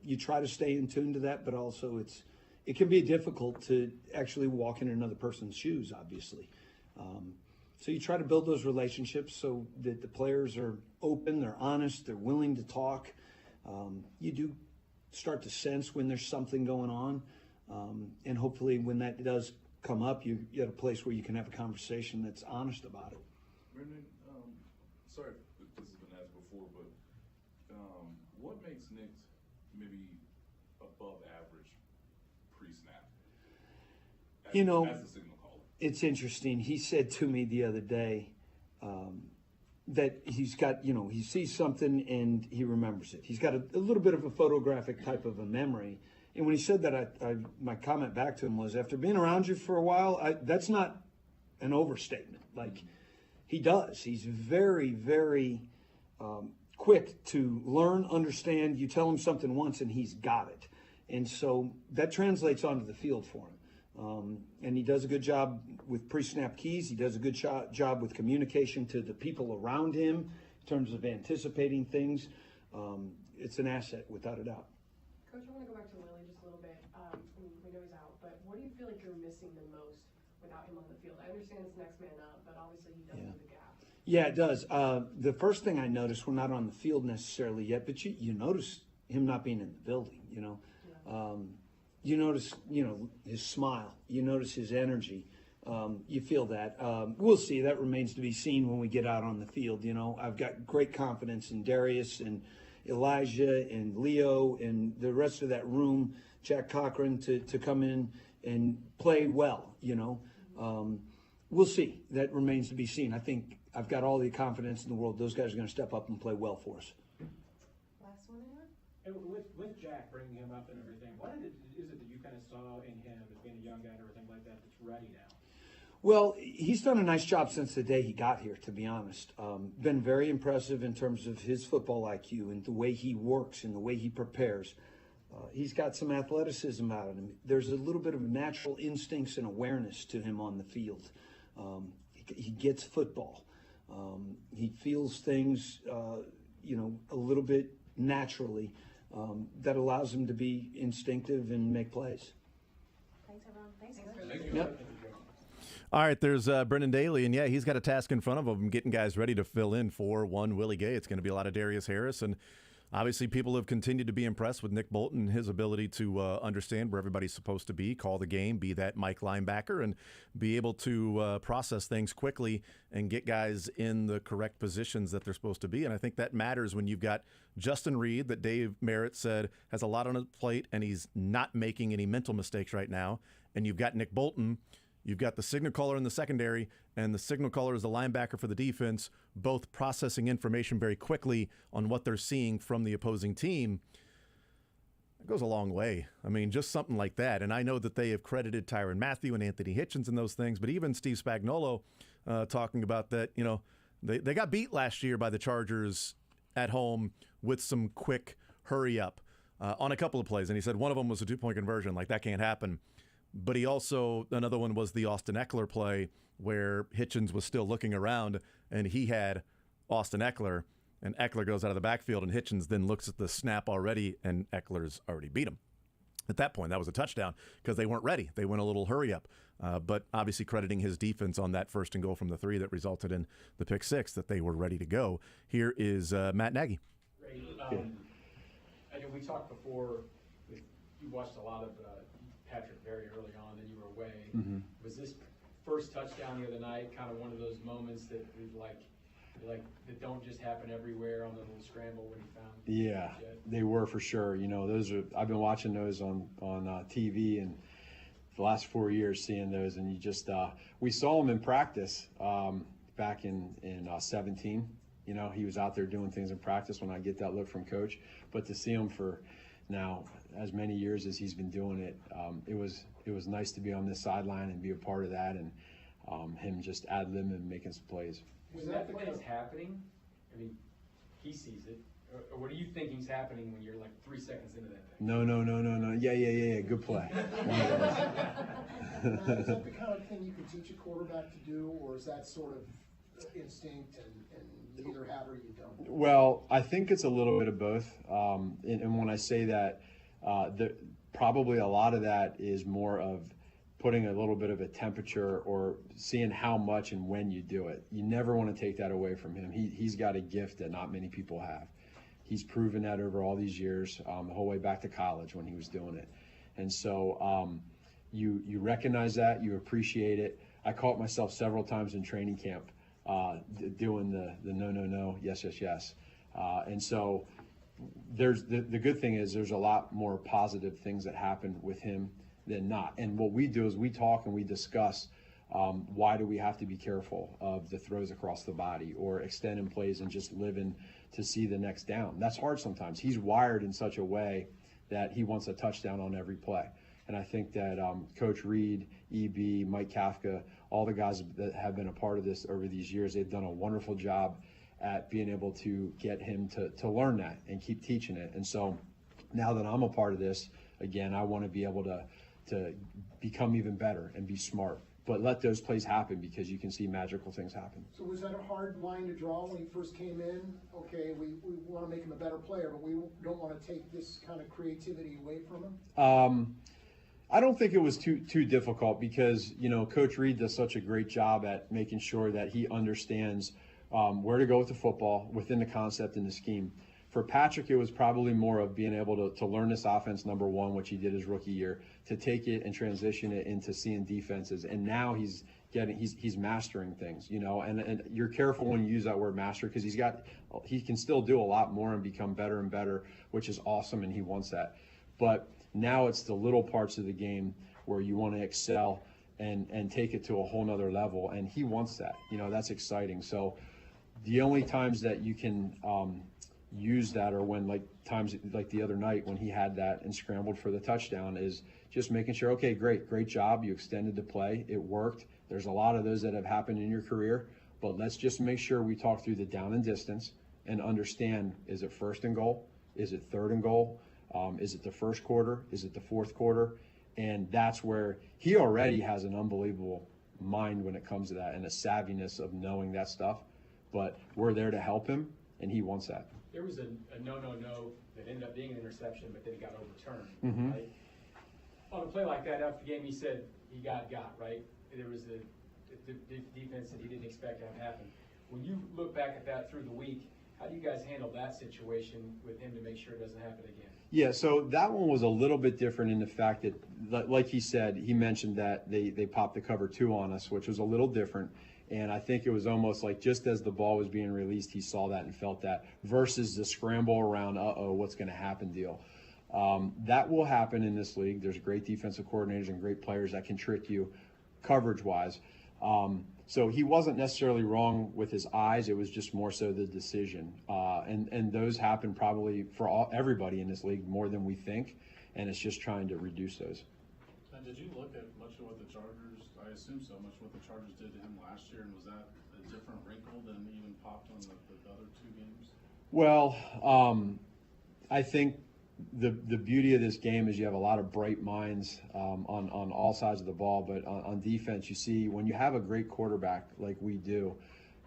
You try to stay in tune to that, but also it can be difficult to actually walk in another person's shoes, obviously. So you try to build those relationships so that the players are open, they're honest, they're willing to talk. You do start to sense when there's something going on. And hopefully when that does come up, you're at a place where you can have a conversation that's honest about it. Brendan, sorry if this has been asked before, but what makes Nick maybe above average pre-snap as a signal caller? It's interesting. He said to me the other day that he's got, he sees something and he remembers it. He's got a little bit of a photographic type of a memory. And when he said that, my comment back to him was, after being around you for a while, that's not an overstatement. Like, he does. He's very, very quick to learn, understand. You tell him something once and he's got it. And so that translates onto the field for him. And he does a good job with pre-snap keys. He does a good job with communication to the people around him in terms of anticipating things. It's an asset, without a doubt. Coach, I want to go back to Willie just a little bit. We know he's out, but what do you feel like you're missing the most without him on the field? I understand it's next man up, but obviously he does have the gap. Yeah, it does. The first thing I noticed, we're not on the field necessarily yet, but you notice him not being in the building, you notice, his smile. You notice his energy. You feel that. We'll see. That remains to be seen when we get out on the field. I've got great confidence in Darius and Elijah and Leo and the rest of that room, Jack Cochran, to come in and play well, We'll see. That remains to be seen. I think I've got all the confidence in the world. Those guys are going to step up and play well for us. Last one, anyone? And with Jack bringing him up and everything, what is it that you kind of saw in him as being a young guy and everything like that that's ready now? Well, he's done a nice job since the day he got here, to be honest. Been very impressive in terms of his football IQ and the way he works and the way he prepares. He's got some athleticism out of him. There's a little bit of natural instincts and awareness to him on the field. He gets football. He feels things, a little bit naturally that allows him to be instinctive and make plays. Thanks, everyone. Thanks. Thank you. Yep. All right, there's Brendan Daly, and he's got a task in front of him getting guys ready to fill in for one Willie Gay. It's going to be a lot of Darius Harris and obviously people have continued to be impressed with Nick Bolton, his ability to understand where everybody's supposed to be, call the game, be that Mike linebacker, and be able to process things quickly and get guys in the correct positions that they're supposed to be. And I think that matters when you've got Justin Reed, that Dave Merritt said has a lot on his plate, and he's not making any mental mistakes right now. And you've got Nick Bolton. You've got the signal caller in the secondary, and the signal caller is the linebacker for the defense, both processing information very quickly on what they're seeing from the opposing team. It goes a long way. I mean, just something like that. And I know that they have credited Tyrann Mathieu and Anthony Hitchens and those things, but even Steve Spagnuolo talking about that, you know, they got beat last year by the Chargers at home with some quick hurry up on a couple of plays. And he said one of them was a 2-point conversion. Like, that can't happen. But he also, another one was the Austin Eckler play where Hitchens was still looking around and he had Austin Eckler, and Eckler goes out of the backfield and Hitchens then looks at the snap already and Eckler's already beat him. At that point, that was a touchdown because they weren't ready. They went a little hurry up. But obviously crediting his defense on that 1st and goal from the 3 that resulted in the pick 6, that they were ready to go. Here is Matt Nagy. Great. I know we talked before, you watched a lot of Patrick very early on, then you were away. Mm-hmm. Was this first touchdown the other night kind of one of those moments that that don't just happen everywhere on the little scramble when he found? Yeah, they were for sure. You know, those are, I've been watching those on TV and the last 4 years, seeing those, and you just we saw him in practice back in 17. You know, he was out there doing things in practice when I get that look from Coach, but to see him for now as many years as he's been doing it, it was nice to be on this sideline and be a part of that, and him just ad-libbing and making some plays. Was that because happening? I mean, he sees it. Or what do you think he's happening when you're like 3 seconds into that thing? No. Yeah. Good play. Is that the kind of thing you can teach a quarterback to do, or is that sort of instinct and you either have or you don't? Well, I think it's a little bit of both. And when I say that, probably a lot of that is more of putting a little bit of a temperature or seeing how much and when you do it. You never want to take that away from him. He's got a gift that not many people have. He's proven that over all these years, the whole way back to college when he was doing it. And so you recognize that, you appreciate it. I caught myself several times in training camp doing the no, yes. And so there's the good thing is there's a lot more positive things that happen with him than not. And what we do is we talk and we discuss why do we have to be careful of the throws across the body or extending plays and just living to see the next down. That's hard sometimes. He's wired in such a way that he wants a touchdown on every play. And I think that Coach Reed, EB, Mike Kafka, all the guys that have been a part of this over these years, they've done a wonderful job at being able to get him to learn that and keep teaching it. And so now that I'm a part of this, again, I want to be able to become even better and be smart. But let those plays happen because you can see magical things happen. So was that a hard line to draw when he first came in? Okay, we want to make him a better player, but we don't want to take this kind of creativity away from him? I don't think it was too difficult because, you know, Coach Reed does such a great job at making sure that he understands where to go with the football within the concept and the scheme. For Patrick, it was probably more of being able to learn this offense, number one, which he did his rookie year, to take it and transition it into seeing defenses. And now he's mastering things, you know, and you're careful when you use that word master because he can still do a lot more and become better and better, which is awesome, and he wants that. But now it's the little parts of the game where you want to excel and take it to a whole nother level, and he wants that. You know, that's exciting. So the only times that you can use that or when times like the other night when he had that and scrambled for the touchdown is just making sure, okay, great job. You extended the play. It worked. There's a lot of those that have happened in your career, but let's just make sure we talk through the down and distance and understand, is it 1st and goal? Is it 3rd and goal? Is it the 1st quarter? Is it the 4th quarter? And that's where he already has an unbelievable mind when it comes to that and a savviness of knowing that stuff, but we're there to help him and he wants that. There was a no that ended up being an interception, but then it got overturned. Mm-hmm. Right? On a play like that after the game, he said he got right. There was the defense that he didn't expect to have happen. When you look back at that through the week, How do you guys handle that situation with him to make sure it doesn't happen again? Yeah, so that one was a little bit different in the fact that, like he said, he mentioned that they popped the cover 2 on us, which was a little different. And I think it was almost like just as the ball was being released, he saw that and felt that, versus the scramble around, what's going to happen deal. That will happen in this league. There's great defensive coordinators and great players that can trick you coverage-wise. So he wasn't necessarily wrong with his eyes. It was just more so the decision. And those happen probably for everybody in this league more than we think, and it's just trying to reduce those. And did you look at much of what the Chargers, I assume so, much of what the Chargers did to him last year, and was that a different wrinkle than even popped on the other 2 games? Well, I think the beauty of this game is you have a lot of bright minds on all sides of the ball, but on defense, you see when you have a great quarterback like we do,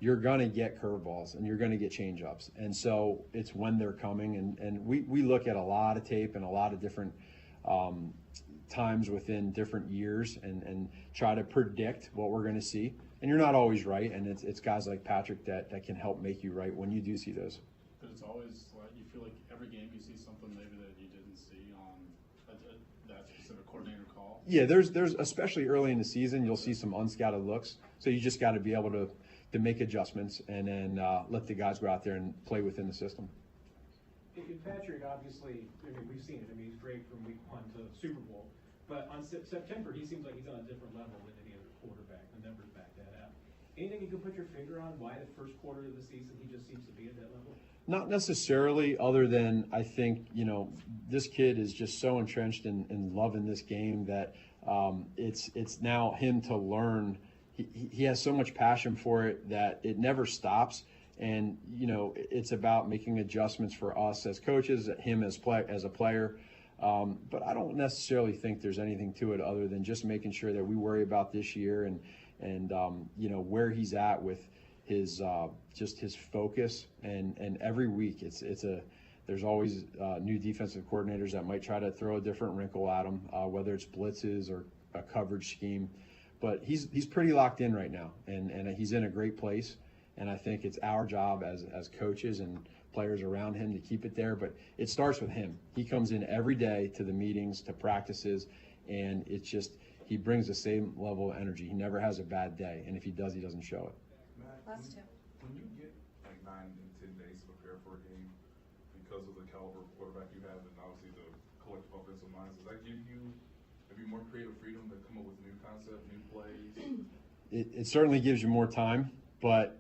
you're going to get curveballs and you're going to get change-ups. And so it's when they're coming, and we look at a lot of tape and a lot of different times within different years and try to predict what we're going to see. And you're not always right, and it's guys like Patrick that can help make you right when you do see those. But it's always like you feel like every game you see something maybe that you didn't see on that specific coordinator call. Yeah, there's especially early in the season, you'll see some unscouted looks. So you just got to be able to make adjustments and then let the guys go out there and play within the system. Patrick, obviously, I mean, we've seen it. I mean, he's great from week 1 to Super Bowl. But on September, he seems like he's on a different level than any other quarterback. The numbers back that up. Anything you can put your finger on why the first quarter of the season he just seems to be at that level? Not necessarily, other than I think, this kid is just so entrenched in loving this game that it's now him to learn. He has so much passion for it that it never stops. And, it's about making adjustments for us as coaches, him as a player. But I don't necessarily think there's anything to it other than just making sure that we worry about this year and where he's at with his just his focus and every week there's always new defensive coordinators that might try to throw a different wrinkle at him, whether it's blitzes or a coverage scheme. But he's pretty locked in right now, and he's in a great place. And I think it's our job as coaches and players around him to keep it there. But it starts with him. He comes in every day to the meetings, to practices, and it's just he brings the same level of energy. He never has a bad day, and if he does, he doesn't show it. Last two. When you get like 9 and 10 days to prepare for a game because of the caliber of quarterback you have and obviously the collective offensive minds, does that give you maybe more creative freedom to come up with new concepts, new plays? It certainly gives you more time, but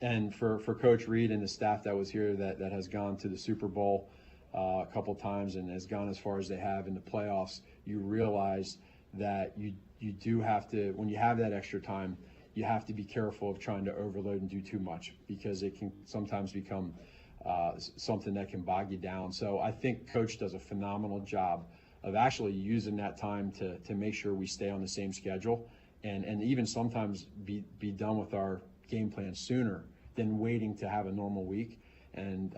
and for Coach Reed and the staff that was here that has gone to the Super Bowl a couple times and has gone as far as they have in the playoffs, you realize that you do have to, when you have that extra time, you have to be careful of trying to overload and do too much because it can sometimes become something that can bog you down. So I think Coach does a phenomenal job of actually using that time to make sure we stay on the same schedule and even sometimes be done with our game plan sooner than waiting to have a normal week. And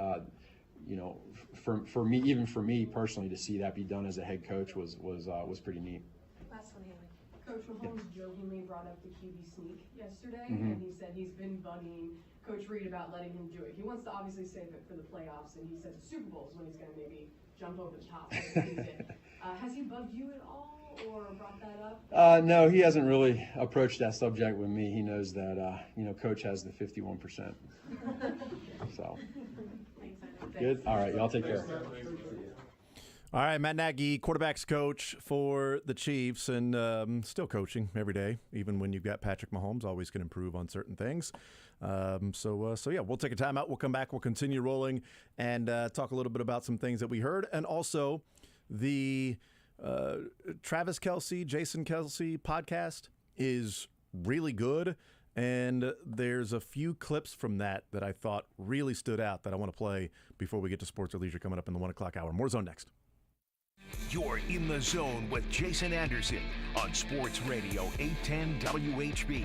for me personally, to see that be done as a head coach was pretty neat. Last one, Haley. Coach Mahomes jokingly brought up the QB sneak yesterday, Mhm. and he said he's been bugging Coach Reed about letting him do it. He wants to obviously save it for the playoffs, and he said the Super Bowl is when he's going to maybe jump over the top. Has he bugged you at all or brought that up? No, he hasn't really approached that subject with me. He knows that Coach has the 51%. So good. All right, y'all take care. All right, Matt Nagy, quarterbacks coach for the Chiefs, and still coaching every day, even when you've got Patrick Mahomes, always can improve on certain things. So yeah, we'll take a timeout. We'll come back. We'll continue rolling and talk a little bit about some things that we heard, and also the Travis Kelce, Jason Kelce podcast is really good, and there's a few clips from that I thought really stood out that I want to play before we get to Sports or Leisure coming up in the 1 o'clock hour. More Zone next. You're in the zone with Jason Anderson on Sports Radio 810 WHB.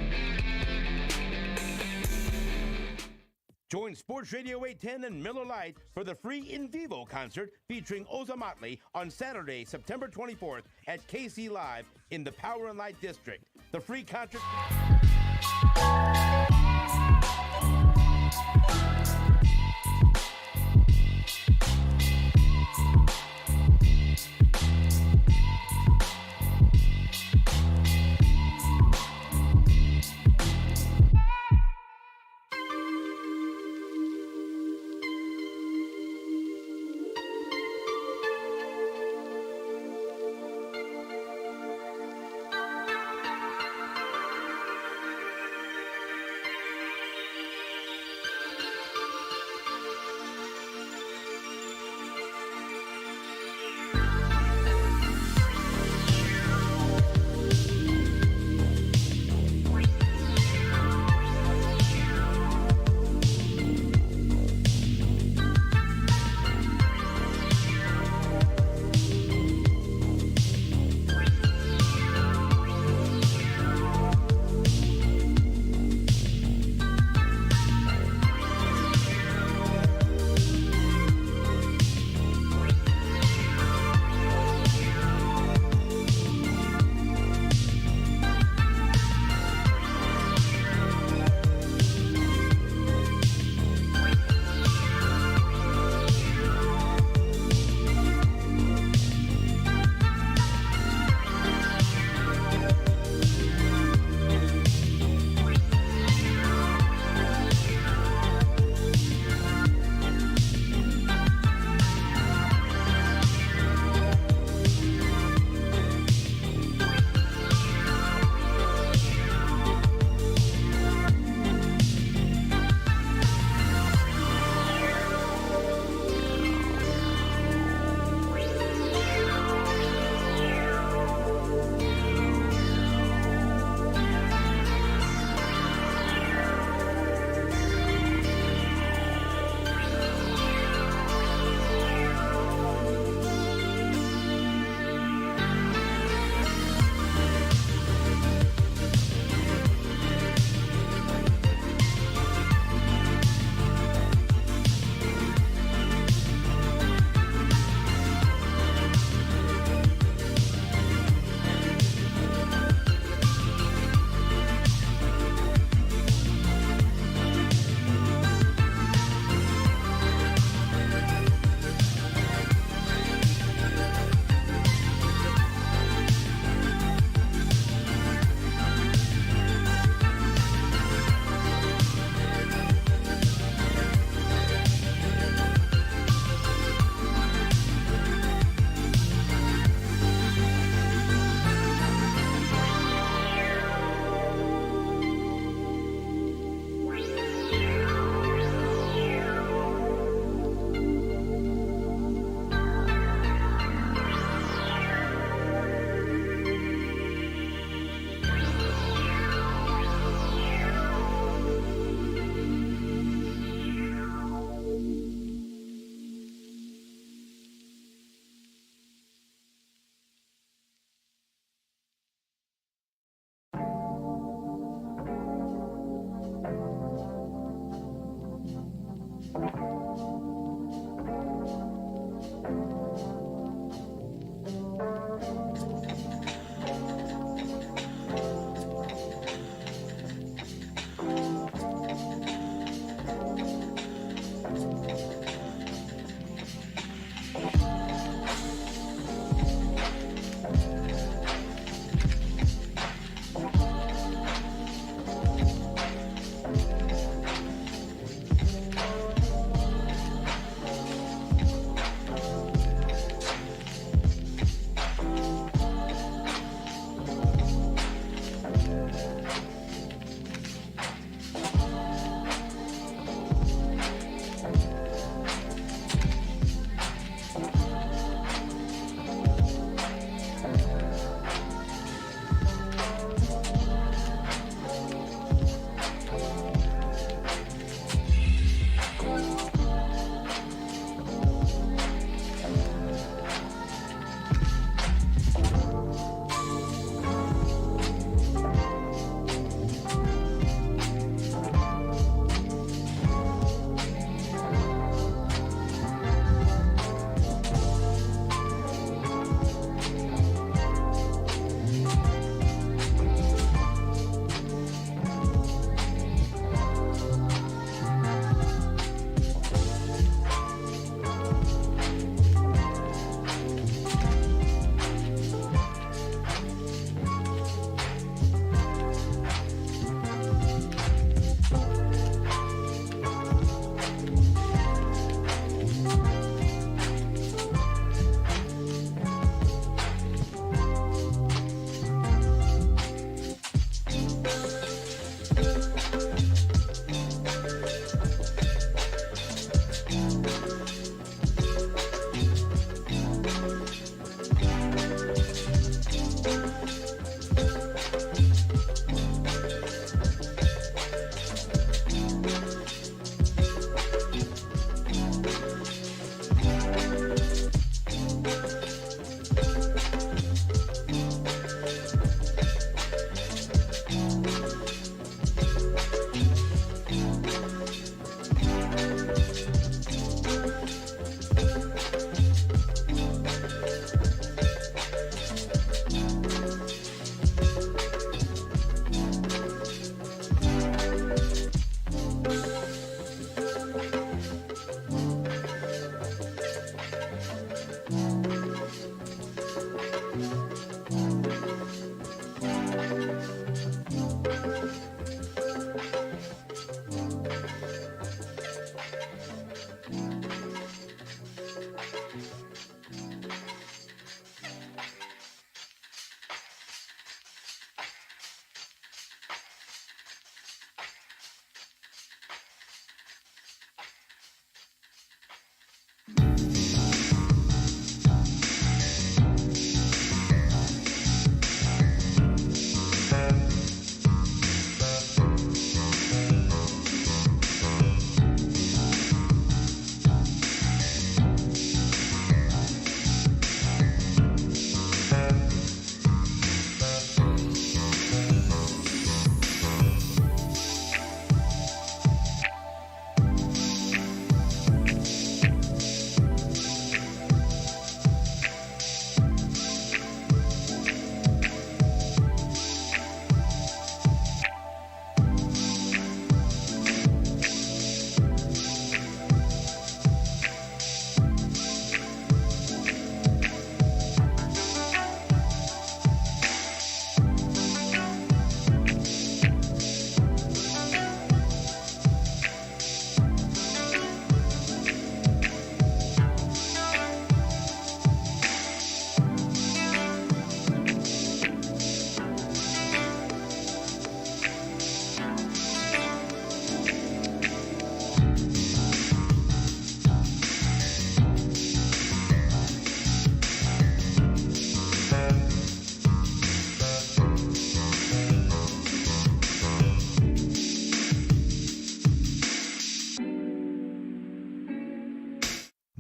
Join Sports Radio 810 and Miller Lite for the free In Vivo concert featuring Oza Motley on Saturday, September 24th at KC Live in the Power and Light District. The free concert...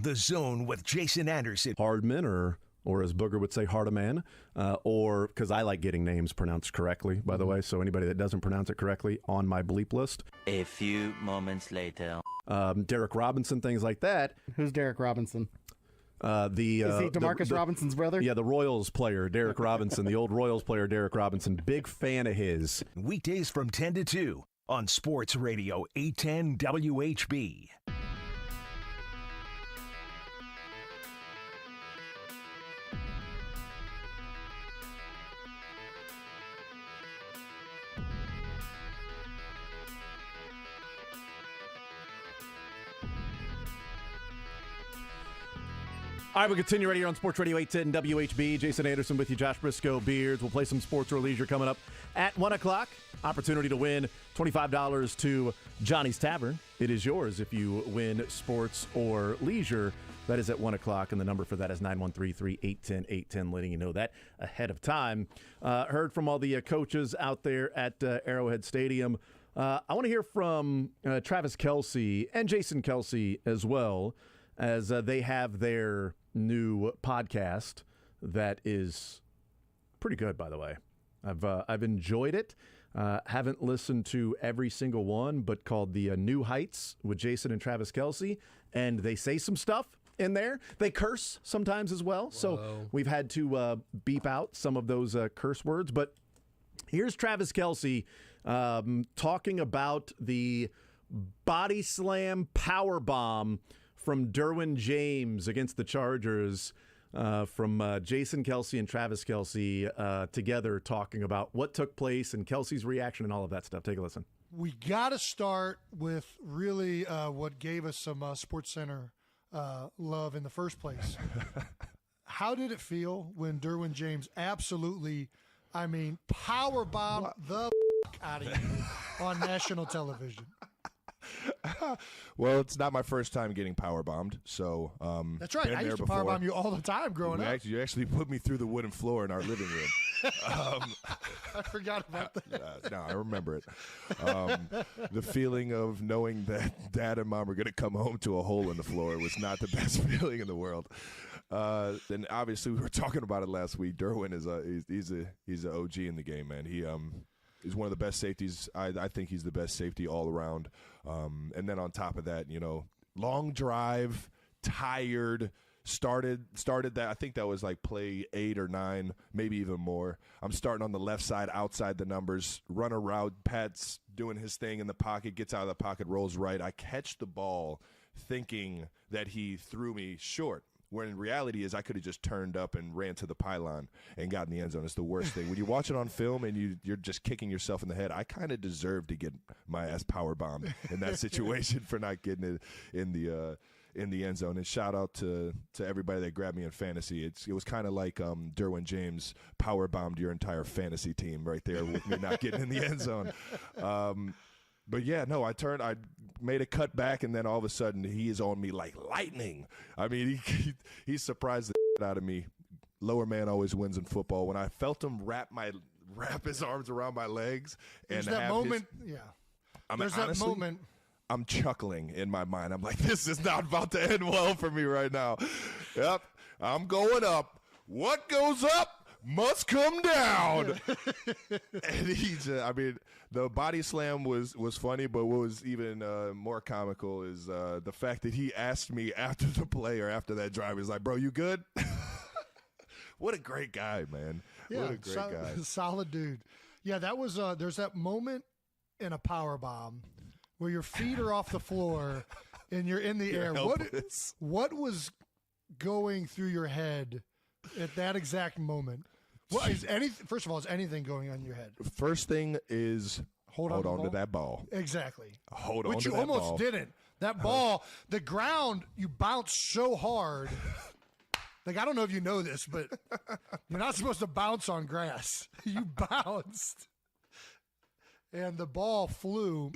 The Zone with Jason Anderson. Hardman, or as Booger would say, Hardiman, or because I like getting names pronounced correctly, by the way, so anybody that doesn't pronounce it correctly on my bleep list. A few moments later. Derek Robinson, things like that. Who's Derek Robinson? Is he DeMarcus Robinson's brother? Yeah, the Royals player, Derek Robinson, the old Royals player, Derek Robinson. Big fan of his. Weekdays from 10 to 2 on Sports Radio 810 WHB. All right, we'll continue right here on Sports Radio 810 WHB. Jason Anderson with you, Josh Brisco, Beards. We'll play some sports or leisure coming up at 1 o'clock. Opportunity to win $25 to Johnny's Tavern. It is yours if you win sports or leisure. That is at 1 o'clock, and the number for that is 913-381-810, letting you know that ahead of time. Heard from all the coaches out there at Arrowhead Stadium. I want to hear from Travis Kelce and Jason Kelce as well, as they have their new podcast that is pretty good, by the way. I've enjoyed it. Haven't listened to every single one, but called the New Heights with Jason and Travis Kelce, and they say some stuff in there. They curse sometimes as well, so we've had to beep out some of those curse words. But here's Travis Kelce talking about the body slam power bomb from Derwin James against the Chargers, from Jason Kelce and Travis Kelce together talking about what took place and Kelce's reaction and all of that stuff. Take a listen. We got to start with really what gave us some SportsCenter love in the first place. How did it feel when Derwin James absolutely, power bombed the out of you on national television? Well, it's not my first time getting power bombed, so that's right. I used to power bomb you all the time growing up. You actually put me through the wooden floor in our living room. I forgot about that. No, I remember it. The feeling of knowing that Dad and Mom are going to come home to a hole in the floor was not the best feeling in the world. And obviously, we were talking about it last week. Derwin is he's an OG in the game, man. He's one of the best safeties. I think he's the best safety all around. And then on top of that, long drive, tired, started that. I think that was like play 8 or 9, maybe even more. I'm starting on the left side, outside the numbers, run a route. Pat's doing his thing in the pocket, gets out of the pocket, rolls right. I catch the ball thinking that he threw me short. When in reality is I could have just turned up and ran to the pylon and got in the end zone. It's the worst thing. When you watch it on film and you're just kicking yourself in the head, I kind of deserve to get my ass power bombed in that situation for not getting it in the end zone. And shout out to everybody that grabbed me in fantasy. It was kind of like Derwin James power bombed your entire fantasy team right there with me not getting in the end zone. But yeah, no, I made a cut back, and then all of a sudden he is on me like lightning. He surprised the shit out of me. Lower man always wins in football. When I felt him wrap his arms around my legs, there's that moment. That moment. I'm chuckling in my mind. I'm like, this is not about to end well for me right now. Yep, I'm going up. What goes up must come down. And the body slam was funny, but what was even more comical is the fact that he asked me after the play or after that drive. He's like, bro, you good? What a great guy, man. Yeah, what a great guy. Solid dude. Yeah, that was there's that moment in a power bomb where your feet are off the floor and you're in the air. What was going through your head at that exact moment? First of all, is anything going on in your head? First thing is hold on to that ball. Exactly. Hold on Which to you that almost ball. didn't. That ball, the ground, you bounced so hard. Like, I don't know if you know this, but you're not supposed to bounce on grass. You bounced. And the ball flew.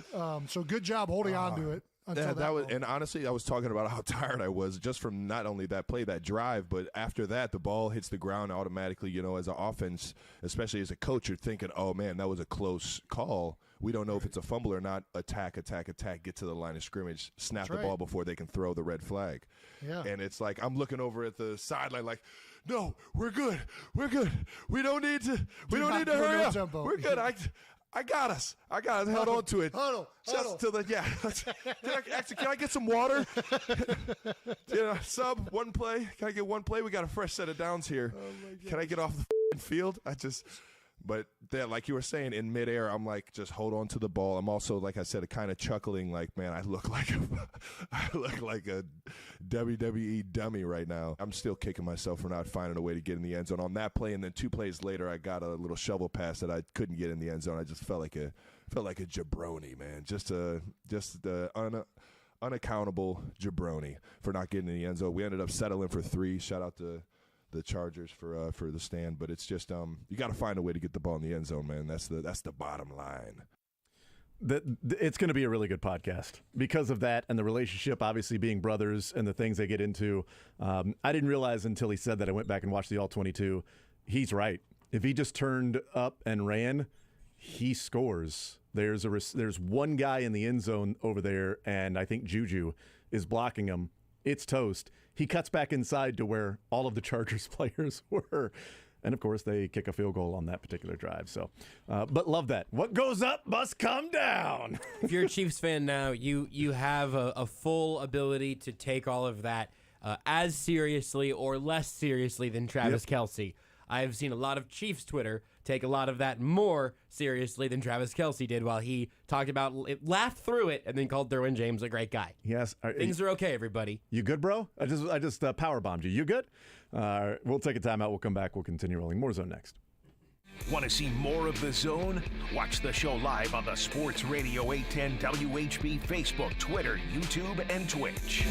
So good job holding on to it. until that was, and honestly, I was talking about how tired I was just from not only that play, that drive, but after that, the ball hits the ground automatically. You know, as an offense, especially as a coach, you're thinking, oh man, that was a close call. We don't know if it's a fumble or not. Attack, get to the line of scrimmage, snap the ball before they can throw the red flag. Yeah. And it's like I'm looking over at the sideline like, no, we're good. We don't need to hurry up. Tempo. We're good. I got us. Held on to it. Huddle. To the Can I get some water? Sub one play. Can I get one play? We got a fresh set of downs here. Can I get off the field? But then, like you were saying, in midair, I'm like, just hold on to the ball. I'm also, like I said, kind of chuckling, like, man, I look like a WWE dummy right now. I'm still kicking myself for not finding a way to get in the end zone on that play. And then 2 plays later, I got a little shovel pass that I couldn't get in the end zone. I just felt like a jabroni, man. Just unaccountable jabroni for not getting in the end zone. We ended up settling for 3. Shout out to the Chargers for the stand, but it's just you got to find a way to get the ball in the end zone, man. That's the bottom line. It's going to be a really good podcast because of that and the relationship, obviously being brothers and the things they get into. I didn't realize until he said that. I went back and watched the All-22. He's right. If he just turned up and ran, he scores. There's one guy in the end zone over there, and I think Juju is blocking him. It's toast. He cuts back inside to where all of the Chargers players were. And, of course, they kick a field goal on that particular drive. So, but love that. What goes up must come down. If you're a Chiefs fan now, you have a full ability to take all of that as seriously or less seriously than Travis Kelce. I have seen a lot of Chiefs Twitter take a lot of that more seriously than Travis Kelce did while he talked about it, laughed through it, and then called Derwin James a great guy. Yes. Things are okay, everybody. You good, bro? I just power bombed you. You good? We'll take a timeout. We'll come back. We'll continue rolling. More Zone next. Want to see more of The Zone? Watch the show live on the Sports Radio 810 WHB Facebook, Twitter, YouTube, and Twitch.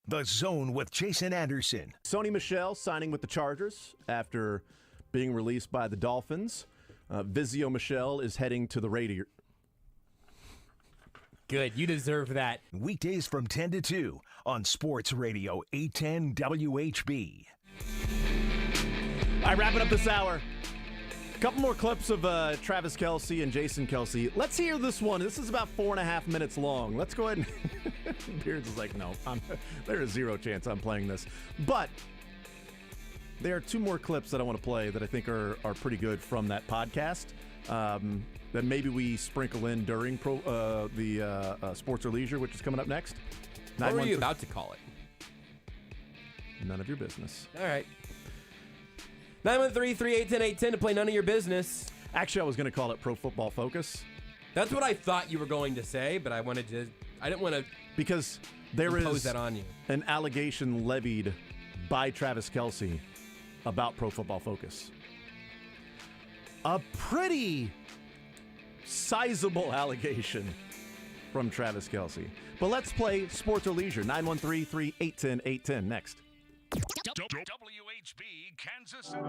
The Zone with Jason Anderson. Sony Michel signing with the Chargers after being released by the Dolphins. Vizio Michel is heading to the Raiders. Good. You deserve that. Weekdays from 10 to 2 on Sports Radio 810 WHB. All right, wrapping up this hour. A couple more clips of Travis Kelce and Jason Kelce. Let's hear this one. This is about 4.5 minutes long. Let's go ahead and... Beards is like, no, there is zero chance I'm playing this. But there are two more clips that I want to play that I think are pretty good from that podcast. That maybe we sprinkle in during the Sports or Leisure, which is coming up next. What were you about to call it? None of your business. All right. 913-381-810 to play None of Your Business. Actually, I was going to call it Pro Football Focus. That's what I thought you were going to say, but I didn't want to because there is that on you. An allegation levied by Travis Kelce about Pro Football Focus. A pretty sizable allegation from Travis Kelce. But let's play Sports or Leisure. 913-381-810 next. WHB Kansas City.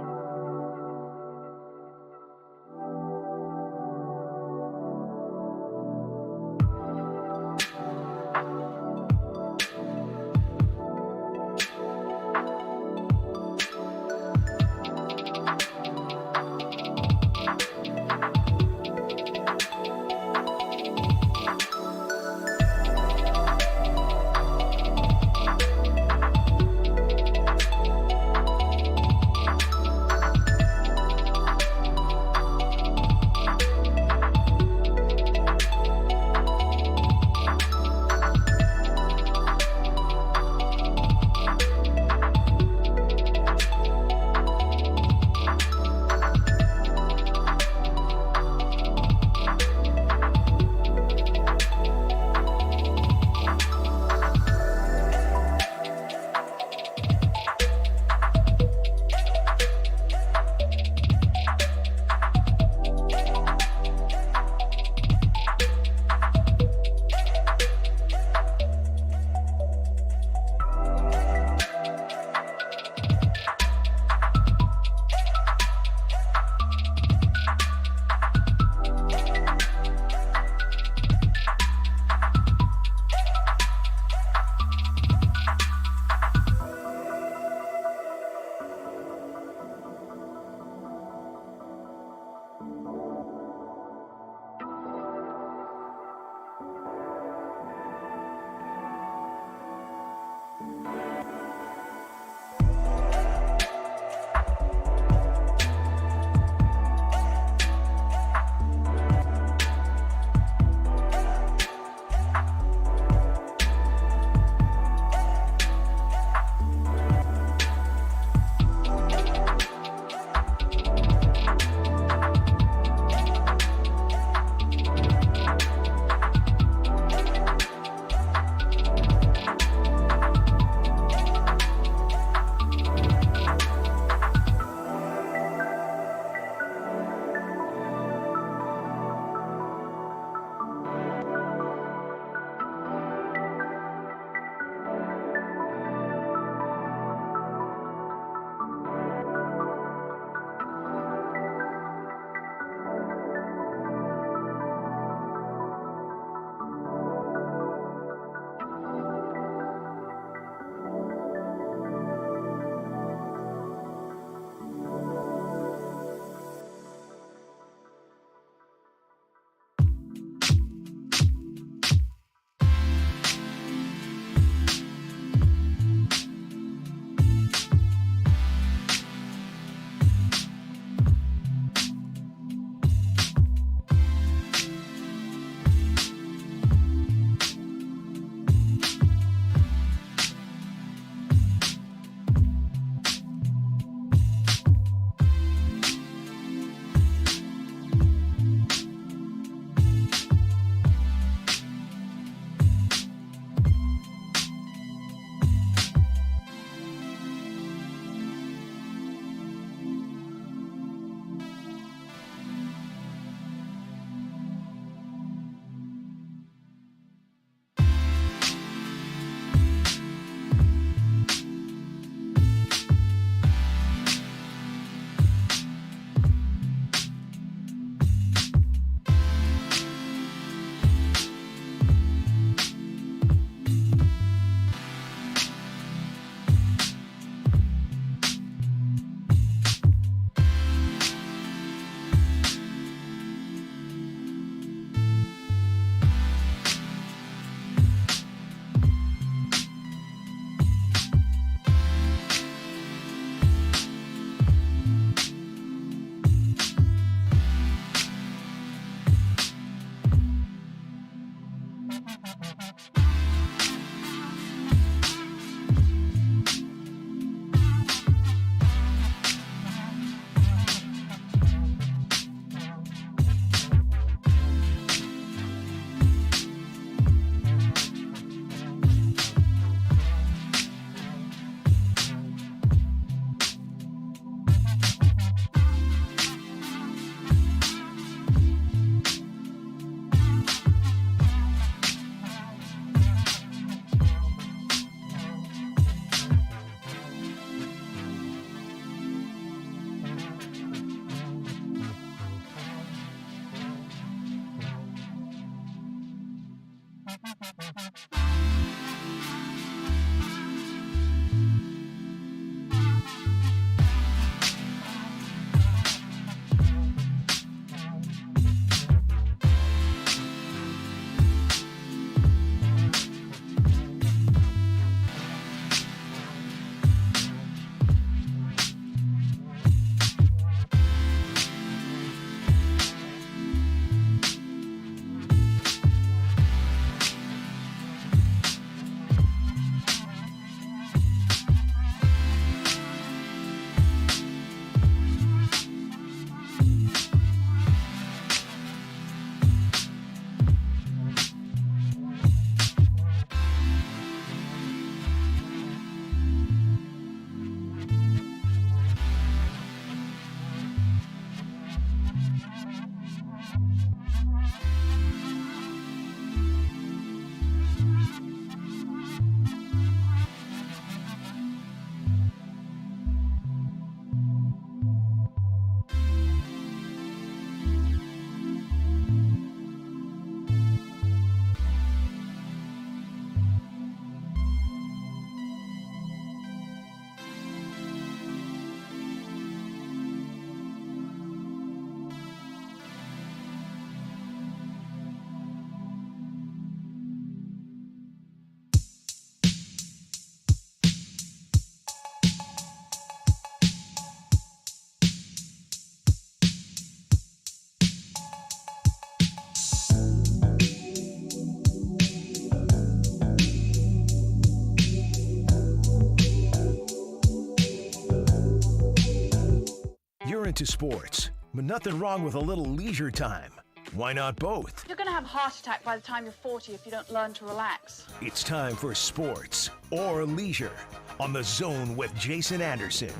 to sports, but nothing wrong with a little leisure time. Why not both? You're going to have a heart attack by the time you're 40 if you don't learn to relax. It's time for sports or leisure on The Zone with Jason Anderson.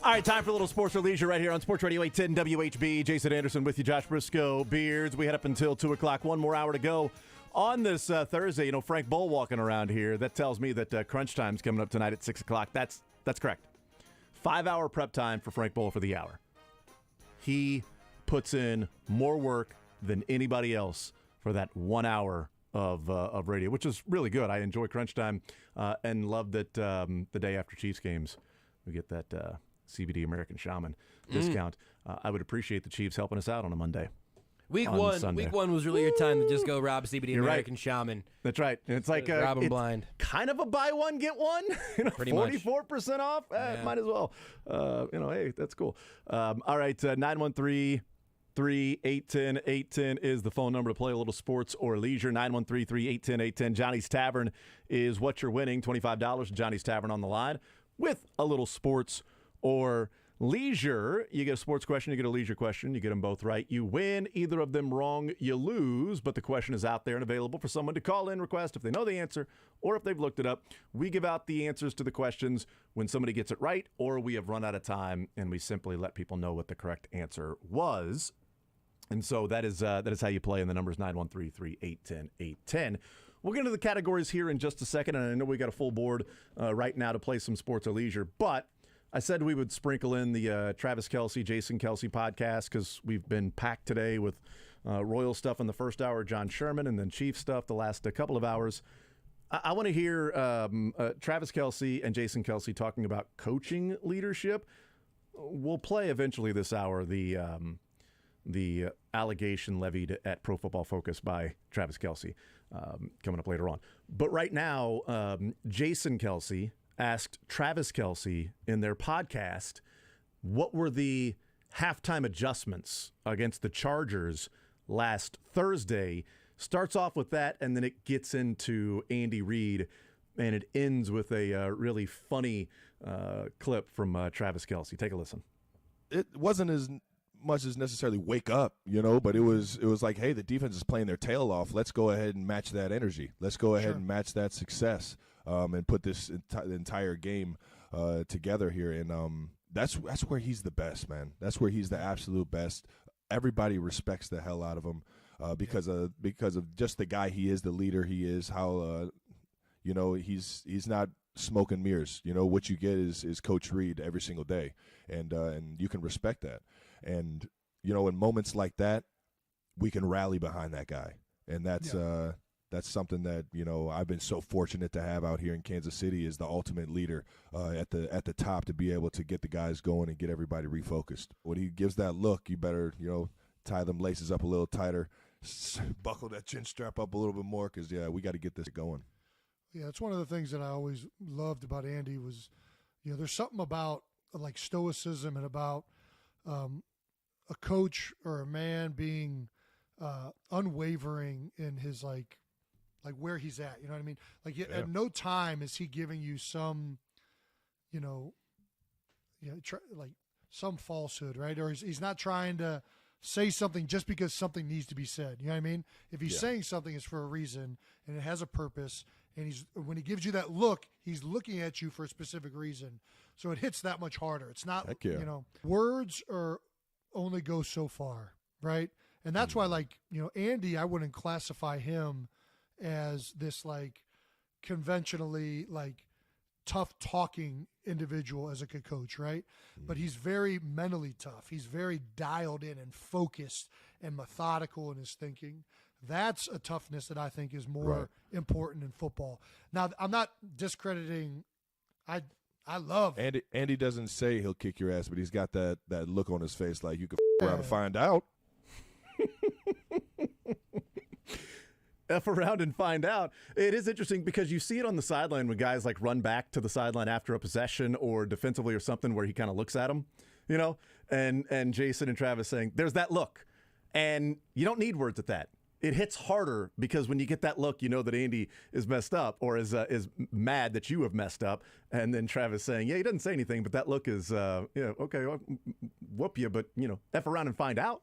All right, time for a little sports or leisure right here on Sports Radio 810 WHB. Jason Anderson with you, Josh Brisco, Beards. We head up until 2 o'clock. One more hour to go on this Thursday. You know, Frank Bull walking around here. That tells me that crunch time's coming up tonight at 6 o'clock. That's correct. 5-hour prep time for Frank Bull for the hour. He puts in more work than anybody else for that 1 hour of radio, which is really good. I enjoy crunch time and love that the day after Chiefs games we get that CBD American Shaman discount. I would appreciate the Chiefs helping us out on a Monday. Week Sunday. one was really your time to just go rob CBD American Shaman. That's right. And it's like rob them blind. Kind of a buy one get one. Pretty much. 44% off. Might as well. Hey, that's cool. All right, 913-810-810 is the phone number to play a little sports or leisure. 913-381-810. Johnny's Tavern is what you're winning. $25. Johnny's Tavern on the line with a little sports or leisure. You get a sports question, you get a leisure question. You get them both right, you win. Either of them wrong, you lose. But the question is out there and available for someone to call in, request if they know the answer or if they've looked it up. We give out the answers to the questions when somebody gets it right, or we have run out of time and we simply let people know what the correct answer was. And so that is how you play, and the number is 913-381-810. We'll get into the categories here in just a second, and I know we got a full board right now to play some sports or leisure, but I said we would sprinkle in the Travis Kelce, Jason Kelce podcast because we've been packed today with Royal stuff in the first hour, John Sherman, and then Chiefs stuff the last couple of hours. I want to hear Travis Kelce and Jason Kelce talking about coaching leadership. We'll play eventually this hour the allegation levied at Pro Football Focus by Travis Kelce coming up later on. But right now, Jason Kelce asked Travis Kelce in their podcast, what were the halftime adjustments against the Chargers last Thursday? Starts off with that, and then it gets into Andy Reid, and it ends with a really funny clip from Travis Kelce. Take a listen. It wasn't as much as necessarily wake up, but it was like, hey, the defense is playing their tail off. Let's go ahead and match that energy. Let's go ahead and match that success. And put this entire game together here. And that's where he's the best, man. That's where he's the absolute best. Everybody respects the hell out of him because of just the guy he is, the leader he is, how, he's not smoke and mirrors. What you get is Coach Reid every single day. And you can respect that. And, in moments like that, we can rally behind that guy. And that's something that, I've been so fortunate to have out here in Kansas City is the ultimate leader at the top to be able to get the guys going and get everybody refocused. When he gives that look, you better, tie them laces up a little tighter, buckle that chin strap up a little bit more because, we got to get this going. Yeah, it's one of the things that I always loved about Andy was, there's something about like stoicism and about a coach or a man being unwavering in his like where he's at, you know what I mean? Like at no time is he giving you some, like some falsehood, right? Or he's not trying to say something just because something needs to be said. You know what I mean? If he's saying something, it's for a reason and it has a purpose. And when he gives you that look, he's looking at you for a specific reason. So it hits that much harder. It's not, words only go so far, right? And that's why, Andy, I wouldn't classify him as this conventionally tough talking individual as a coach, right? But he's very mentally tough. He's very dialed in and focused and methodical in his thinking. That's a toughness that I think is more important in football. Now, I'm not discrediting. I love Andy doesn't say he'll kick your ass, but he's got that look on his face like you can around and find out. F around and find out. It is interesting because you see it on the sideline when guys run back to the sideline after a possession or defensively or something where he kind of looks at them you know, and Jason and Travis saying, there's that look. And you don't need words at that. It hits harder because when you get that look, you know that Andy is messed up or is mad that you have messed up. And then Travis saying, yeah, he doesn't say anything, but that look is, okay, I'll whoop you, but, F around and find out.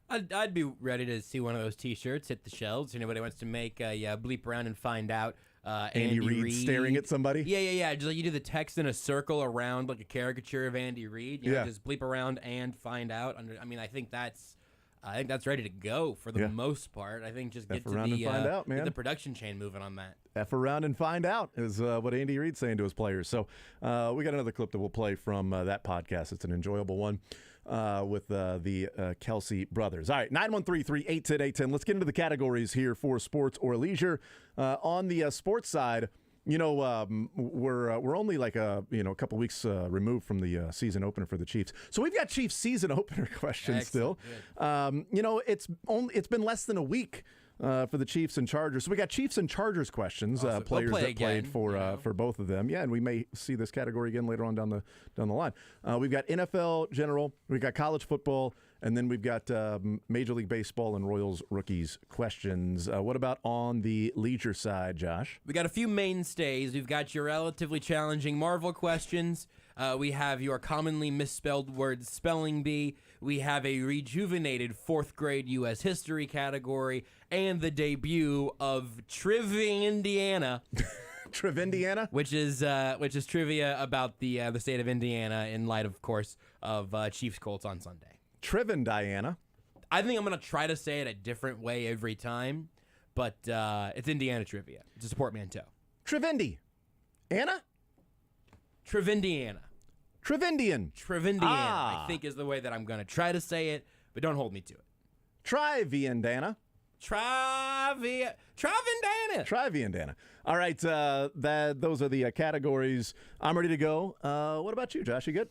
I'd be ready to see one of those T-shirts hit the shelves. Anybody wants to make a bleep around and find out. Andy Reid staring at somebody? Yeah. Just like you do the text in a circle around like a caricature of Andy Reid. You know, just bleep around and find out. I think that's ready to go for the most part. I think just get to and find out, man. Get the production chain moving on that. F around and find out is what Andy Reid's saying to his players. So we got another clip that we'll play from that podcast. It's an enjoyable one with the Kelsey brothers. All right, 913-381-810. Let's get into the categories here for sports or leisure. On the sports side, we're only like a couple weeks removed from the season opener for the Chiefs. So we've got Chiefs season opener questions still. It's been less than a week for the Chiefs and Chargers. So we got Chiefs and Chargers questions. Players that played for both of them. Yeah, and we may see this category again later on down the line. We've got NFL general. We've got college football. And then we've got Major League Baseball and Royals rookies questions. What about on the leisure side, Josh? We got a few mainstays. We've got your relatively challenging Marvel questions. We have your commonly misspelled words spelling bee. We have a rejuvenated 4th grade U.S. history category. And the debut of Trivia Indiana. Trivindiana? Which is trivia about the state of Indiana in light, of course, of Chiefs-Colts on Sunday. Trivin Diana. I think I'm going to try to say it a different way every time, but it's Indiana trivia. It's a portmanteau. Trivindi. Anna? Trivindiana. Trivindian. I think is the way that I'm going to try to say it, but don't hold me to it. Triviandana. Triviandana. All right, those are the categories. I'm ready to go. What about you, Josh? You good?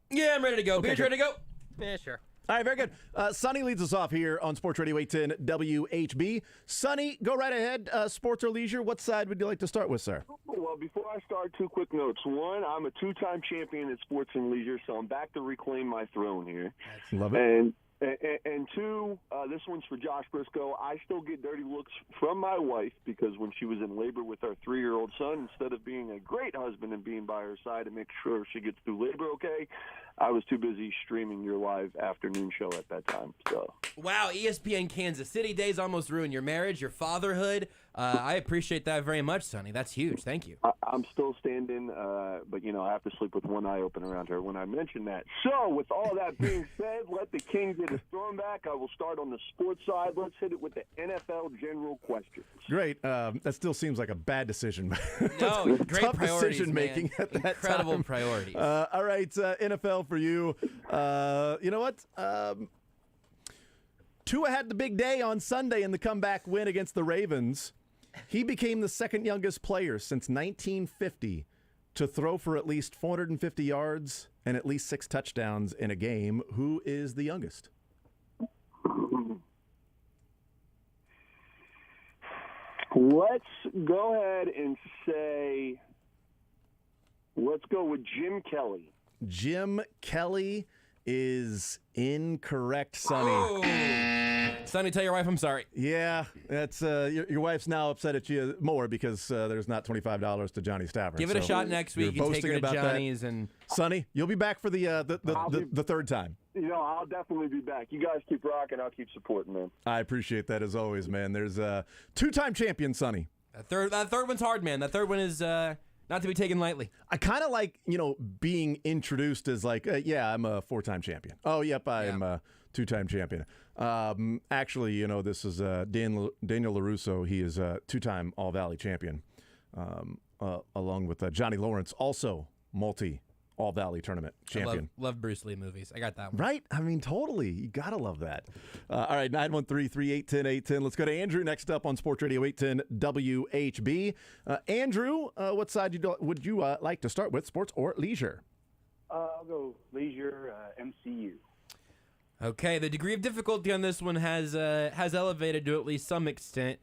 Yeah, I'm ready to go. Okay, Beers ready to go? Yeah, sure. All right, very good. Sonny leads us off here on Sports Radio 810 WHB. Sonny, go right ahead. Sports or leisure, what side would you like to start with, sir? Well, before I start, 2 quick notes. One, I'm a 2-time champion in sports and leisure, so I'm back to reclaim my throne here. Love it. And 2, this one's for Josh Brisco. I still get dirty looks from my wife because when she was in labor with our 3-year-old son, instead of being a great husband and being by her side to make sure she gets through labor okay, I was too busy streaming your live afternoon show at that time. So. Wow, ESPN Kansas City days almost ruined your marriage, your fatherhood. I appreciate that very much, Sonny. That's huge. Thank you. I'm still standing, but, I have to sleep with one eye open around her when I mention that. So, with all that being said, let the king get his throne back. I will start on the sports side. Let's hit it with the NFL general questions. Great. That still seems like a bad decision. No, great tough priorities, decision-making at that Incredible time. priorities. All right, NFL for you. You know what? Tua had the big day on Sunday in the comeback win against the Ravens. He became the second youngest player since 1950 to throw for at least 450 yards and at least 6 touchdowns in a game. Who is the youngest? Let's go ahead and say, let's go with Jim Kelly. Jim Kelly is incorrect, Sonny. Oh. Sonny, tell your wife I'm sorry. Yeah, that's your wife's now upset at you more because there's not $25 to Johnny Staver. Give it a shot next week. You can take her to Johnny's and Sonny, you'll be back for the third time. I'll definitely be back. You guys keep rocking. I'll keep supporting, man. I appreciate that as always, man. There's a 2-time champion, Sonny. That third one's hard, man. That third one is not to be taken lightly. I kind of like, being introduced as like, yeah, I'm a 4-time champion. Oh, yep, I'm a 2-time champion. Actually, this is Daniel LaRusso. He is a 2-time All-Valley champion, along with Johnny Lawrence, also All-Valley tournament champion. Love Bruce Lee movies. I got that one. Right? I mean, totally. You got to love that. All right, 913-381-810. Let's go to Andrew next up on Sports Radio 810 WHB. Andrew, what side would you like to start with, sports or leisure? I'll go leisure, MCU. Okay, the degree of difficulty on this one has elevated to at least some extent.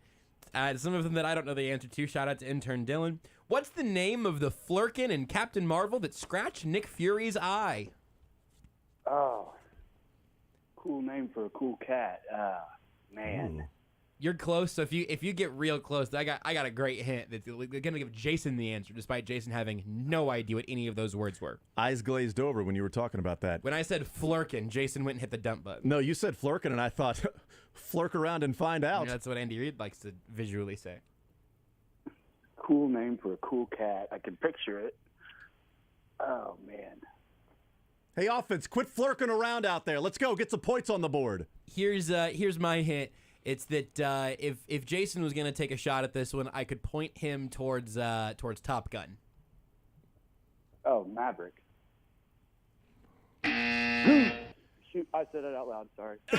Some of them that I don't know the answer to. Shout out to intern Dylan. What's the name of the Flurkin in Captain Marvel that scratched Nick Fury's eye? Oh, cool name for a cool cat. Man. Ooh. You're close. So if you get real close, I got a great hint that they're gonna give Jason the answer, despite Jason having no idea what any of those words were. Eyes glazed over when you were talking about that. When I said Flurkin, Jason went and hit the dump button. No, you said Flurkin, and I thought flurk around and find out. You know, that's what Andy Reid likes to visually say. Cool name for a cool cat. I can picture it. Oh man. Hey, offense, quit flirking around out there. Let's go. Get some points on the board. Here's my hint. It's that if Jason was going to take a shot at this one, I could point him towards Top Gun. Oh, Maverick. Shoot, I said it out loud. Sorry. He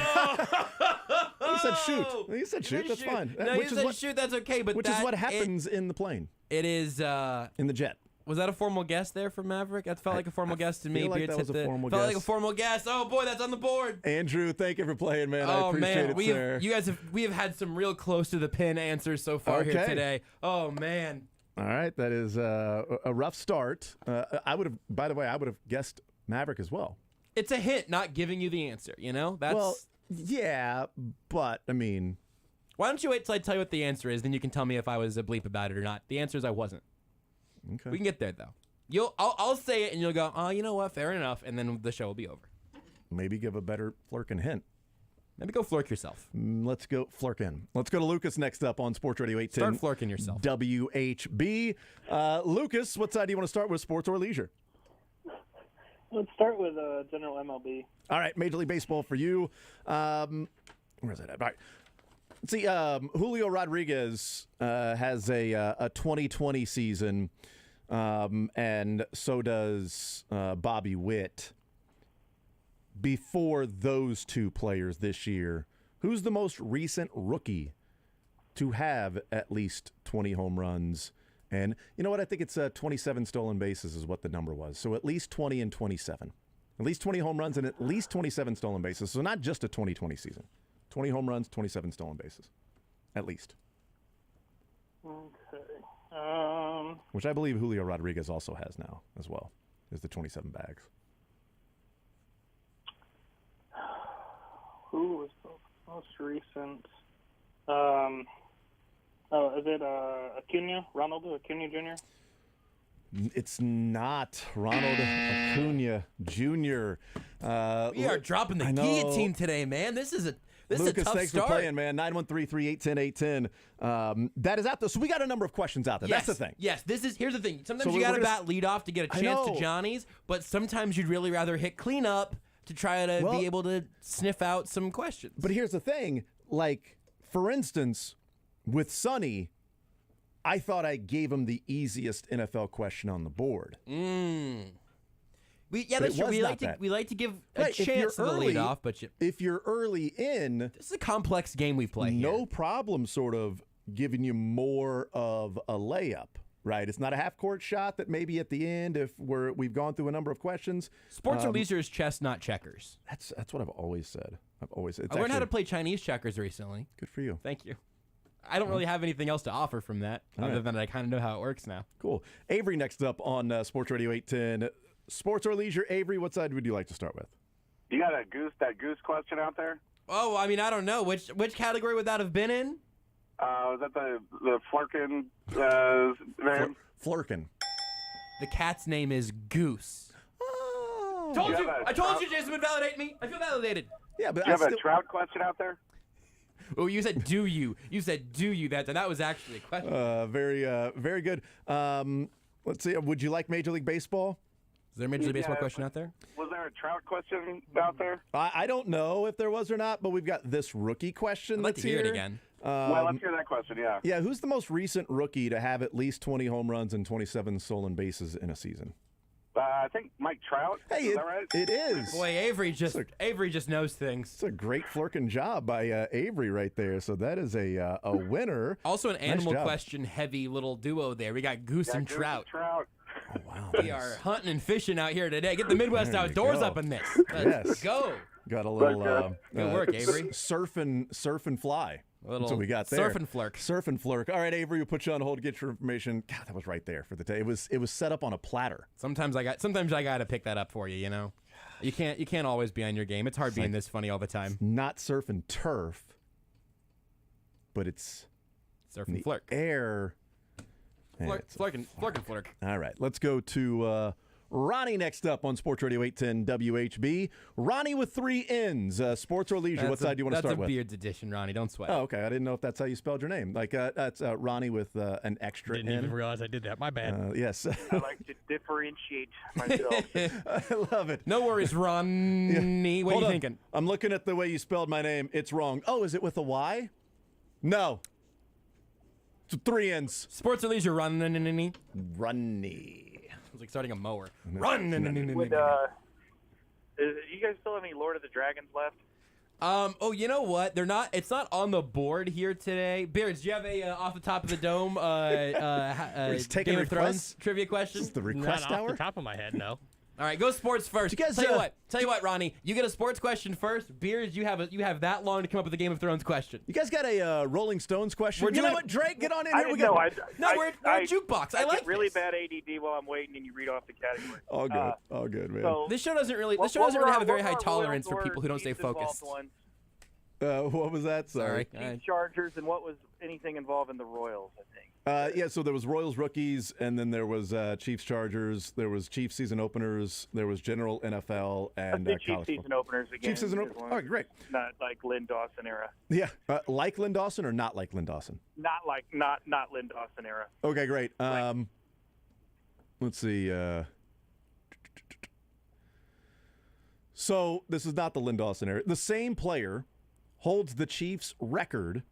said shoot. He said shoot. That's fine. No, he said shoot. That's okay. But which is what happens in the plane. It is in the jet. Was that a formal guess there from Maverick? That felt like a formal guess to me. Feel like that was a formal guess. Felt like a formal guess. Oh boy, that's on the board. Andrew, thank you for playing, man. I appreciate it, sir. We have had some real close to the pin answers so far here today. Oh man. All right, that is a rough start. I would have guessed Maverick as well. It's a hint, not giving you the answer. You know, well, yeah, but I mean, why don't you wait till I tell you what the answer is? Then you can tell me if I was a bleep about it or not. The answer is I wasn't. Okay. We can get there though. I'll say it and you'll go, oh, you know what? Fair enough, and then the show will be over. Maybe give a better flirkin' hint. Maybe go flirk yourself. Let's go flirkin'. Let's go to Lucas next up on Sports Radio 810. Start flirking yourself. WHB. Lucas, what side do you want to start with, sports or leisure? Let's start with general MLB. All right, Major League Baseball for you. Where's that at? All right. Let's see, Julio Rodriguez has a 2020 season, and so does Bobby Witt. Before those two players this year, who's the most recent rookie to have at least 20 home runs? And you know what? I think it's 27 stolen bases is what the number was. So at least 20 and 27. At least 20 home runs and at least 27 stolen bases. So not just a 2020 season. 20 home runs, 27 stolen bases. At least. Okay. Which I believe Julio Rodriguez also has now as well, is the 27 bags. Who was the most recent? Is it Acuna? Ronald Acuna Jr.? It's not Ronald Acuna Jr. We are dropping the guillotine today, man. This is a Lucas, tough thanks start. for playing, man. 913-381-0810. That is out there. So we got a number of questions out there. Yes, that's the thing. Yes, here's the thing. Sometimes you got to bat lead off to get a chance to Johnny's, but sometimes you'd really rather hit cleanup to try to be able to sniff out some questions. But here's the thing. Like, for instance, with Sonny, I thought I gave him the easiest NFL question on the board. That's true. We like to give a chance to the lead off, but if you're early in, this is a complex game we play. No problem, sort of giving you more of a layup, right? It's not a half court shot that maybe at the end, if we've gone through a number of questions. Sports or leisure is chess, not checkers. That's what I've always said. I learned how to play Chinese checkers recently. Good for you. Thank you. I don't really have anything else to offer from that, other than I kind of know how it works now. Cool. Avery next up on Sports Radio 810. Sports or leisure, Avery, what side would you like to start with? You got that goose question out there? Oh, I mean, I don't know. Which category would that have been in? Was that the Flurkin name? Flurkin. The cat's name is Goose. Oh. I told you Jason would validate me. I feel validated. Yeah, but you have a trout question out there? Oh, you said do you? You said do you? That was actually a question. Very good. Let's see. Would you like Major League Baseball? Is there a Major League Baseball question out there? Was there a trout question out there? I don't know if there was or not, but we've got this rookie question. I'd like to hear it again. Well, let's hear that question, yeah. Yeah, who's the most recent rookie to have at least 20 home runs and 27 stolen bases in a season? I think Mike Trout. Hey, is that right? It is. Boy, Avery just knows things. It's a great flirking job by Avery right there. So that is a winner. Also an animal question heavy little duo there. We got Goose and Trout. Oh, wow. We are hunting and fishing out here today. Get the Midwest outdoors up in this. Let's go. Got a little good work, Avery. Surf and fly. That's what we got there. Surf and flirk. Surf and flirk. All right, Avery, we'll put you on hold to get your information. God, that was right there for the day. It was set up on a platter. Sometimes I got to pick that up for you. You know, you can't always be on your game. It's hard being this funny all the time. Not surf and turf, but it's surf and flirk. Air. Flirk and flirk. All right, let's go to Ronnie next up on Sports Radio 810 WHB. Ronnie with 3 N's. Sports or leisure? What side do you want to start with? That's a Beards edition, Ronnie. Don't sweat. Oh, okay. I didn't know if that's how you spelled your name. Like that's Ronnie with an extra Didn't N. even realize I did that. My bad. Yes. I like to differentiate myself. I love it. No worries, Ronnie. What are you thinking? I'm looking at the way you spelled my name. It's wrong. Oh, is it with a Y? No. It's 3 N's. Sports or leisure? Ronnie. It's like starting a mower. Run. Would, do you guys still have any Lord of the Dragons left? Oh, you know what? They're not. It's not on the board here today. Beards, do you have a off the top of the dome Game of Thrones trivia question? This is the request Not hour. off the top of my head, no. All right, go sports first. You guys, tell you what, Ronnie, you get a sports question first. Beards, you have that long to come up with a Game of Thrones question. You guys got a Rolling Stones question? You know what, Drake? Get on in here. We're a jukebox. I like get really bad ADD while I'm waiting, and you read off the category. All good. All good, man. So this show doesn't really have a very high tolerance for people who don't stay focused. What was that? Sorry. Chiefs Chargers, and what was anything involving the Royals, I think. Yeah, so there was Royals rookies, and then there was Chiefs Chargers. There was Chiefs season openers. There was general NFL and Chiefs season openers again. Chiefs season openers. Oh, great. Not like Lynn Dawson era. Yeah, like Lynn Dawson or not like Lynn Dawson? Not Lynn Dawson era. Okay, great. Let's see. So this is not the Lynn Dawson era. The same player holds the Chiefs' record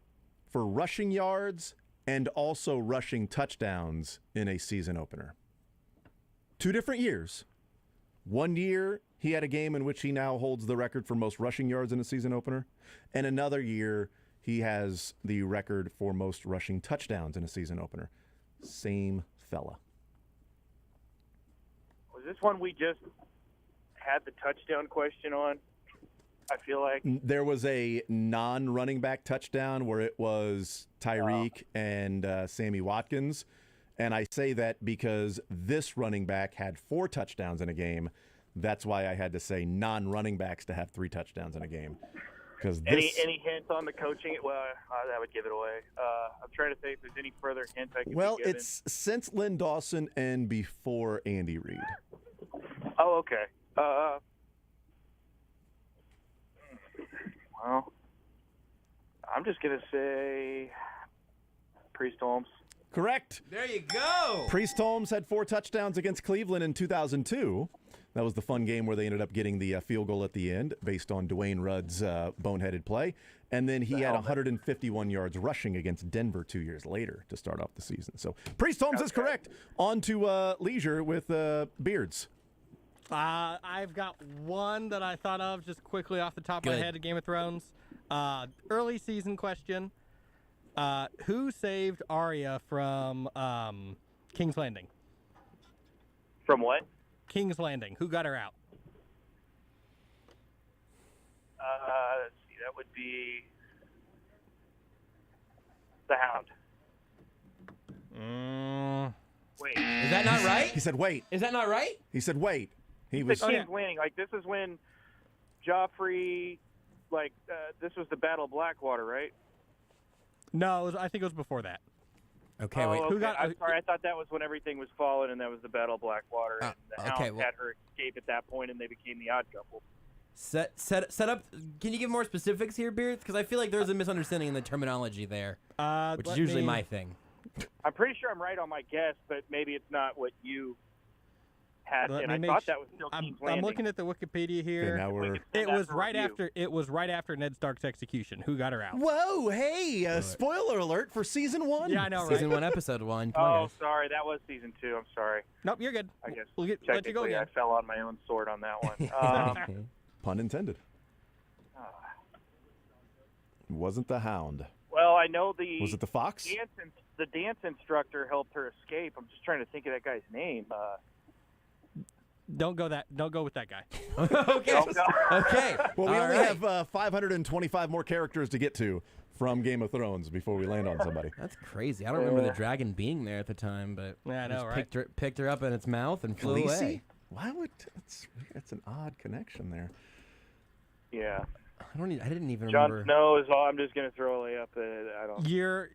for rushing yards and also rushing touchdowns in a season opener. 2 different years. 1 year, he had a game in which he now holds the record for most rushing yards in a season opener. And another year, he has the record for most rushing touchdowns in a season opener. Same fella. Was this one we just had the touchdown question on? I feel like there was a non-running back touchdown where it was Tyreek and Sammy Watkins. And I say that because this running back had 4 touchdowns in a game. That's why I had to say non-running backs to have 3 touchdowns in a game. Because any hints on the coaching? Well, that would give it away. I'm trying to think if there's any further hints I can be given. It's since Lynn Dawson and before Andy Reid. Oh, okay. Well, I'm just going to say Priest Holmes. Correct. There you go. Priest Holmes had 4 touchdowns against Cleveland in 2002. That was the fun game where they ended up getting the field goal at the end based on Dwayne Rudd's boneheaded play. And then he had 151 yards rushing against Denver 2 years later to start off the season. So Priest Holmes is correct. On to leisure with Beards. I've got one that I thought of just quickly off the top of my head of Game of Thrones. Early season question. Who saved Arya from King's Landing? From what? King's Landing. Who got her out? Let's see. That would be the Hound. Wait. Is that not right? He said wait. Is that not right? He said wait. He was King's Landing. Like, this is when Joffrey, this was the Battle of Blackwater, right? No, I think it was before that. Okay, wait. Who got? I'm sorry, I thought that was when everything was falling, and that was the Battle of Blackwater, and the Hound had her escape at that point, and they became the Odd Couple. Set up. Can you give more specifics here, Beards? Because I feel like there's a misunderstanding in the terminology there, which is usually my thing. I'm pretty sure I'm right on my guess, but maybe it's not what you had, Let and me I make thought sh- that was still King's I'm Landing. looking at the Wikipedia here. Okay, now we're- It was right after Ned Stark's execution. Who got her out? Whoa, hey, spoiler alert for season 1. Yeah, I know, right? Season 1, episode 1. Oh, sorry, that was season 2. I'm sorry. Nope, you're good. I guess We'll let you go technically again. I fell on my own sword on that one. Pun intended. It wasn't the Hound. Well, I know Was it the Fox? The dance instructor helped her escape. I'm just trying to think of that guy's name. Don't go with that guy. Okay. Okay. Well, we only have 525 more characters to get to from Game of Thrones before we land on somebody. That's crazy. I don't remember the dragon being there at the time, but Yeah, I know, just right? picked her up in its mouth and flew Khaleesi? away. Why would it's an odd connection there. Yeah. I didn't even Jon remember. Snow is all. I'm just gonna throw a layup. I don't.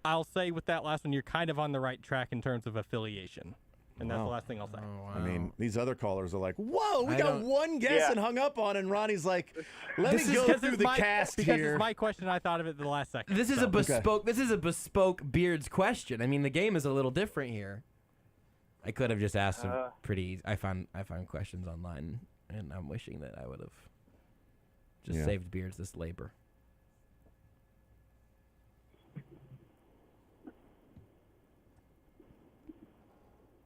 I'll say with that last one, you're kind of on the right track in terms of affiliation. And that's the Wow. last thing I'll say. I mean, these other callers are like, "Whoa, we I got don't- one guess Yeah. and hung up on," and Ronnie's like, "Let This me is go 'cause through it's the my- cast because here." it's my question. I thought of it the last second. This is so. a bespoke. This is a bespoke Beards question. I mean, the game is a little different here. I could have just asked some pretty easy. I found questions online, and I'm wishing that I would have just saved Beards this labor.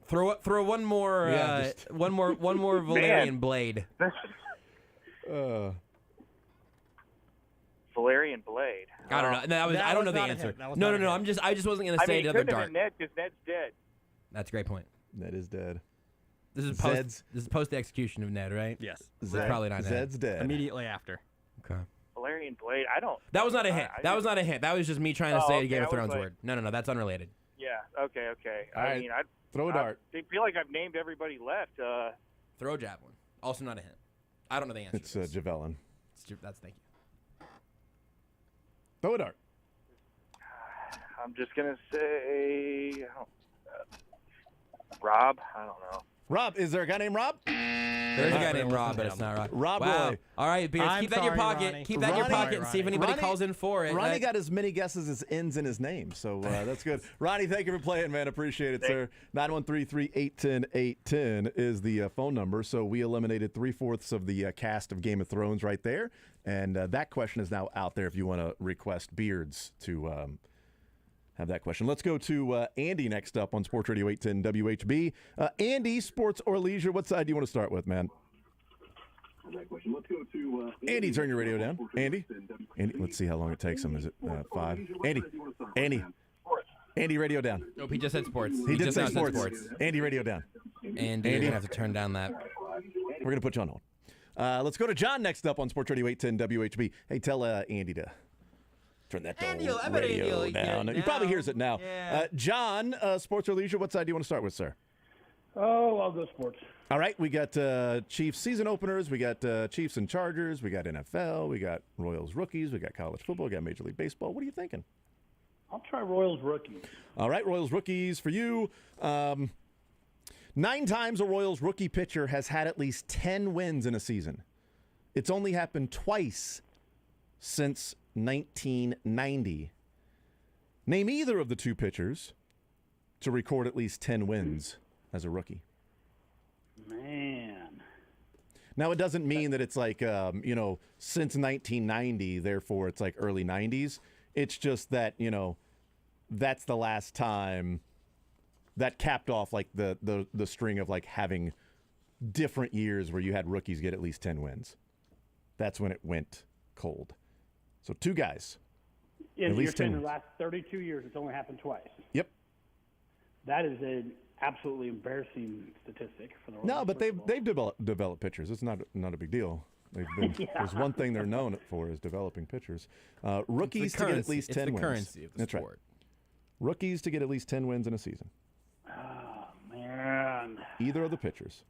Throw one more one more Valerian blade. Valerian blade. I don't know. I don't know the answer. No. I just wasn't gonna say it another couldn't have dart. been Ned because Ned's dead. That's a great point. Ned is dead. This is Zed's- post the execution of Ned, right? Yes. Zed, probably not Ned. Zed's dead. Immediately after. Okay. Valerian blade. I don't. That was not a hint. That was not a hint. That was just me trying to Oh, say a okay, Game I of was Thrones like- word. No, that's unrelated. Yeah. Okay. All I right, mean, throw a dart. I feel like I've named everybody left. Throw a javelin. Also not a hint. I don't know the answer. It's Javelin. That's thank you. Throw a dart. I'm just gonna say Rob. I don't know. Rob, is there a guy named Rob? There's a guy named Rob, but it's not Rob. Rob Wow. Roy. All right, Beards, I'm keep that in your sorry, pocket. Ronnie. Keep that in your Ronnie- pocket and see if anybody Ronnie- calls in for it. Ronnie got as many guesses as ends in his name, so that's good. Ronnie, thank you for playing, man. Appreciate it, sir. 913-381-810 is the phone number. So we eliminated 3/4 of the cast of Game of Thrones right there, and that question is now out there if you want to request Beards to have that question. Let's go to Andy next up on Sports Radio 810 WHB. Andy, sports or leisure, what side do you want to start with, man? Andy, turn your radio down. Andy, let's see how long it takes him. Is it 5? Andy, radio down. Nope, he just said sports. He did just say now said sports. Andy, radio down. And you're going to have to turn down that. We're going to put you on hold. Let's go to John next up on Sports Radio 810 WHB. Hey, tell Andy to turn that radio down. He probably hears it now. Yeah. John, sports or leisure, what side do you want to start with, sir? Oh, I'll go sports. All right, we got Chiefs season openers, we got Chiefs and Chargers, we got NFL, we got Royals rookies, we got college football, we got Major League Baseball. What are you thinking? I'll try Royals rookies. All right, Royals rookies for you. 9 times a Royals rookie pitcher has had at least 10 wins in a season. It's only happened twice since 1990. Name either of the two pitchers to record at least 10 wins as a rookie. Man. Now, it doesn't mean that it's like, since 1990, therefore it's like early 90s. It's just that, that's the last time that capped off like the string of like having different years where you had rookies get at least 10 wins. That's when it went cold. So 2 guys. And at you're least saying 10 in the wins. last 32 years, it's only happened twice. Yep. That is an absolutely embarrassing statistic for the Royals. No, but they've developed pitchers. It's not a big deal. They've been, Yeah. There's one thing they're known for is developing pitchers. Rookies to get at least 10 wins. It's the currency of the That's sport. right. Rookies to get at least 10 wins in a season. Oh, man. Either of the pitchers.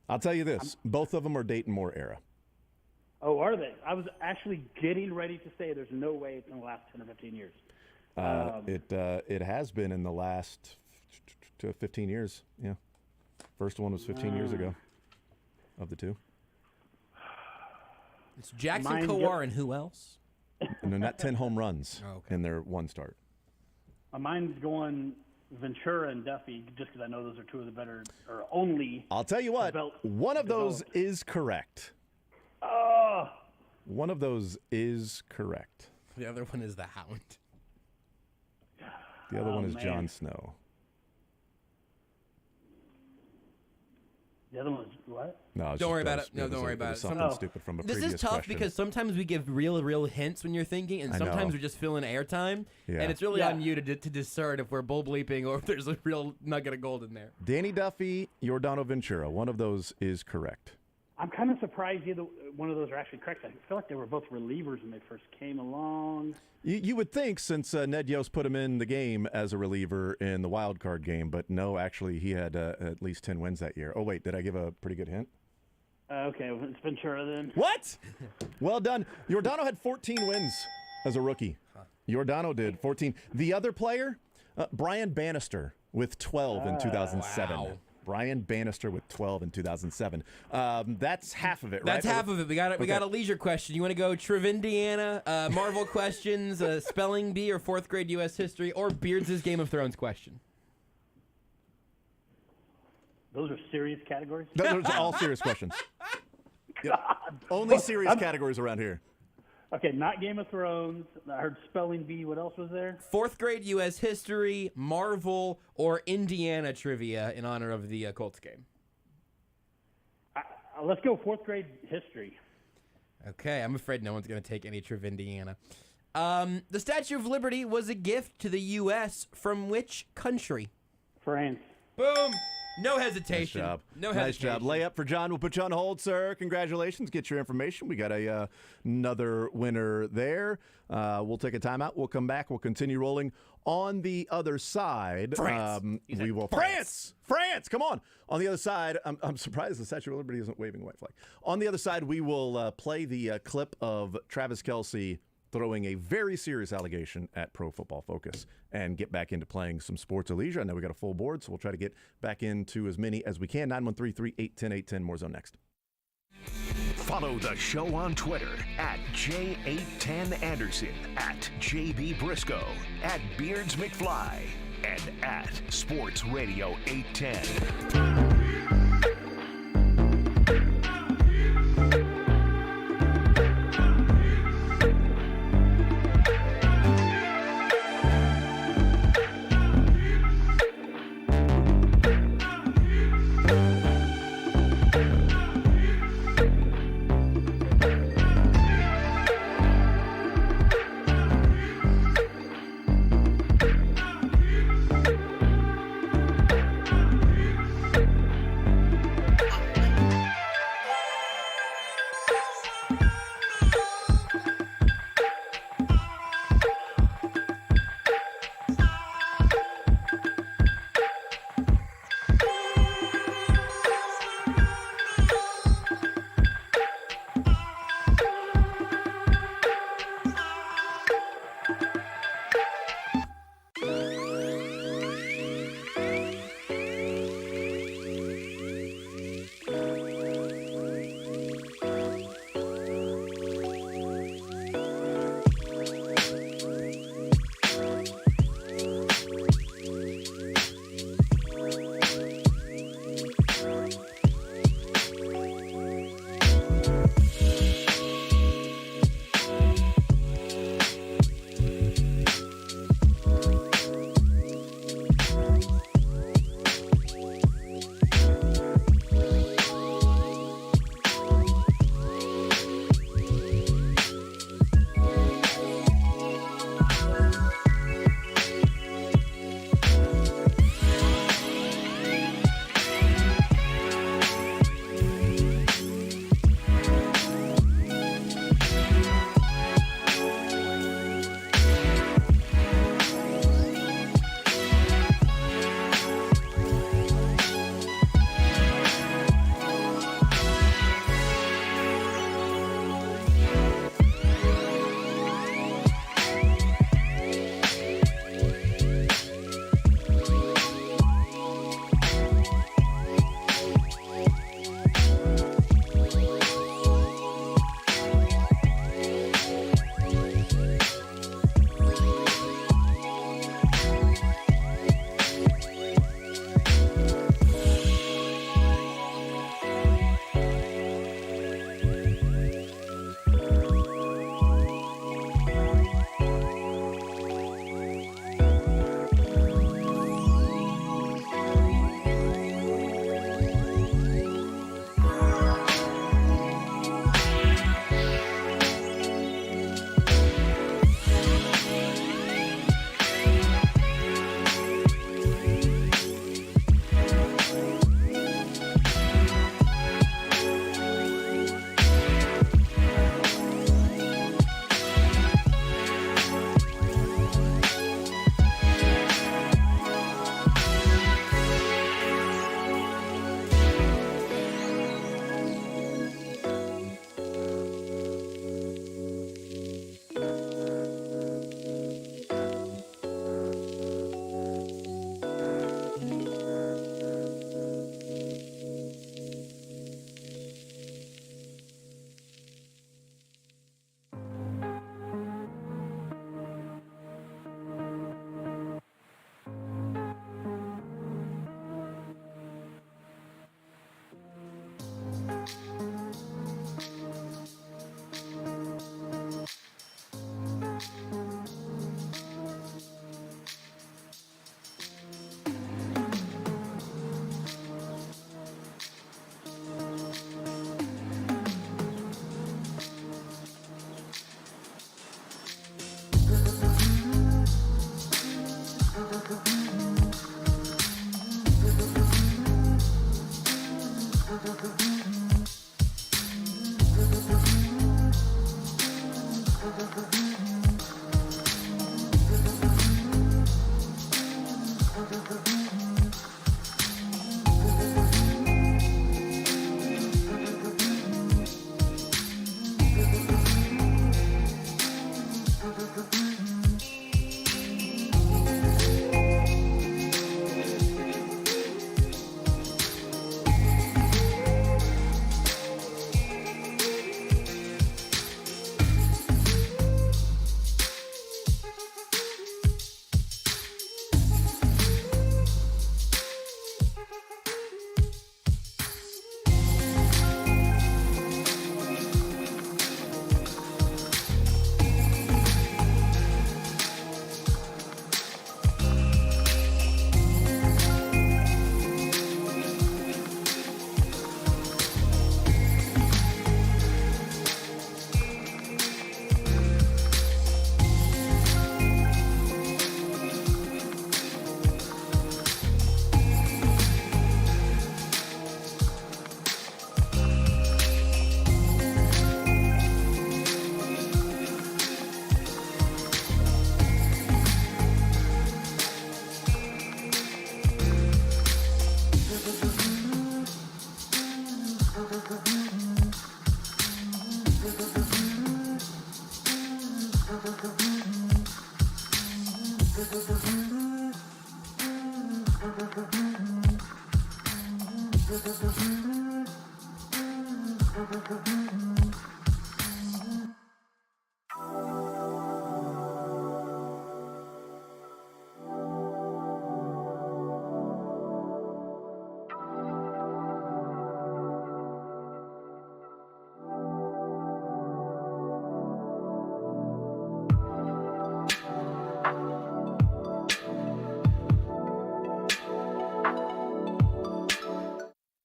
I'll tell you this. Both of them are Dayton Moore era. Oh, are they? I was actually getting ready to say there's no way it's in the last 10 or 15 years. It has been in the last 15 years. Yeah. First one was 15 years ago of the two. It's Jackson Kowar and who else? And they're not 10 home runs in their one start. My mind's going Ventura and Duffy just because I know those are two of the better or only. I'll tell you what, one of those is correct. Oh. One of those is correct. The other one is the Hound. The other one is man. Jon Snow. The other one is what? No, Don't worry about it. No, don't worry about it. Something stupid from a This previous is tough question. because sometimes we give real hints when you're thinking, and I sometimes know. we're just filling airtime. Yeah. And it's really on you to discern if we're bull bleeping or if there's a real nugget of gold in there. Danny Duffy, Yordano Ventura. One of those is correct. I'm kind of surprised either one of those are actually correct. I feel like they were both relievers when they first came along. You would think, since Ned Yost put him in the game as a reliever in the wild card game, but no, actually he had at least 10 wins that year. Oh, wait, did I give a pretty good hint? Okay, well, it's Ventura then. What? Well done. Giordano had 14 wins as a rookie. Giordano did 14. The other player, Brian Bannister with 12 in 2007. Wow. Brian Bannister with 12 in 2007. That's half of it, right? That's half of it. We got a leisure question. You want to go Trivindiana, Marvel questions, spelling bee, or fourth grade U.S. history, or Beards' Game of Thrones question? Those are serious categories? Those are all serious questions. Yep. Only serious categories around here. Okay, not Game of Thrones. I heard spelling bee. What else was there? Fourth grade U.S. history, Marvel, or Indiana trivia in honor of the Colts game. Let's go fourth grade history. Okay, I'm afraid no one's going to take any Trivindiana. The Statue of Liberty was a gift to the U.S. from which country? France. Boom. No hesitation. Nice job. No Nice hesitation. job. Layup for John. We'll put you on hold, sir. Congratulations. Get your information. We got another winner there. We'll take a timeout. We'll come back. We'll continue rolling. On the other side, France. We will France. Come on. On the other side, I'm surprised the Statue of Liberty isn't waving a white flag. On the other side, we will play the clip of Travis Kelce throwing a very serious allegation at Pro Football Focus and get back into playing some sports or leisure. I know we got a full board, so we'll try to get back into as many as we can. 913-381-810-810. More Zone next. Follow the show on Twitter at J810Anderson, at JB Briscoe, at Beards McFly, and at Sports Radio 810.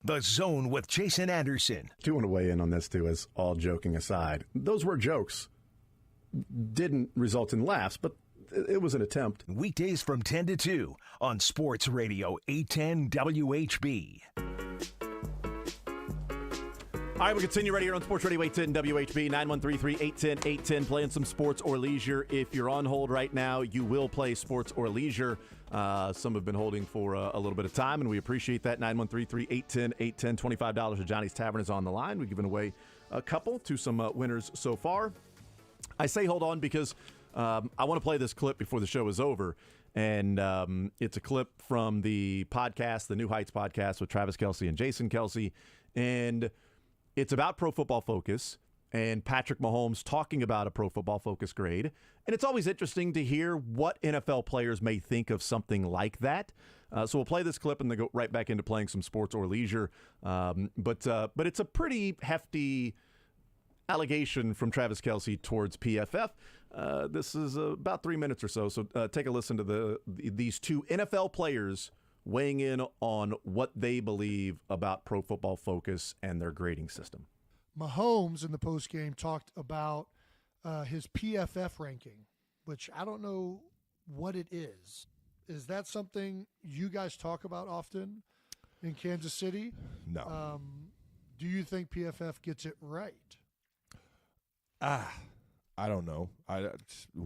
The Zone with Jason Anderson. I do want to weigh in on this, too, as all joking aside. Those were jokes. Didn't result in laughs, but it was an attempt. Weekdays from 10 to 2 on Sports Radio 810 WHB. All right, we continue right here on Sports Radio 810 WHB, 913-381-1010, playing some sports or leisure. If you're on hold right now, you will play sports or leisure. Some have been holding for a little bit of time, and we appreciate that. 913-381-1010, $25 at Johnny's Tavern is on the line. We've given away a couple to some winners so far. I say hold on because I want to play this clip before the show is over. And it's a clip from the podcast, the New Heights podcast with Travis Kelce and Jason Kelce. And it's about Pro Football Focus and Patrick Mahomes talking about a Pro Football Focus grade. And it's always interesting to hear what NFL players may think of something like that. So we'll play this clip and then go right back into playing some sports or leisure. But it's a pretty hefty allegation from Travis Kelce towards PFF. This is about 3 minutes or so. So take a listen to these two NFL players weighing in on what they believe about Pro Football Focus and their grading system. Mahomes in the postgame talked about his PFF ranking, which I don't know what it is. Is that something you guys talk about often in Kansas City? No. Do you think PFF gets it right? I don't know.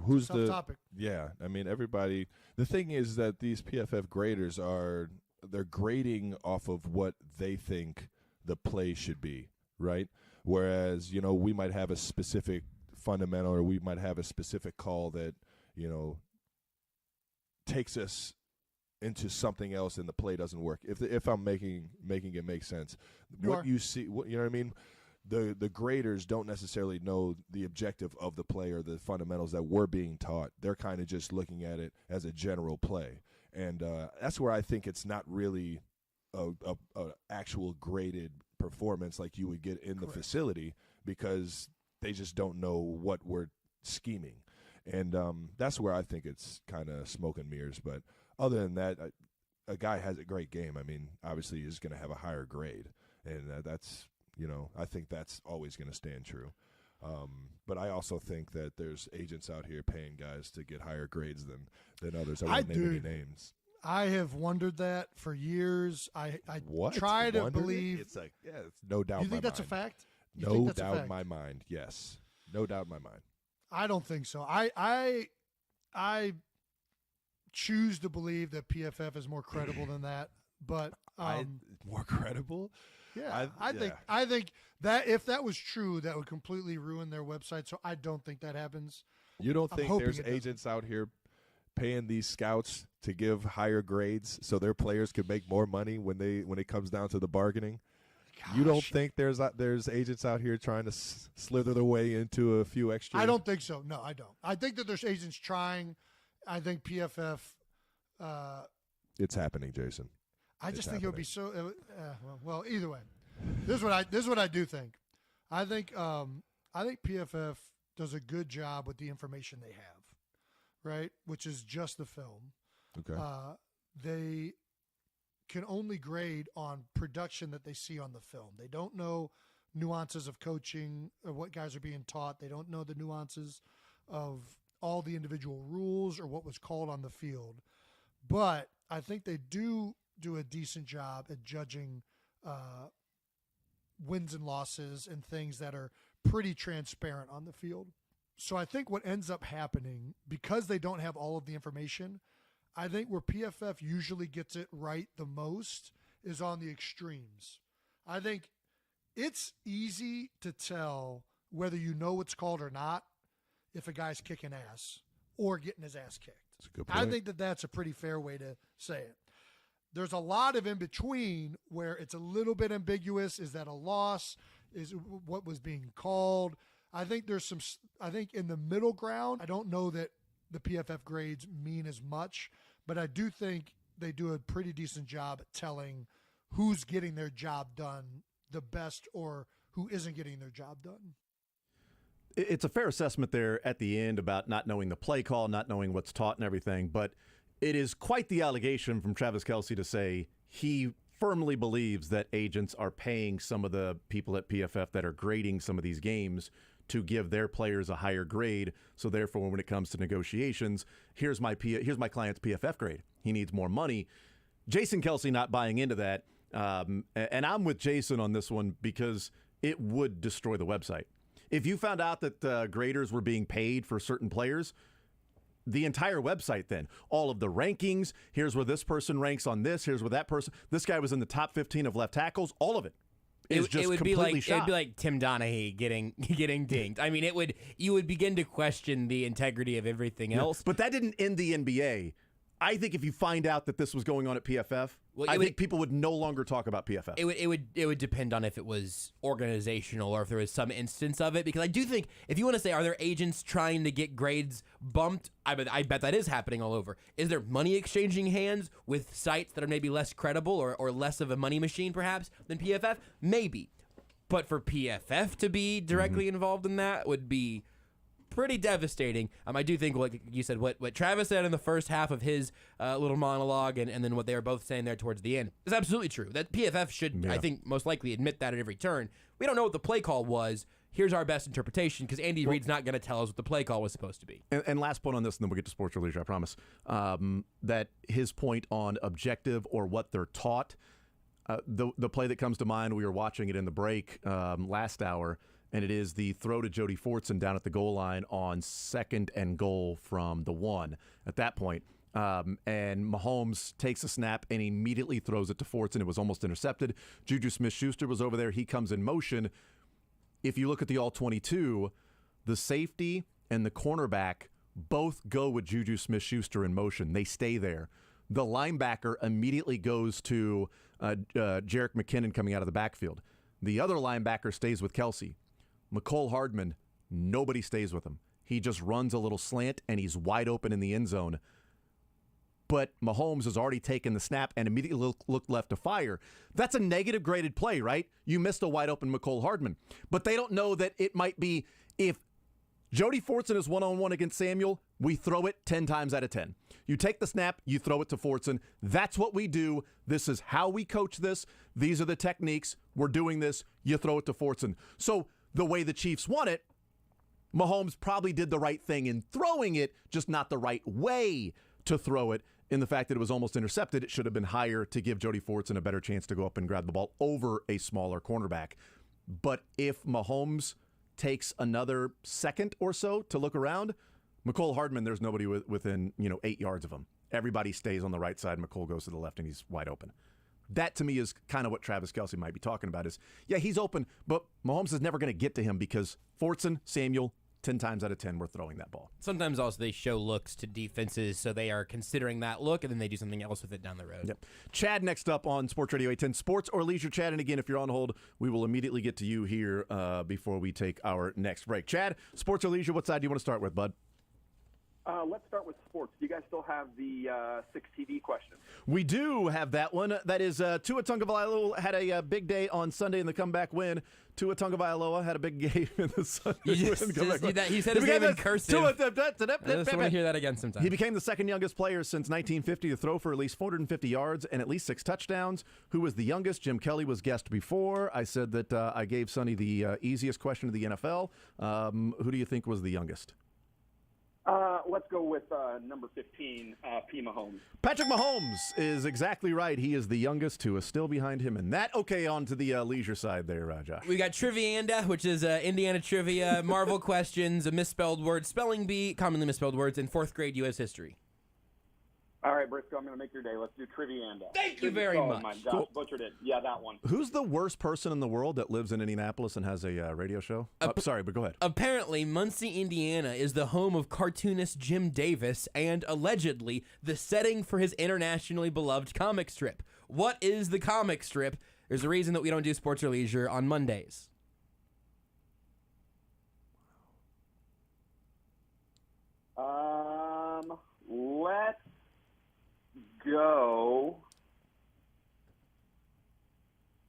Who's Tough topic. Yeah, I mean, everybody. The thing is that these PFF graders they're grading off of what they think the play should be, right? Whereas, we might have a specific fundamental, or we might have a specific call that, takes us into something else and the play doesn't work. If I'm making it make sense, you see, you know what I mean? The graders don't necessarily know the objective of the play or the fundamentals that we're being taught. They're kind of just looking at it as a general play. And that's where I think it's not really a actual graded performance like you would get in the facility, because they just don't know what we're scheming. And that's where I think it's kind of smoke and mirrors. But other than that, a guy has a great game. I mean, obviously he's going to have a higher grade. And that's... I think that's always going to stand true. But I also think that there's agents out here paying guys to get higher grades than others. I won't name any names. I have wondered that for years. I What? try to Wondered it? believe. It's no doubt. You think that's a fact? You No think that's a doubt in fact? my mind. Yes, no doubt in my mind. I don't think so. I choose to believe that PFF is more credible than that. But more credible? Yeah, I think that if that was true, that would completely ruin their website. So I don't think that happens. You don't I'm think hoping there's it doesn't. agents out here paying these scouts to give higher grades so their players could make more money when it comes down to the bargaining? You don't think there's agents out here trying to slither their way into a few extra? I don't think so. No, I don't. I think that there's agents trying. I think PFF. It's happening, Jason. I just think it would be so. Well, either way, this is what I do think. I think PFF does a good job with the information they have, right? Which is just the film. Okay. They can only grade on production that they see on the film. They don't know nuances of coaching or what guys are being taught. They don't know the nuances of all the individual rules or what was called on the field. But I think they do a decent job at judging wins and losses and things that are pretty transparent on the field. So I think what ends up happening, because they don't have all of the information, I think where PFF usually gets it right the most is on the extremes. I think it's easy to tell whether you know what's called or not if a guy's kicking ass or getting his ass kicked. That's a good point. I think that that's a pretty fair way to say it. There's a lot of in between where it's a little bit ambiguous. Is that a loss? Is what was being called? I think in the middle ground, I don't know that the PFF grades mean as much, but I do think they do a pretty decent job at telling who's getting their job done the best or who isn't getting their job done. It's a fair assessment there at the end about not knowing the play call, not knowing what's taught and everything, but it is quite the allegation from Travis Kelce to say he firmly believes that agents are paying some of the people at PFF that are grading some of these games to give their players a higher grade. So therefore, when it comes to negotiations, here's my client's PFF grade. He needs more money. Jason Kelce not buying into that. And I'm with Jason on this one because it would destroy the website. If you found out that graders were being paid for certain players, the entire website then, all of the rankings, here's where this person ranks on this, here's where that person, this guy was in the top 15 of left tackles, all of it. It would be shot. like Tim Donaghy getting dinged. I mean, you would begin to question the integrity of everything else. But that didn't end the NBA. I think if you find out that this was going on at PFF, I think people would no longer talk about PFF. It would depend on if it was organizational or if there was some instance of it. Because I do think if you want to say, are there agents trying to get grades bumped? I bet that is happening all over. Is there money exchanging hands with sites that are maybe less credible or less of a money machine perhaps than PFF? Maybe. But for PFF to be directly involved in that would be pretty devastating. I do think, like you said, what Travis said in the first half of his little monologue and then what they were both saying there towards the end is absolutely true. That PFF should, I think, most likely admit that at every turn. We don't know what the play call was. Here's our best interpretation because Andy Reid's not going to tell us what the play call was supposed to be. And last point on this, and then we'll get to sports or leisure, I promise, that his point on objective or what they're taught, the play that comes to mind, we were watching it in the break last hour, and it is the throw to Jody Fortson down at the goal line on 2nd and goal from the 1 at that point. And Mahomes takes a snap and immediately throws it to Fortson. It was almost intercepted. Juju Smith-Schuster was over there. He comes in motion. If you look at the all-22, the safety and the cornerback both go with Juju Smith-Schuster in motion. They stay there. The linebacker immediately goes to Jerick McKinnon coming out of the backfield. The other linebacker stays with Kelce. McCole Hardman, nobody stays with him. He just runs a little slant, and he's wide open in the end zone. But Mahomes has already taken the snap and immediately looked left to fire. That's a negative graded play, right? You missed a wide open McCole Hardman. But they don't know that it might be if Jody Fortson is one-on-one against Samuel, we throw it 10 times out of 10. You take the snap, you throw it to Fortson. That's what we do. This is how we coach this. These are the techniques. We're doing this. You throw it to Fortson. So the way the Chiefs want it, Mahomes probably did the right thing in throwing it, just not the right way to throw it. in the fact that it was almost intercepted. It should have been higher to give Jody Fortson a better chance to go up and grab the ball over a smaller cornerback. But if Mahomes takes another second or so to look around, McCole Hardman, there's nobody within 8 yards of him. Everybody stays on the right side. McCole goes to the left, and he's wide open. That, to me, is kind of what Travis Kelce might be talking about is, yeah, he's open, but Mahomes is never going to get to him because Fortson, Samuel, 10 times out of 10, we're throwing that ball. Sometimes also they show looks to defenses, so they are considering that look, and then they do something else with it down the road. Yep. Chad next up on Sports Radio 810. Sports or leisure, Chad? And again, if you're on hold, we will immediately get to you here before we take our next break. Chad, sports or leisure, what side do you want to start with, bud? Let's start with sports. Do you guys still have the 6 TD question? We do have that one. That is Tua Tagovailoa had a big day on Sunday in the comeback win. Tua Tagovailoa had a big game in the Sunday win. He said his name in cursive. I just want to hear that again sometime. He became the second youngest player since 1950 to throw for at least 450 yards and at least 6 touchdowns. Who was the youngest? Jim Kelly was guessed before. I said that I gave Sonny the easiest question of the NFL. Who do you think was the youngest? Let's go with number 15, P. Mahomes. Patrick Mahomes is exactly right. He is the youngest. Who is still behind him in that. Okay, on to the leisure side there, Josh. We got Trivianda, which is Indiana trivia, Marvel questions, a misspelled word, spelling bee, commonly misspelled words, and 4th grade U.S. history. All right, Brisco, I'm going to make your day. Let's do Trivianda. Thank you very much. My gosh, Cool. butchered it. Yeah, that one. Who's the worst person in the world that lives in Indianapolis and has a radio show? Sorry, but go ahead. Apparently, Muncie, Indiana is the home of cartoonist Jim Davis and allegedly the setting for his internationally beloved comic strip. What is the comic strip? There's a reason that we don't do sports or leisure on Mondays. Let's go.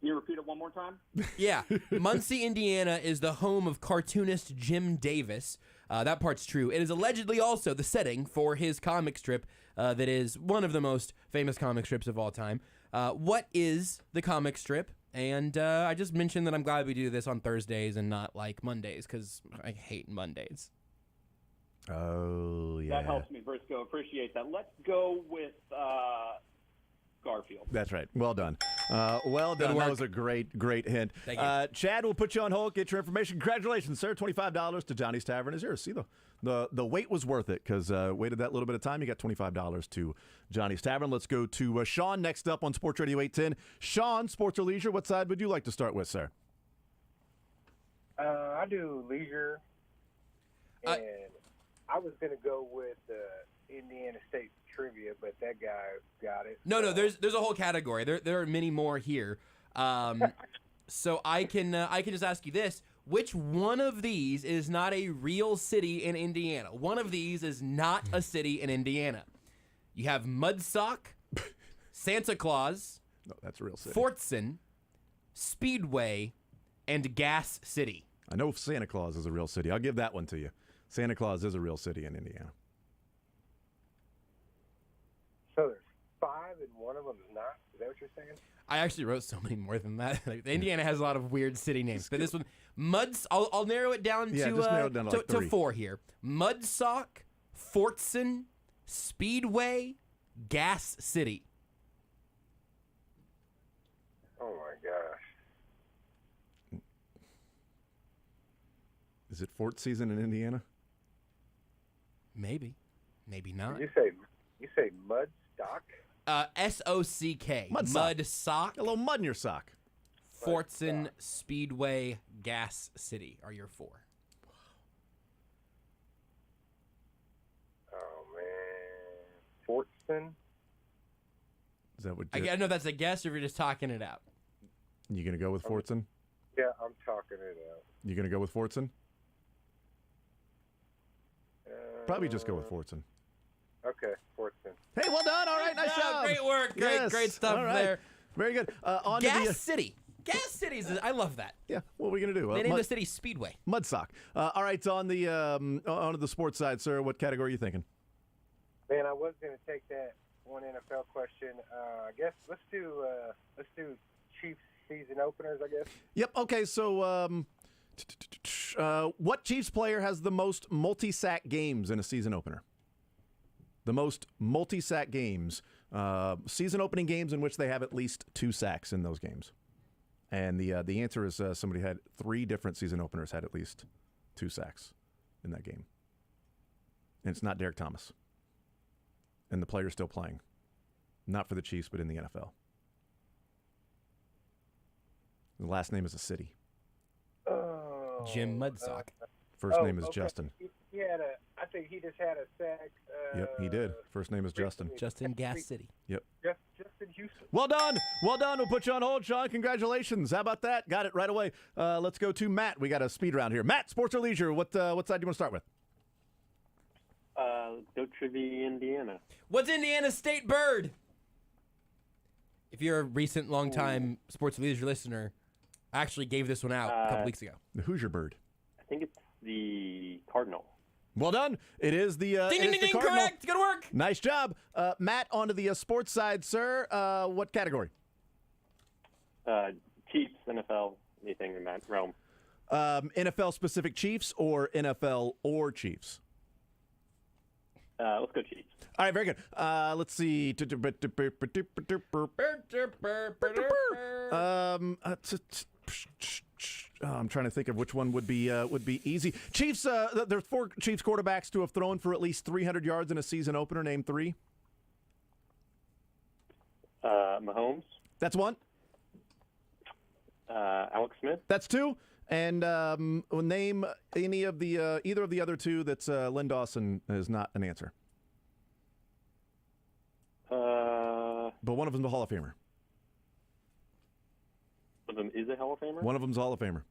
Can you repeat it one more time? Yeah. Muncie, Indiana is the home of cartoonist Jim Davis. That part's true. It is allegedly also the setting for his comic strip that is one of the most famous comic strips of all time. What is the comic strip? And I just mentioned that I'm glad we do this on Thursdays and not like Mondays because I hate Mondays. Oh, yeah. That helps me, Brisco. Appreciate that. Let's go with Garfield. That's right. Well done. Well done. That was a great hint. Thank you. Chad will put you on hold, get your information. Congratulations, sir. $25 to Johnny's Tavern is yours. See, the wait was worth it because waited that little bit of time. You got $25 to Johnny's Tavern. Let's go to Sean next up on Sports Radio 810. Sean, sports or leisure, what side would you like to start with, sir? I do leisure, and I was going to go with Indiana State trivia, but that guy got it. No, there's a whole category. There are many more here. So I can just ask you this: which one of these is not a real city in Indiana? One of these is not a city in Indiana. You have Mudsock, Santa Claus. No, that's a real city. Fortson, Speedway, and Gas City. I know Santa Claus is a real city. I'll give that one to you. Santa Claus is a real city in Indiana. So there's 5 and one of them is not? Is that what you're saying? I actually wrote so many more than that. Indiana has a lot of weird city names, but this one, I'll narrow it down just narrow it down to like 3. 4 here. Mudsock, Fortson, Speedway, Gas City. Oh my gosh. Is it fort season in Indiana? Maybe not. You say Mudstock? Sock. Mudsock. A little mud in your sock. Fortson, Speedway, Gas City are your 4. Oh man, Fortson. Is that what? I know that's a guess, or if you're just talking it out. You gonna go with Fortson? Yeah, I'm talking it out. You gonna go with Fortson? Probably just go with Fortson. Okay, Fortson. Hey, well done. All right, nice job. Great work. Great stuff there. Very good. On Gas to the, City. Gas City's. I love that. Yeah. What are we gonna do? They named the city Speedway. Mudsock. All right. On the sports side, sir. What category are you thinking? Man, I was going to take that one NFL question. I guess let's do Chiefs season openers. I guess. Yep. Okay. So, what Chiefs player has the most multi-sack games in a season opener? the most multi-sack games, season-opening games in which they have at least 2 sacks in those games. And the answer is somebody had 3 different season openers had at least 2 sacks in that game. And it's not Derek Thomas. And the player's still playing. Not for the Chiefs, but in the NFL. The last name is a city. Jim Mudsock. First name is Justin. He had I think he just had a sack. Yep, he did. First name is Justin. Justin Gas City. Yep. Justin Houston. Well done. We'll put you on hold, Sean. Congratulations. How about that? Got it right away. Let's go to Matt. We got a speed round here. Matt, sports or leisure? What side do you want to start with? Go Trivia, Indiana. What's Indiana's state bird? If you're a recent, long-time sports or leisure listener, I actually gave this one out a couple weeks ago. The Hoosier bird. I think it's the Cardinal. Well done. It is the ding, ding, ding, correct. Good work. Nice job. Matt, onto the sports side, sir. What category? Chiefs, NFL, anything in that realm. NFL-specific Chiefs or NFL or Chiefs? Let's go Chiefs. All right, very good. Let's see. I'm trying to think of which one would be easy. Chiefs. There's 4 Chiefs quarterbacks to have thrown for at least 300 yards in a season opener. Name 3. Mahomes. That's 1. Alex Smith. That's 2. And name any of the either of the other 2 that's Lynn Dawson is not an answer. But one of them's a Hall of Famer. One of them is a Hall of Famer? One of them's a Hall of Famer.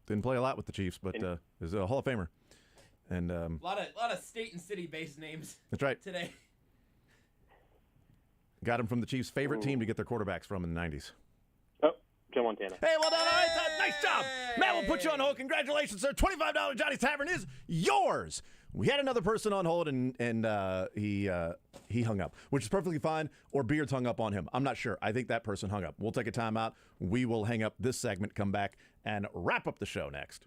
Didn't play a lot with the Chiefs, but is a Hall of Famer. And a lot of state and city based names. That's right. Today. Got him from the Chiefs' favorite team to get their quarterbacks from in the 90s. Joe Montana. Hey, well done. All right, nice job. Matt, we'll put you on hold. Congratulations, sir. $25 Johnny's Tavern is yours. We had another person on hold, and he hung up, which is perfectly fine, or Beards hung up on him. I'm not sure. I think that person hung up. We'll take a timeout. We will hang up this segment, come back, and wrap up the show next.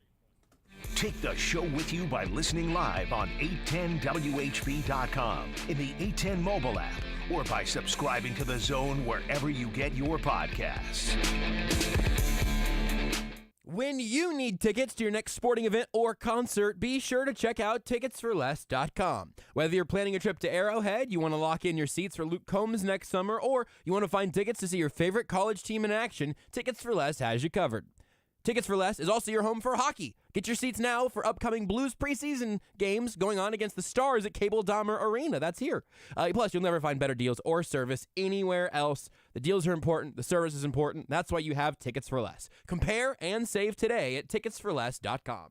Take the show with you by listening live on 810WHB.com, in the 810 mobile app, or by subscribing to The Zone wherever you get your podcasts. When you need tickets to your next sporting event or concert, be sure to check out TicketsForLess.com. Whether you're planning a trip to Arrowhead, you want to lock in your seats for Luke Combs next summer, or you want to find tickets to see your favorite college team in action, Tickets for Less has you covered. Tickets for Less is also your home for hockey. Get your seats now for upcoming Blues preseason games going on against the Stars at Cable Dahmer Arena. That's here. Plus, you'll never find better deals or service anywhere else. The deals are important. The service is important. That's why you have Tickets for Less. Compare and save today at TicketsForLess.com.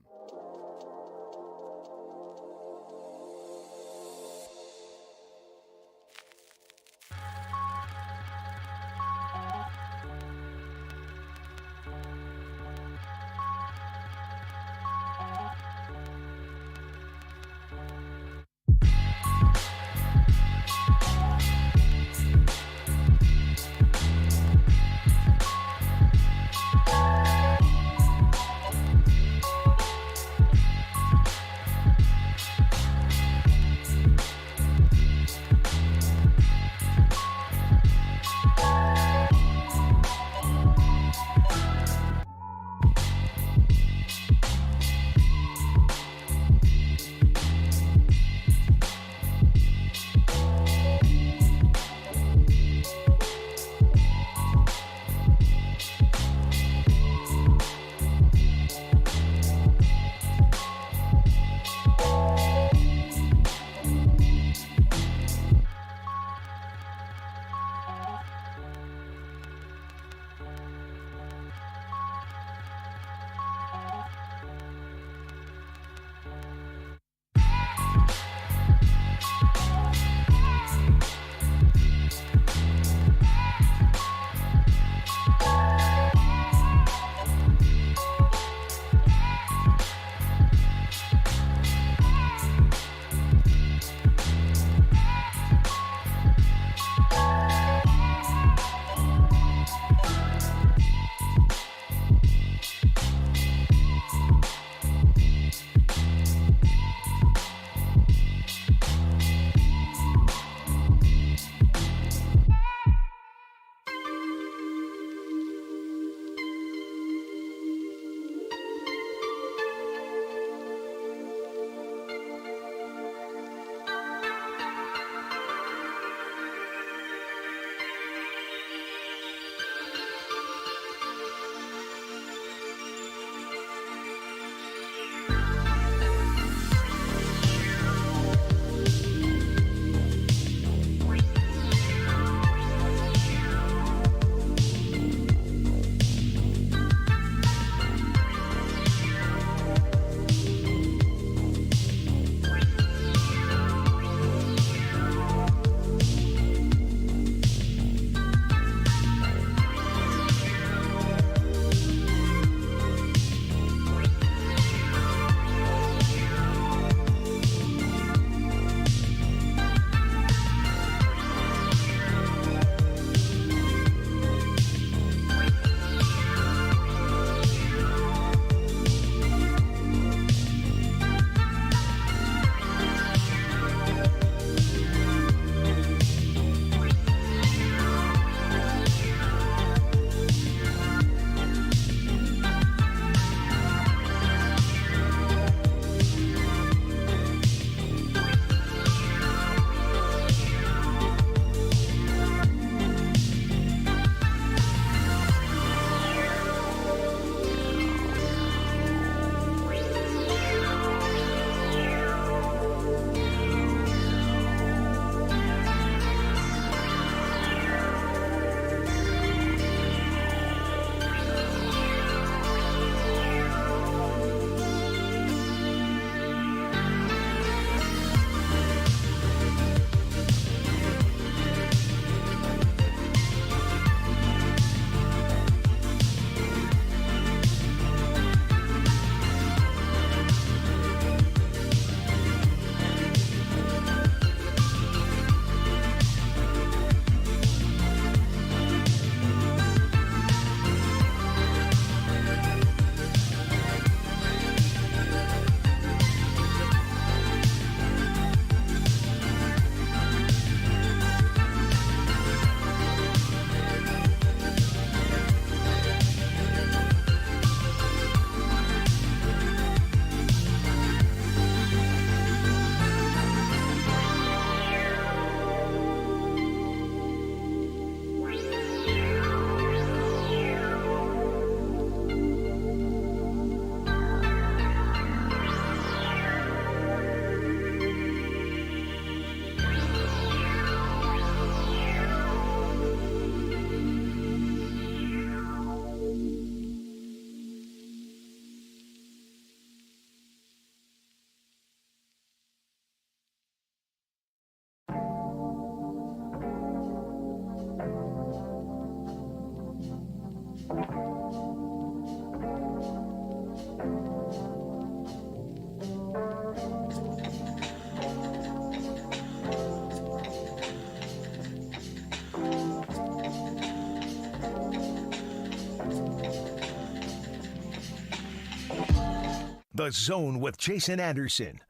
The Zone with Jason Anderson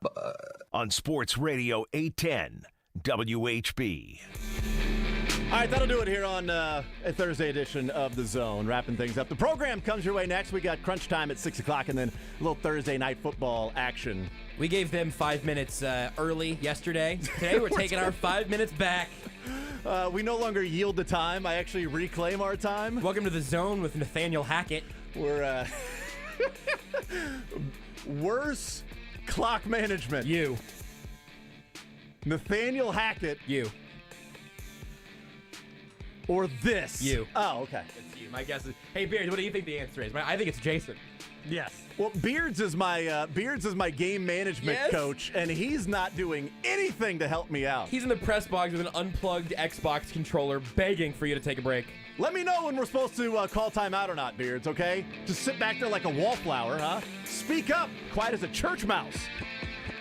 on Sports Radio 810 WHB. All right, that'll do it here on a Thursday edition of The Zone, wrapping things up. The program comes your way next. We got crunch time at 6 o'clock and then a little Thursday night football action. We gave them 5 minutes early yesterday. Today we're taking our 5 minutes back. We no longer yield the time. I actually reclaim our time. Welcome to The Zone with Nathaniel Hackett. We're worse clock management. You. Nathaniel Hackett. You. Or this. You. Oh, okay. It's you. My guess is, hey, Beard, what do you think the answer is? I think it's Jason. Yes. Well, Beards is my game management coach, and he's not doing anything to help me out. He's in the press box with an unplugged Xbox controller begging for you to take a break. Let me know when we're supposed to call timeout or not, Beards, okay? Just sit back there like a wallflower, huh? Speak up, quiet as a church mouse.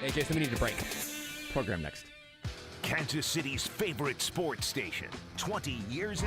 Hey, Jason, we need a break. Program next. Kansas City's favorite sports station, 20 years